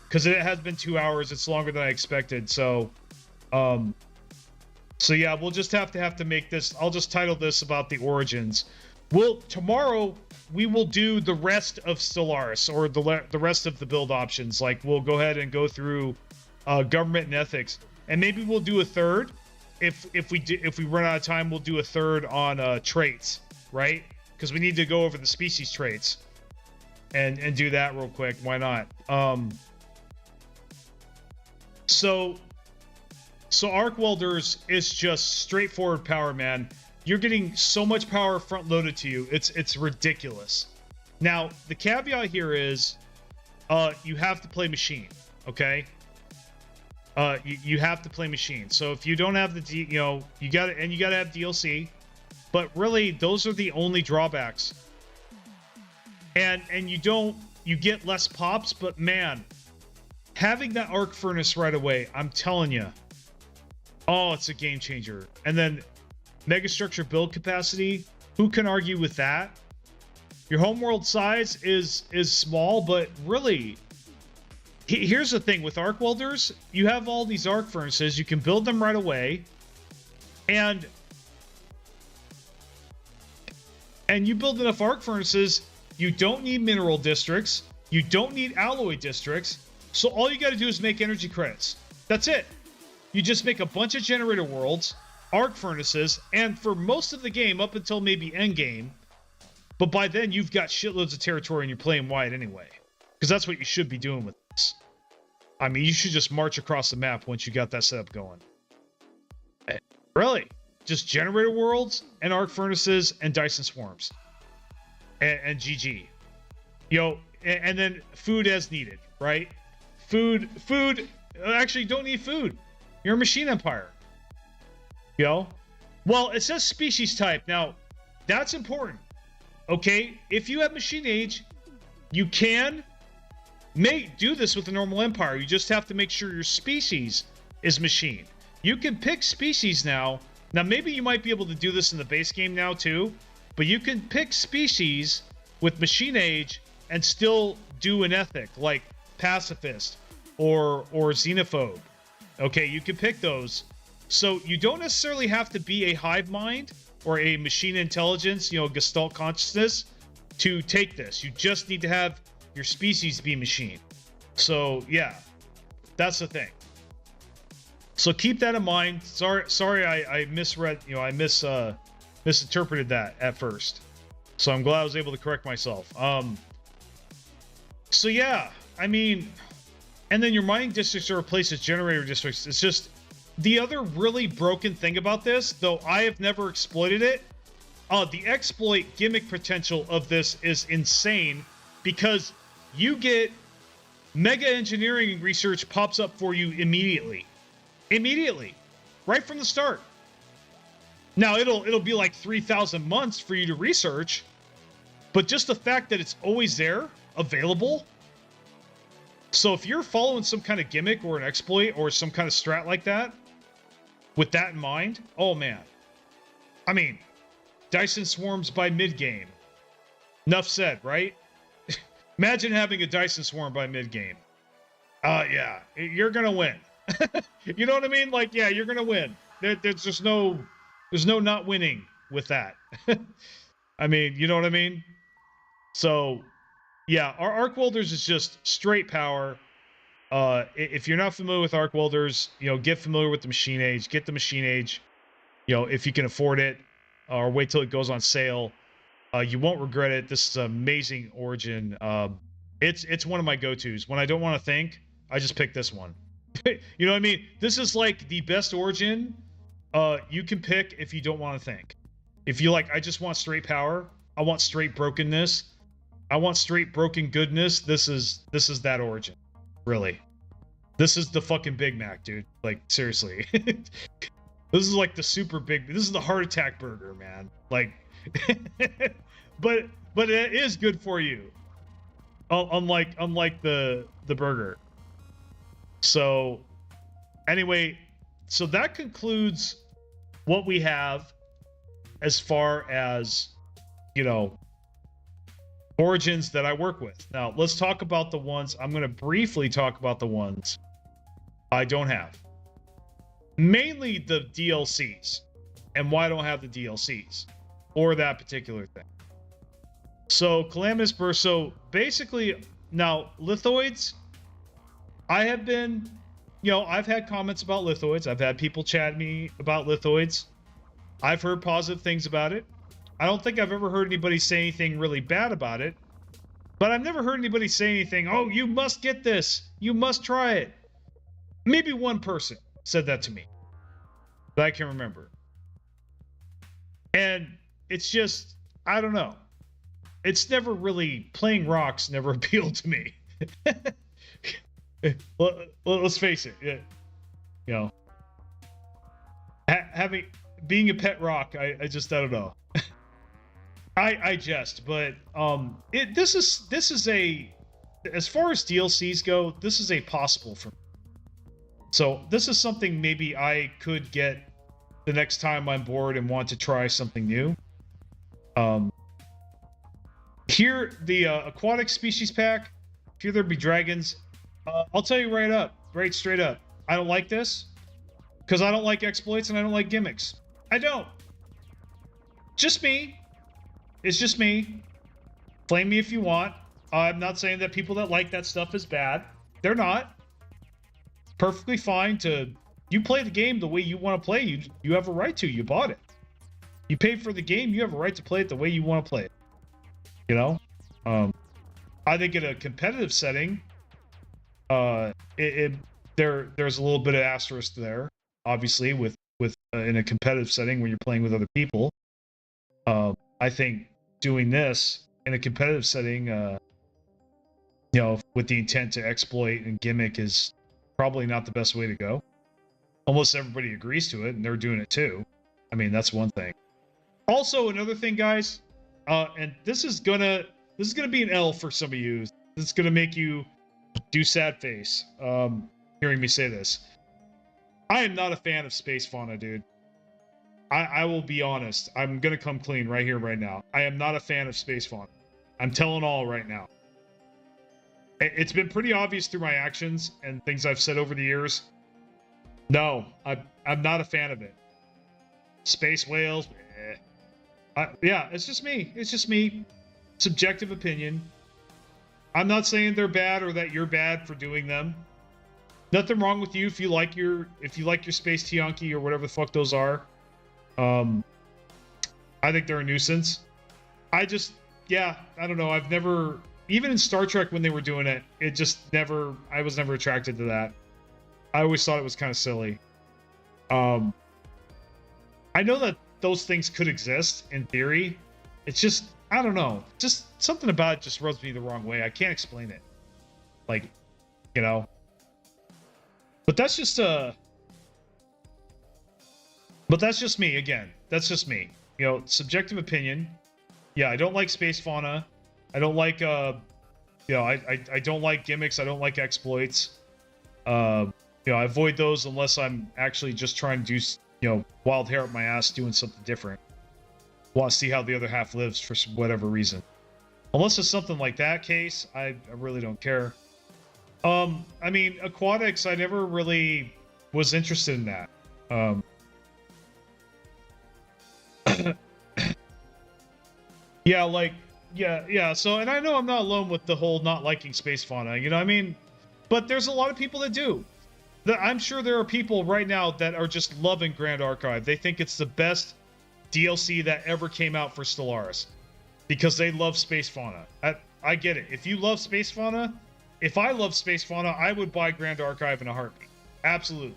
because it has been 2 hours. It's longer than I expected. So yeah, we'll just have to make this. I'll just title this about the origins. Tomorrow we will do the rest of Stellaris, or the rest of the build options. Like, we'll go ahead and go through government and ethics, and maybe we'll do a third. If we run out of time, we'll do a third on traits, right? Because we need to go over the species traits and do that real quick. Why not? So arc welders is just straightforward power, man. You're getting so much power front loaded to you. It's ridiculous. Now, the caveat here is you have to play machine, okay? You have to play machine. So if you don't have the you got to have DLC. But really, those are the only drawbacks. And you get less pops, but man, having that arc furnace right away, I'm telling you, oh, it's a game changer. And then megastructure build capacity, who can argue with that? Your homeworld size is small, but really, here's the thing with arc welders, you have all these arc furnaces, you can build them right away, and you build enough arc furnaces, you don't need mineral districts, you don't need alloy districts, so all you got to do is make energy credits. That's it. You just make a bunch of generator worlds, arc furnaces, and for most of the game, up until maybe end game, but by then you've got shitloads of territory and you're playing wide anyway. Because that's what you should be doing with this. I mean, you should just march across the map once you got that setup going. Really? Just generator worlds and arc furnaces and Dyson swarms. And GG. And then food as needed, right? Food, actually don't need food. You're a machine empire. Well, it says species type. Now, that's important. Okay, if you have machine age, you can do this with a normal empire. You just have to make sure your species is machine. You can pick species now. Now, maybe you might be able to do this in the base game now too, but you can pick species with machine age and still do an ethic like pacifist or xenophobe. Okay, you can pick those. So you don't necessarily have to be a hive mind or a machine intelligence, Gestalt consciousness to take this. You just need to have your species be machine. So yeah, that's the thing. So keep that in mind. Sorry, I misread. I misinterpreted that at first. So I'm glad I was able to correct myself. So yeah, I mean, and then your mining districts are replaced as generator districts. It's just the other really broken thing about this, though I have never exploited it. The exploit gimmick potential of this is insane because you get mega engineering research pops up for you immediately, right from the start. Now it'll be like 3,000 months for you to research, but just the fact that it's always there, available. So if you're following some kind of gimmick or an exploit or some kind of strat like that, with that in mind, oh man. I mean, Dyson swarms by mid-game. Enough said, right? Imagine having a Dyson swarm by mid-game. Yeah, you're gonna win. You know what I mean? Like, yeah, you're gonna win. There's just there's no not winning with that. I mean, you know what I mean? So, yeah, our arc welders is just straight power. If you're not familiar with arc welders, you know, get familiar with the machine age. Get the machine age, you know, if you can afford it, or wait till it goes on sale. You won't regret it. This is an amazing origin. It's one of my go-tos. When I don't want to think, I just pick this one. You know what I mean? This is like the best origin you can pick if you don't want to think. If you like, I just want straight power. I want straight brokenness. I want straight broken goodness. This is that origin. Really. This is the fucking Big Mac, dude. Like, seriously. This is like the super big, this is the heart attack burger, man. Like, but it is good for you. Unlike the burger. So anyway, so that concludes what we have as far as, you know, origins that I work with. Now let's talk about the ones, I'm going to briefly talk about the ones I don't have. Mainly the DLCs and why I don't have the DLCs or that particular thing. So Calamitous Burst, so basically now lithoids, I have been, you know, I've had comments about lithoids. I've had people chat me about lithoids. I've heard positive things about it. I don't think I've ever heard anybody say anything really bad about it, but I've never heard anybody say anything, oh, you must get this, you must try it. Maybe one person said that to me that I can remember. And it's just, I don't know. It's never really, playing rocks never appealed to me. Let's face it. You know, being a pet rock, I just, I don't know. I jest, but this is a, as far as DLCs go, this is a possible for me. So this is something maybe I could get the next time I'm bored and want to try something new. Here, the aquatic species pack, here there be dragons. I'll tell you right straight up, I don't like this because I don't like exploits and I don't like gimmicks. I don't. Just me. It's just me. Flame me if you want. I'm not saying that people that like that stuff is bad. They're not. Perfectly fine to, you play the game the way you want to play. You have a right to. You bought it. You paid for the game. You have a right to play it the way you want to play it. You know, I think in a competitive setting, there's a little bit of asterisk there, obviously, with in a competitive setting when you're playing with other people. I think doing this in a competitive setting, you know, with the intent to exploit and gimmick is probably not the best way to go. Almost everybody agrees to it, and they're doing it too. I mean, that's one thing. Also, another thing, guys, and this is gonna be an L for some of you. This is gonna make you do sad face hearing me say this. I am not a fan of space fauna, dude. I will be honest. I'm gonna come clean right here, right now. I am not a fan of space fauna. I'm telling all right now. It's been pretty obvious through my actions and things I've said over the years. No, I'm not a fan of it. Space whales, yeah, it's just me. It's just me. Subjective opinion. I'm not saying they're bad or that you're bad for doing them. Nothing wrong with you if you like your space Tianki or whatever the fuck those are. I think they're a nuisance. I don't know. I've never, even in Star Trek when they were doing it, I was never attracted to that. I always thought it was kind of silly. I know that those things could exist in theory. It's just, I don't know. Just something about it just rubs me the wrong way. I can't explain it. Like, you know. But that's just But that's just me, again. That's just me. You know, subjective opinion. Yeah, I don't like space fauna. I don't like, you know, I don't like gimmicks. I don't like exploits. You know, I avoid those unless I'm actually just trying to do, you know, wild hair up my ass doing something different. Want to see how the other half lives for whatever reason. Unless it's something like that case, I really don't care. I mean, aquatics, I never really was interested in that. Yeah, like, yeah. So, and I know I'm not alone with the whole not liking space fauna, you know what I mean? But there's a lot of people that do. I'm sure there are people right now that are just loving Grand Archive. They think it's the best DLC that ever came out for Stellaris because they love space fauna. I get it. If you love space fauna, if I love space fauna, I would buy Grand Archive in a heartbeat. Absolutely.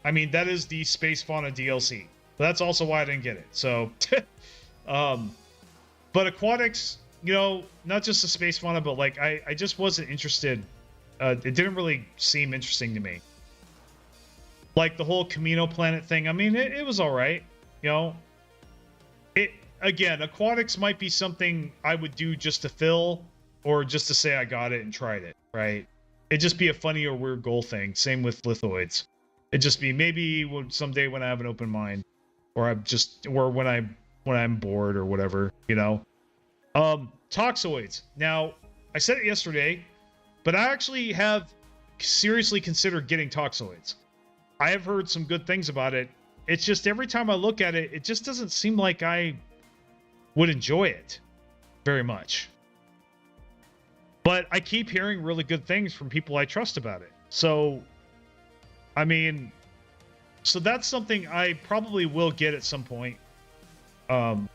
I mean, that is the space fauna DLC. But that's also why I didn't get it. So, but aquatics, you know, not just the space fauna, but like I just wasn't interested. It didn't really seem interesting to me. Like the whole Camino planet thing. I mean, it was all right. You know, again, aquatics might be something I would do just to fill or just to say I got it and tried it, right? It'd just be a funny or weird goal thing. Same with lithoids. It'd just be maybe someday when I have an open mind, or when I'm bored or whatever, you know. Toxoids. Now, I said it yesterday, but I actually have seriously considered getting toxoids. I have heard some good things about it. It's just every time I look at it, it just doesn't seem like I would enjoy it very much. But I keep hearing really good things from people I trust about it. So, I mean, so that's something I probably will get at some point. All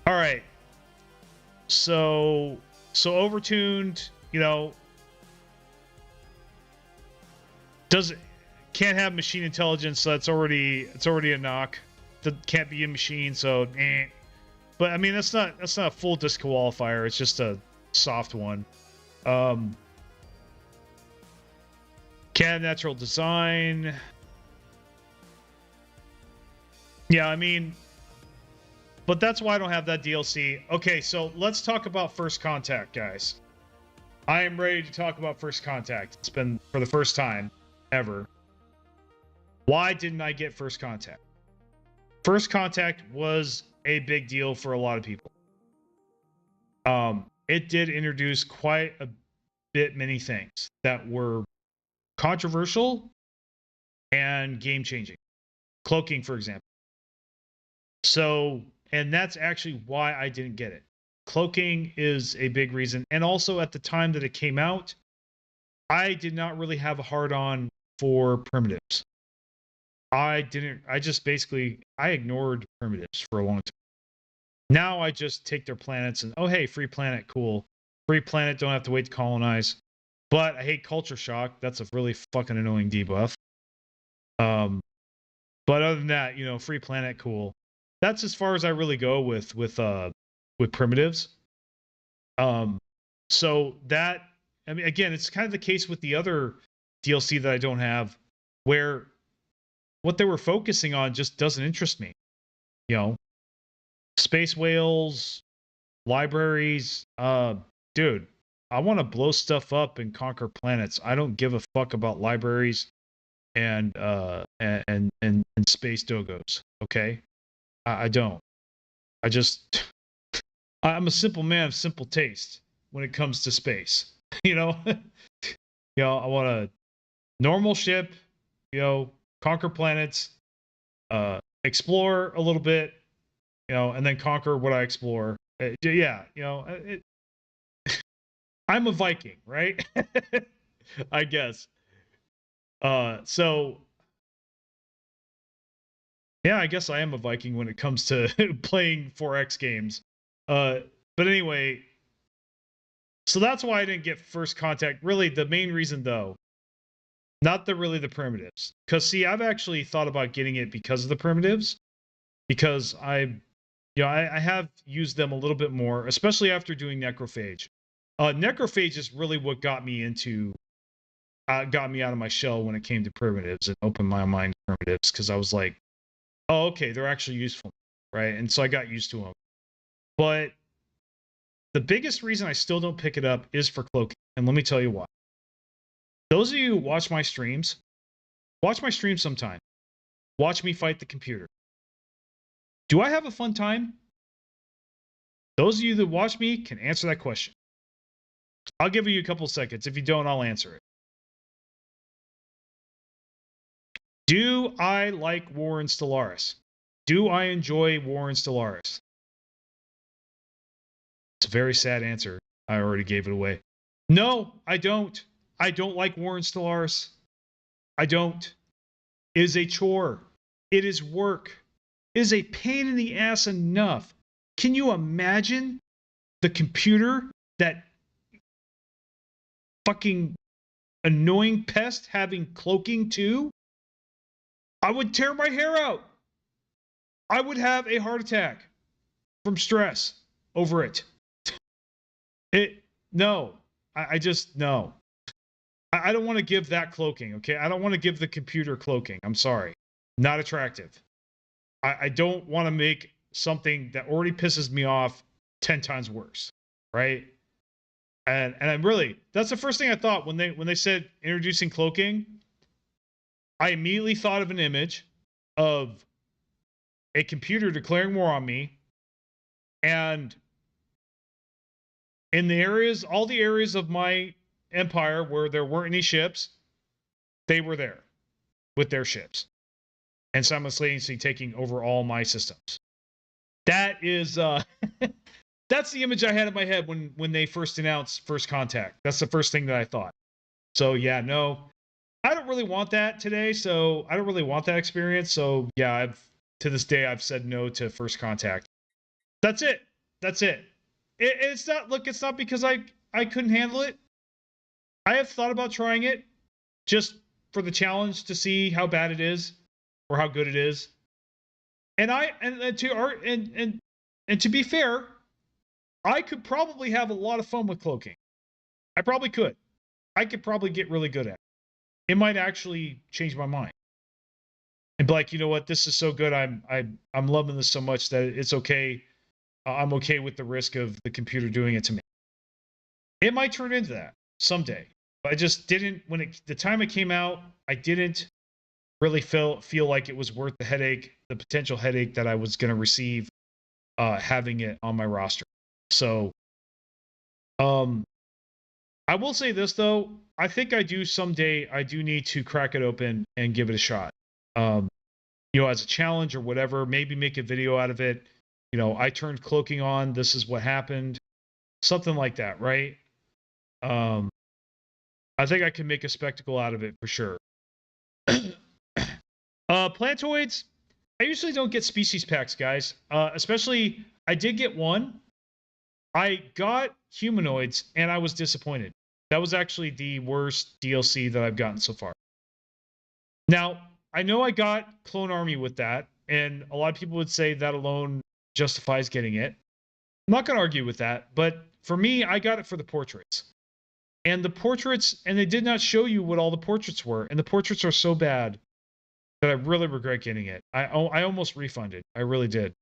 right. So overtuned, you know, can't have machine intelligence, so it's already a knock. That can't be a machine, so eh. But I mean, that's not a full disqualifier. It's just a soft one. Can't have natural design. Yeah, I mean, but that's why I don't have that DLC. Okay, so let's talk about First Contact, guys. I am ready to talk about First Contact. It's been for the first time ever. Why didn't I get First Contact? First Contact was a big deal for a lot of people. It did introduce quite a bit many things that were controversial and game-changing. Cloaking, for example. So, and that's actually why I didn't get it. Cloaking is a big reason. And also at the time that it came out, I did not really have a hard-on for primitives. I ignored primitives for a long time. Now I just take their planets and, oh, hey, free planet, cool. Free planet, don't have to wait to colonize. But I hate culture shock. That's a really fucking annoying debuff. But other than that, you know, free planet, cool. That's as far as I really go with primitives. So that, I mean, again, it's kind of the case with the other DLC that I don't have, where what they were focusing on just doesn't interest me. You know, space whales, libraries, dude, I want to blow stuff up and conquer planets. I don't give a fuck about libraries and space dogos. Okay, I don't. I'm a simple man of simple taste when it comes to space. You know, I want a normal ship. You know, conquer planets, explore a little bit. You know, and then conquer what I explore. Yeah, you know, I'm a Viking, right? I guess. So yeah, I guess I am a Viking when it comes to playing 4X games. But anyway, so that's why I didn't get First Contact. Really, the main reason though, not really the primitives. Because see, I've actually thought about getting it because of the primitives. Because I have used them a little bit more, especially after doing necrophage. Necrophage is really what got me into got me out of my shell when it came to primitives and opened my mind to primitives, because I was like, oh, okay, they're actually useful, right? And so I got used to them. But the biggest reason I still don't pick it up is for cloaking. And let me tell you why. Those of you who watch my streams sometime. Watch me fight the computer. Do I have a fun time? Those of you that watch me can answer that question. I'll give you a couple seconds. If you don't, I'll answer it. Do I like War in Stellaris? Do I enjoy War in Stellaris? It's a very sad answer. I already gave it away. No, I don't. I don't like War in Stellaris. I don't. It is a chore. It is work. It is a pain in the ass enough. Can you imagine the computer, that fucking annoying pest, having cloaking too? I would tear my hair out. I would have a heart attack from stress over it. No. I just, no. I don't want to give that cloaking, okay? I don't want to give the computer cloaking. I'm sorry. Not attractive. I don't want to make something that already pisses me off 10 times worse, right? And I'm really, that's the first thing I thought when they said introducing cloaking. I immediately thought of an image of a computer declaring war on me, and in the areas, all the areas of my empire where there weren't any ships, they were there with their ships and simultaneously taking over all my systems. That is that's the image I had in my head when they first announced First Contact. That's the first thing that I thought. So yeah, no, I don't really want that today. So I don't really want that experience. So yeah, to this day I've said no to First Contact. That's it. That's it. It's not, look, it's not because I couldn't handle it. I have thought about trying it just for the challenge to see how bad it is or how good it is. And to be fair, I could probably have a lot of fun with cloaking. I probably could. I could probably get really good at it. It might actually change my mind and be like, you know what, this is so good. I'm loving this so much that it's okay. I'm okay with the risk of the computer doing it to me. It might turn into that someday. But I just didn't, the time it came out, I didn't really feel like it was worth the headache, the potential headache that I was going to receive having it on my roster. So I will say this though, I think I do someday, I do need to crack it open and give it a shot. You know, as a challenge or whatever, maybe make a video out of it. You know, I turned cloaking on, this is what happened. Something like that, right? I think I can make a spectacle out of it for sure. Plantoids, I usually don't get species packs, guys. Especially, I did get one. I got humanoids, and I was disappointed. That was actually the worst DLC that I've gotten so far. Now, I know I got Clone Army with that, and a lot of people would say that alone justifies getting it. I'm not going to argue with that, but for me, I got it for the portraits. And the portraits, and they did not show you what all the portraits were, and the portraits are so bad that I really regret getting it. I almost refunded. I really did.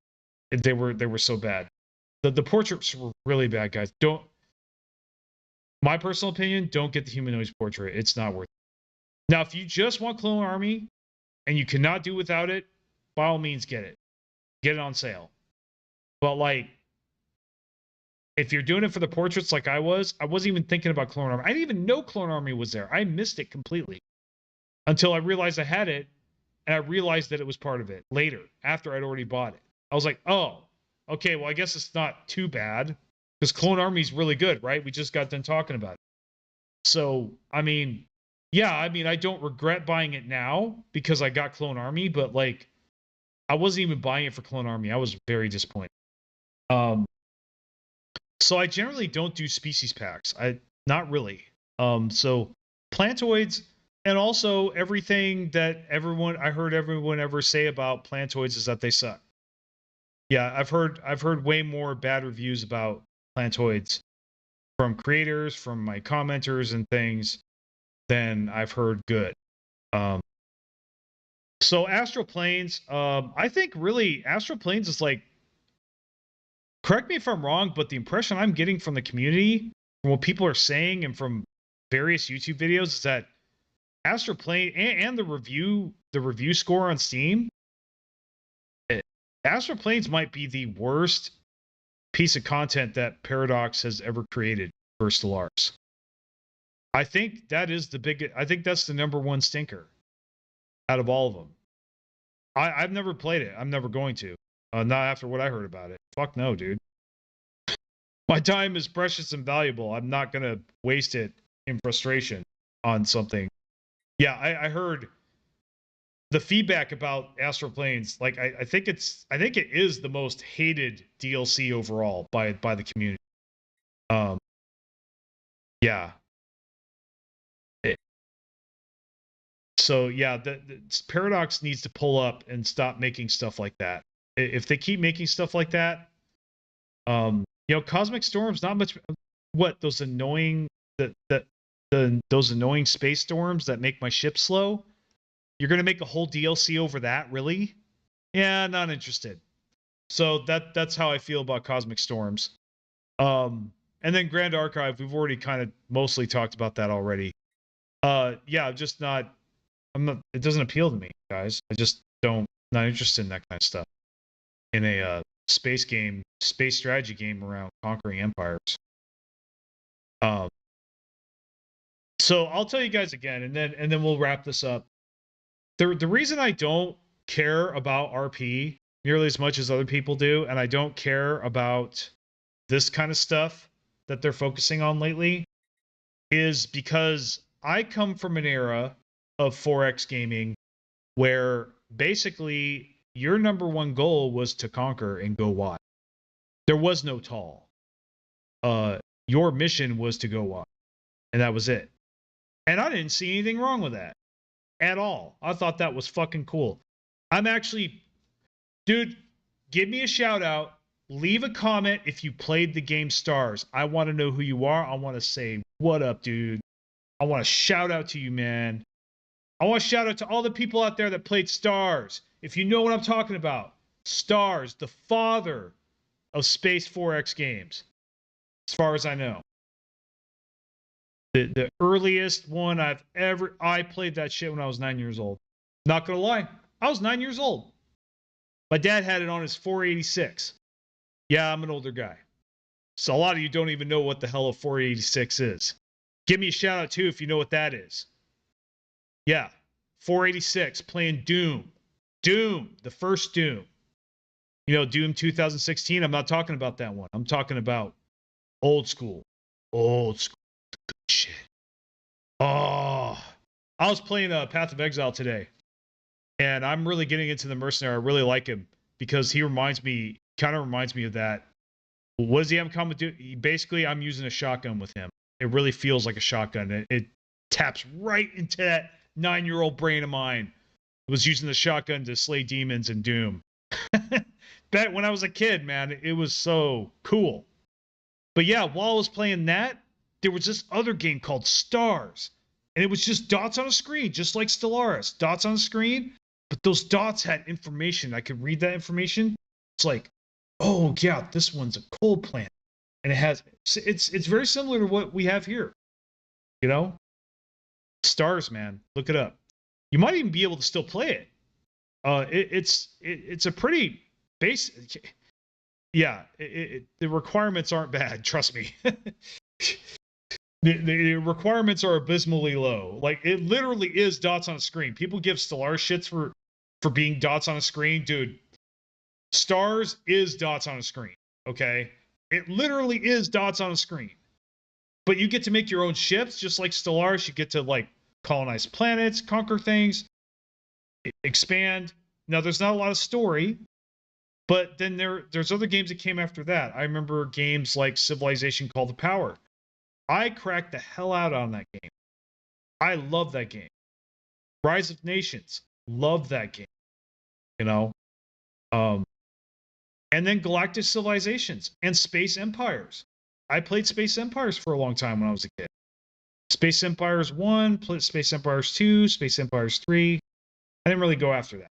They were so bad. The portraits were really bad, guys. My personal opinion, don't get the humanoids portrait. It's not worth it. Now, if you just want Clone Army and you cannot do without it, by all means get it. Get it on sale. But like, if you're doing it for the portraits like I wasn't even thinking about Clone Army. I didn't even know Clone Army was there. I missed it completely until I realized I had it, and I realized that it was part of it later, after I'd already bought it. I was like, oh, okay, well, I guess it's not too bad, because Clone Army's really good, right? We just got done talking about it. So, I mean, yeah, I mean, I don't regret buying it now because I got Clone Army, but like, I wasn't even buying it for Clone Army. I was very disappointed. So I generally don't do species packs. Not really. So plantoids, and also everything that I heard everyone ever say about plantoids is that they suck. Yeah, I've heard way more bad reviews about plantoids from creators, from my commenters and things. then I've heard good. So Astral Planes, I think really Astral Planes is like, correct me if I'm wrong, but the impression I'm getting from the community, from what people are saying, and from various YouTube videos, is that Astral Plane and the review score on Steam, Astral Planes might be the worst piece of content that Paradox has ever created for Stellaris. I think that is I think that's the number one stinker out of all of them. I've never played it. I'm never going to. Not after what I heard about it. Fuck no, dude. My time is precious and valuable. I'm not going to waste it in frustration on something. Yeah, I heard the feedback about Astral Planes. Like, I think it is the most hated DLC overall by the community. Yeah. So yeah, the Paradox needs to pull up and stop making stuff like that. If they keep making stuff like that, Cosmic Storm's not much. What, those annoying those annoying space storms that make my ship slow? You're gonna make a whole DLC over that, really? Yeah, not interested. So that's how I feel about Cosmic Storms. And then Grand Archive, we've already kind of mostly talked about that already. Yeah, just not. It doesn't appeal to me, guys. I just not interested in that kind of stuff in a space strategy game around conquering empires. So I'll tell you guys again, and then we'll wrap this up. The reason I don't care about RP nearly as much as other people do, and I don't care about this kind of stuff that they're focusing on lately, is because I come from an era of 4X gaming where basically your number one goal was to conquer and go wide. There was no tall. Your mission was to go wide, and that was it. And I didn't see anything wrong with that at all. I thought that was fucking cool. I'm actually, dude, give me a shout out. Leave a comment if you played the game Stars. I want to know who you are. I want to say, what up, dude? I want to shout out to you, man. I want to shout out to all the people out there that played Stars. If you know what I'm talking about, Stars, the father of Space 4X games, as far as I know. The earliest one I played that shit when I was 9 years old. Not gonna lie, I was 9 years old. My dad had it on his 486. Yeah, I'm an older guy. So a lot of you don't even know what the hell a 486 is. Give me a shout out too if you know what that is. Yeah, 486, playing Doom. Doom, the first Doom. Doom 2016, I'm not talking about that one. I'm talking about old school. Old school. Good shit. Oh, I was playing Path of Exile today, and I'm really getting into the Mercenary. I really like him because he kind of reminds me of that. What does he have in common with? Basically, I'm using a shotgun with him. It really feels like a shotgun. It taps right into that 9-year-old brain of mine. I was using the shotgun to slay demons in Doom. Back when I was a kid, man, it was so cool. But yeah, while I was playing that, there was this other game called Stars. And it was just dots on a screen, just like Stellaris. Dots on a screen, but those dots had information. I could read that information. It's like, oh yeah, this one's a coal plant. And it's very similar to what we have here. Stars, man, look it up. You might even be able to still play it. It's a pretty basic. Yeah, the requirements aren't bad. Trust me. The requirements are abysmally low. Like, it literally is dots on a screen. People give Stellaris shits for being dots on a screen. Dude, Stars is dots on a screen, okay? It literally is dots on a screen. But you get to make your own ships, just like Stellaris. You get to, like, colonize planets, conquer things, expand. Now, there's not a lot of story, but then there's other games that came after that. I remember games like Civilization Call to Power. I cracked the hell out on that game. I love that game. Rise of Nations, love that game. And then Galactic Civilizations and Space Empires. I played Space Empires for a long time when I was a kid. Space Empires 1, Space Empires 2, Space Empires 3. I didn't really go after that.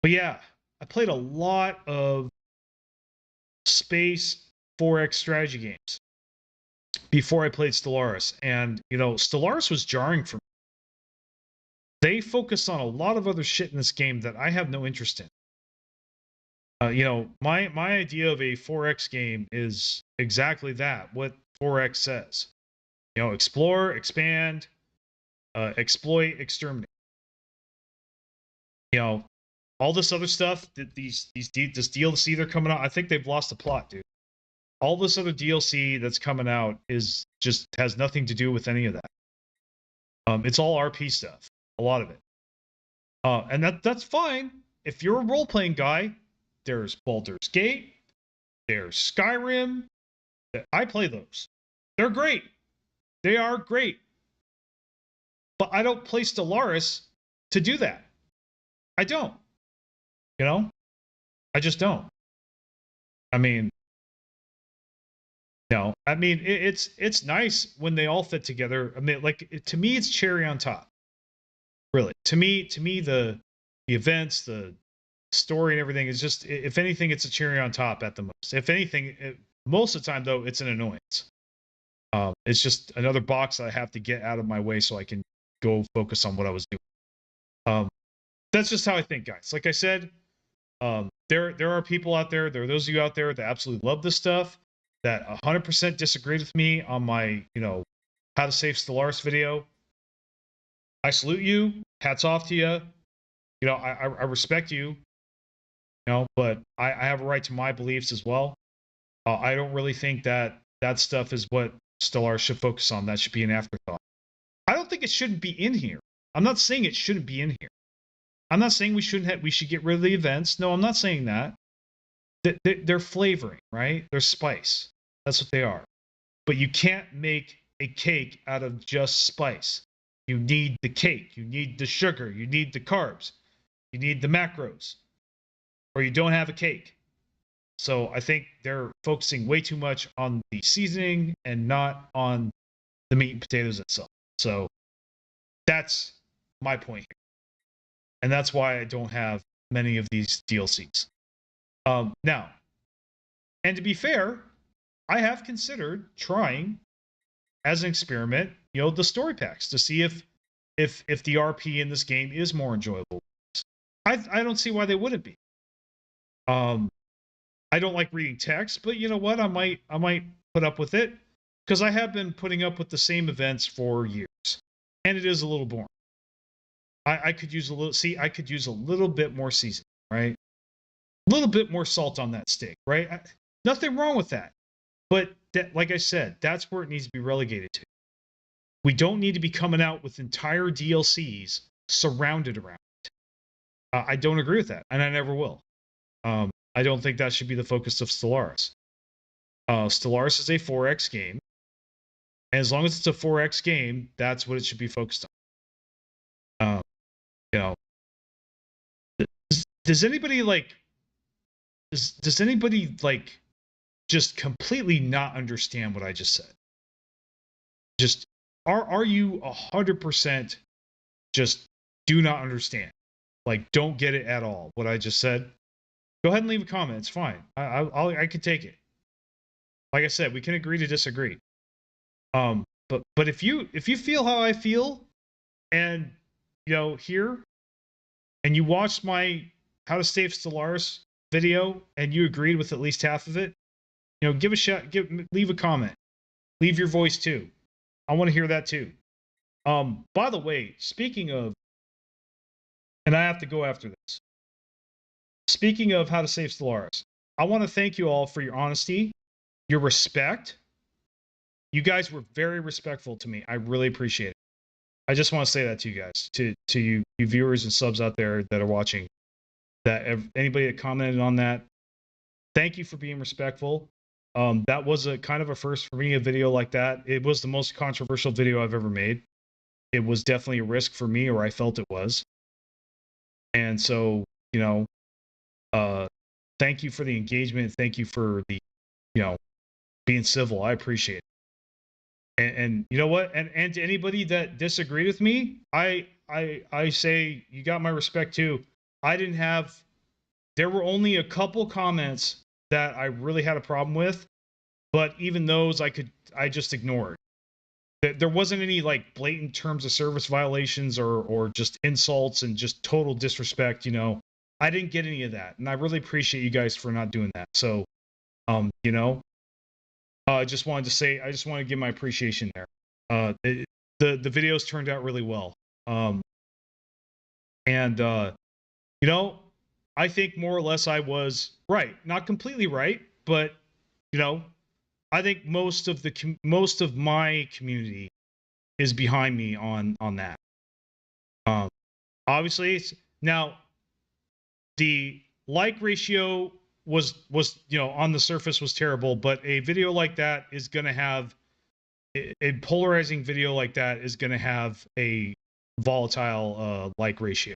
But yeah, I played a lot of space 4X strategy games before I played Stellaris. And, you know, Stellaris was jarring for me. They focus on a lot of other shit in this game that I have no interest in. You know, my idea of a 4X game is exactly that, what 4X says. You know, explore, expand, exploit, exterminate. You know, all this other stuff, this DLC they're coming out, I think they've lost the plot, dude. All this other DLC that's coming out is just has nothing to do with any of that. It's all RP stuff, a lot of it. And that's fine. If you're a role-playing guy, there's Baldur's Gate, there's Skyrim. I play those. They're great. They are great. But I don't play Stellaris to do that. I don't. You know? I just don't. I mean, you know, it's nice when they all fit together. I mean, like, to me, it's cherry on top. Really. To me, the events, the story and everything is just, if anything, it's a cherry on top at the most. If anything, most of the time, though, it's an annoyance. It's just another box I have to get out of my way so I can go focus on what I was doing. That's just how I think, guys. Like I said, there are people out there are those of you out there that absolutely love this stuff, that 100% disagreed with me on my, you know, how to save Stellaris video. I salute you. Hats off to you. You know, I respect you. You know, but I have a right to my beliefs as well. I don't really think that stuff is what Stellaris should focus on. That should be an afterthought. I don't think it shouldn't be in here. I'm not saying it shouldn't be in here. I'm not saying we should get rid of the events. No, I'm not saying that. They're flavoring, right? They're spice. That's what they are. But you can't make a cake out of just spice. You need the cake. You need the sugar. You need the carbs. You need the macros. Or you don't have a cake. So I think they're focusing way too much on the seasoning and not on the meat and potatoes itself. So that's my point here. And that's why I don't have many of these DLCs. Now, and to be fair, I have considered trying as an experiment, you know, the story packs to see if the RP in this game is more enjoyable. I don't see why they wouldn't be. I don't like reading text, but you know what? I might put up with it because I have been putting up with the same events for years, and it is a little boring. I could use a little. See, I could use a little bit more seasoning, right? A little bit more salt on that steak, right? Nothing wrong with that, but like I said, that's where it needs to be relegated to. We don't need to be coming out with entire DLCs surrounded around it. I don't agree with that, and I never will. I don't think that should be the focus of Stellaris. Stellaris is a 4X game, and as long as it's a 4X game, that's what it should be focused on. You know, does anybody like? Does anybody like just completely not understand what I just said? Just are you 100% just do not understand? Like, don't get it at all what I just said? Go ahead and leave a comment. It's fine. I can take it. Like I said, we can agree to disagree. But if you feel how I feel, and you know, here, and you watched my how to save Stellaris video, and you agreed with at least half of it, you know, give a shot. Leave a comment. Leave your voice too. I want to hear that too. By the way, speaking of, and I have to go after this. Speaking of how to save Stellaris, I want to thank you all for your honesty, your respect. You guys were very respectful to me. I really appreciate it. I just want to say that to you guys, to you viewers and subs out there that are watching, that anybody that commented on that, thank you for being respectful. That was a kind of a first for me, a video like that. It was the most controversial video I've ever made. It was definitely a risk for me, or I felt it was. And so, you know, thank you for the engagement. Thank you for the, you know, being civil. I appreciate it. And you know what? And to anybody that disagreed with me, I say you got my respect too. I didn't have. There were only a couple comments that I really had a problem with, but even those I just ignored. There wasn't any like blatant terms of service violations or just insults and just total disrespect. You know, I didn't get any of that, and I really appreciate you guys for not doing that. So, you know, I just wanted to give my appreciation there. The videos turned out really well, and you know, I think more or less I was right, not completely right, but you know, I think most of my community is behind me on that. Obviously, now the like ratio was you know on the surface was terrible, but a video like that is going to have a polarizing video like that is going to have a volatile like ratio.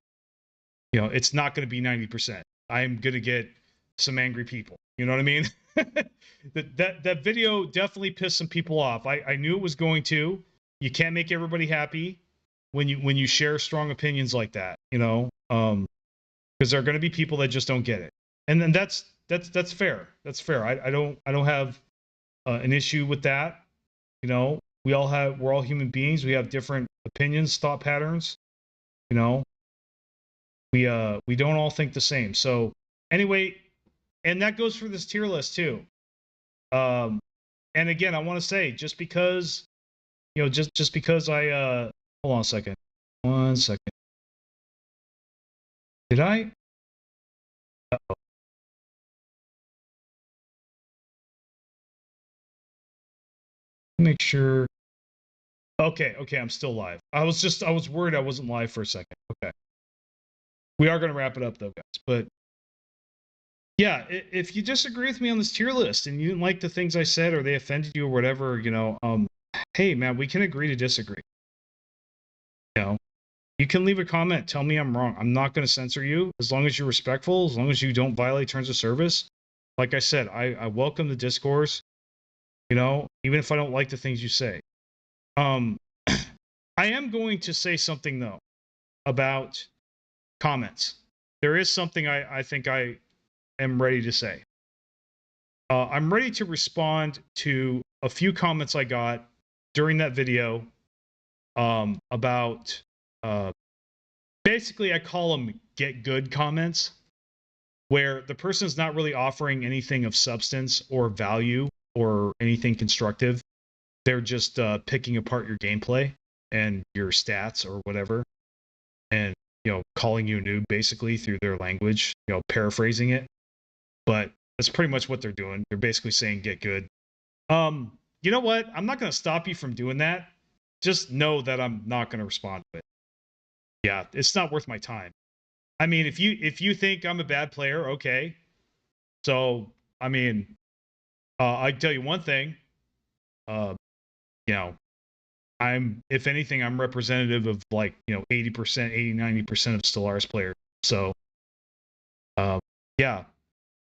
You know, it's not going to be 90%. I'm going to get some angry people. You know what I mean? that video definitely pissed some people off. I knew it was going to. You can't make everybody happy when you share strong opinions like that, you know, because there are going to be people that just don't get it, and then that's fair. That's fair. I don't have an issue with that. You know, we're all human beings. We have different opinions, thought patterns. You know, we don't all think the same. So anyway, and that goes for this tier list too. And again, I want to say just because, you know, just because I hold on a second. 1 second. Did I? Uh-oh. Make sure. Okay, I'm still live. I was worried I wasn't live for a second. Okay. We are going to wrap it up though, guys. But yeah, if you disagree with me on this tier list and you didn't like the things I said or they offended you or whatever, you know, hey man, we can agree to disagree. You know, you can leave a comment, tell me I'm wrong. I'm not going to censor you as long as you're respectful, as long as you don't violate terms of service. Like I said, I welcome the discourse, you know, even if I don't like the things you say. I am going to say something though about comments. There is something I think I am ready to say. I'm ready to respond to a few comments I got during that video about basically I call them get good comments, where the person's not really offering anything of substance or value or anything constructive. They're just picking apart your gameplay and your stats or whatever, and you know, calling you a noob basically through their language, you know, paraphrasing it. But that's pretty much what they're doing. They're basically saying get good. You know what? I'm not going to stop you from doing that. Just know that I'm not going to respond to it. Yeah, it's not worth my time. I mean, if you think I'm a bad player, okay. So, I mean, I tell you one thing. You know, if anything, I'm representative of like, you know, 80%, 80, 90% of Stellaris players. So, yeah,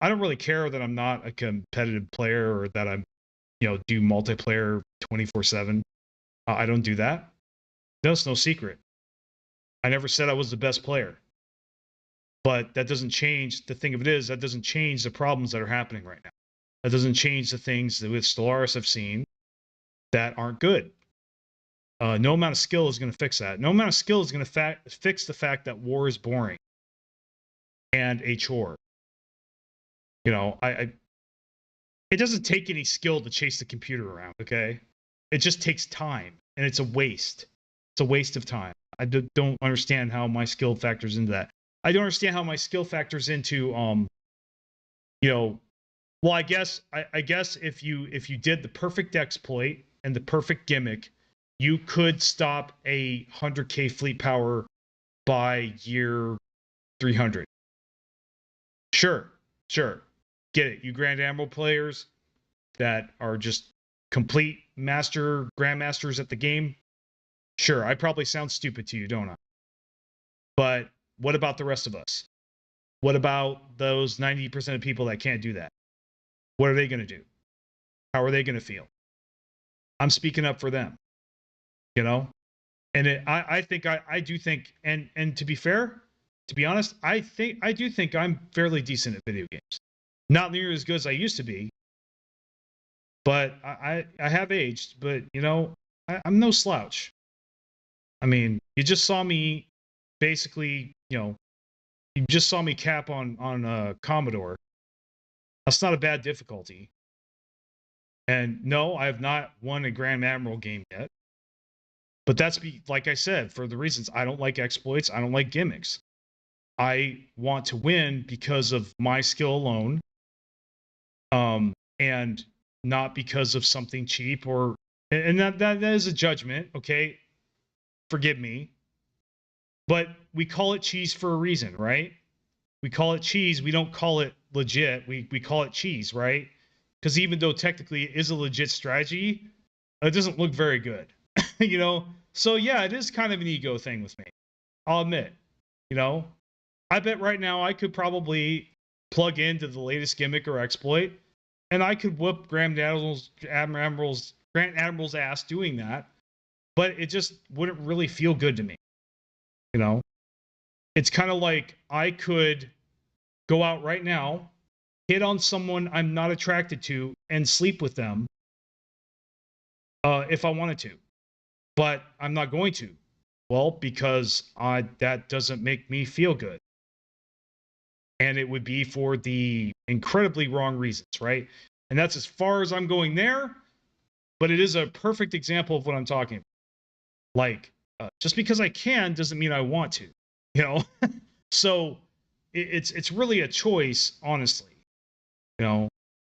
I don't really care that I'm not a competitive player or that I'm, you know, do multiplayer 24/7. I don't do that. No, it's no secret. I never said I was the best player. But that doesn't change. The thing of it is, that doesn't change the problems that are happening right now. That doesn't change the things that with Stellaris I've seen that aren't good. No amount of skill is going to fix that. No amount of skill is going to fix the fact that war is boring and a chore. You know, it doesn't take any skill to chase the computer around, okay? It just takes time, and it's a waste. It's a waste of time. I don't understand how my skill factors into that. I don't understand how my skill factors into, you know, well, I guess if you did the perfect exploit and the perfect gimmick, you could stop a 100k fleet power by year 300. Sure. Get it. You Grand Admiral players that are just complete grandmasters at the game. Sure, I probably sound stupid to you, don't I? But what about the rest of us? What about those 90% of people that can't do that? What are they going to do? How are they going to feel? I'm speaking up for them, you know? And I do think, and to be fair, to be honest, I do think I'm fairly decent at video games. Not near as good as I used to be, but I have aged, but you know, I'm no slouch. I mean, you just saw me basically, you know, you just saw me cap on Commodore. That's not a bad difficulty. And no, I have not won a Grand Admiral game yet. But that's like I said, for the reasons I don't like exploits, I don't like gimmicks. I want to win because of my skill alone, and not because of something cheap or. And that is a judgment, okay? Forgive me. But we call it cheese for a reason, right? We call it cheese. We don't call it legit. We call it cheese, right? Because even though technically it is a legit strategy, it doesn't look very good, you know? So yeah, it is kind of an ego thing with me. I'll admit, you know, I bet right now I could probably plug into the latest gimmick or exploit, and I could whoop Grant Admiral's ass doing that, but it just wouldn't really feel good to me. You know, it's kind of like I could go out right now, hit on someone I'm not attracted to, and sleep with them if I wanted to, but I'm not going to. Well, because that doesn't make me feel good. And it would be for the incredibly wrong reasons, right? And that's as far as I'm going there, but it is a perfect example of what I'm talking about. Like, just because I can doesn't mean I want to, you know? So it's really a choice, honestly. You know,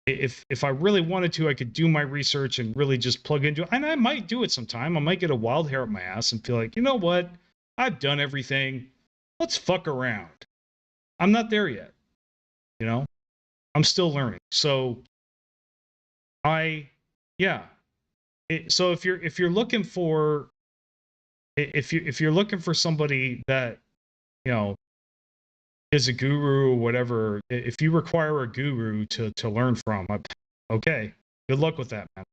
if I really wanted to, I could do my research and really just plug into it. And I might do it sometime. I might get a wild hair up my ass and feel like, you know what? I've done everything. Let's fuck around. I'm not there yet. You know, I'm still learning. So yeah. So if you're looking for, if you're looking for somebody that, you know, is a guru or whatever, if you require a guru to learn from, okay, good luck with that, man.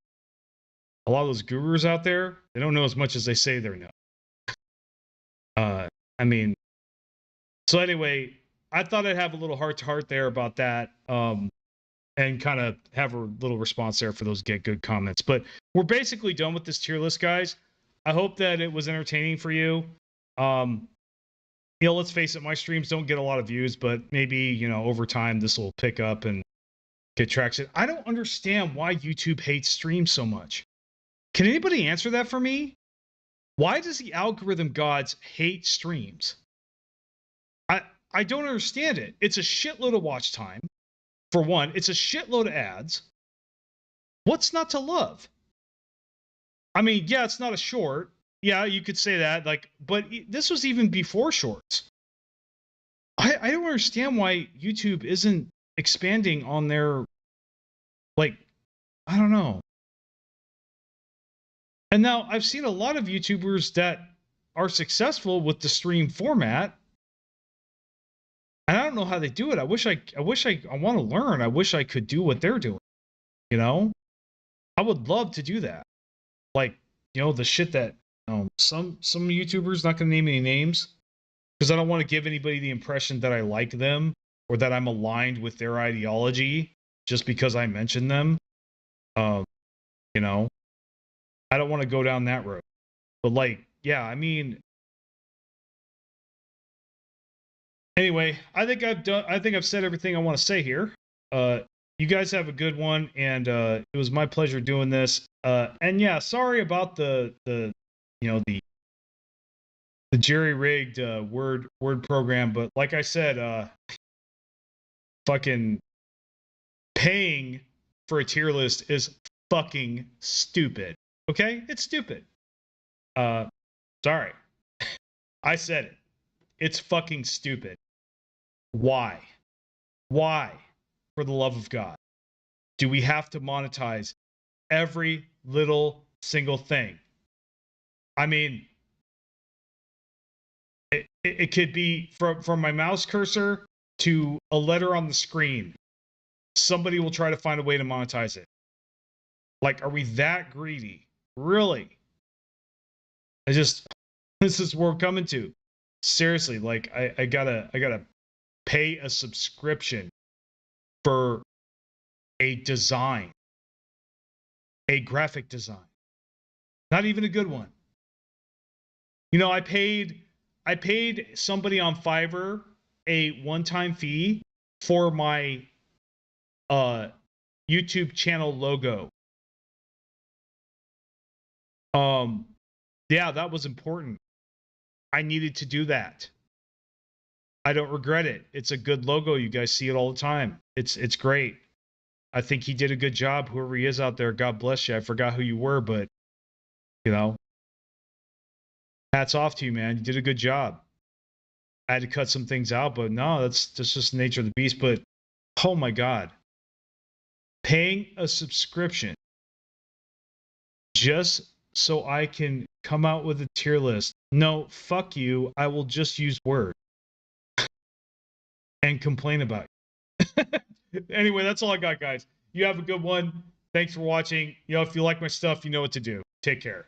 A lot of those gurus out there, they don't know as much as they say they know. I mean, so anyway, I thought I'd have a little heart-to-heart there about that, and kind of have a little response there for those get good comments. But we're basically done with this tier list, guys. I hope that it was entertaining for you. You know, let's face it, my streams don't get a lot of views, but maybe, you know, over time this will pick up and get traction. I don't understand why YouTube hates streams so much. Can anybody answer that for me? Why does the algorithm gods hate streams? I don't understand it. It's a shitload of watch time. For one, it's a shitload of ads. What's not to love? I mean, yeah, it's not a short. Yeah, you could say that, like, but this was even before shorts. I don't understand why YouTube isn't expanding on their, like, I don't know. And now I've seen a lot of YouTubers that are successful with the stream format, and I don't know how they do it. I want to learn. I wish I could do what they're doing. You know, I would love to do that. Like, you know, the shit that some YouTubers, not gonna name any names, because I don't want to give anybody the impression that I like them or that I'm aligned with their ideology just because I mentioned them. You know, I don't want to go down that road. But like, yeah, I mean, anyway, I think I've said everything I want to say here. You guys have a good one, and it was my pleasure doing this. And yeah, sorry about the you know, the jerry-rigged word program, but like I said, fucking paying for a tier list is fucking stupid. Okay? It's stupid. Sorry. I said it. It's fucking stupid. Why? Why, for the love of God, do we have to monetize every little single thing? I mean, it could be from my mouse cursor to a letter on the screen. Somebody will try to find a way to monetize it. Like, are we that greedy? Really? This is where we're coming to. Seriously, like I gotta pay a subscription for a design, a graphic design. Not even a good one. You know, I paid somebody on Fiverr a one-time fee for my YouTube channel logo. Yeah, that was important. I needed to do that. I don't regret it. It's a good logo. You guys see it all the time. It's great. I think he did a good job. Whoever he is out there, God bless you. I forgot who you were, but you know, hats off to you, man. You did a good job. I had to cut some things out, but no, that's just the nature of the beast. But oh my God, paying a subscription just so I can come out with a tier list. No, fuck you. I will just use Word and complain about it. Anyway, that's all I got, guys. You have a good one. Thanks for watching. You know, if you like my stuff, you know what to do. Take care.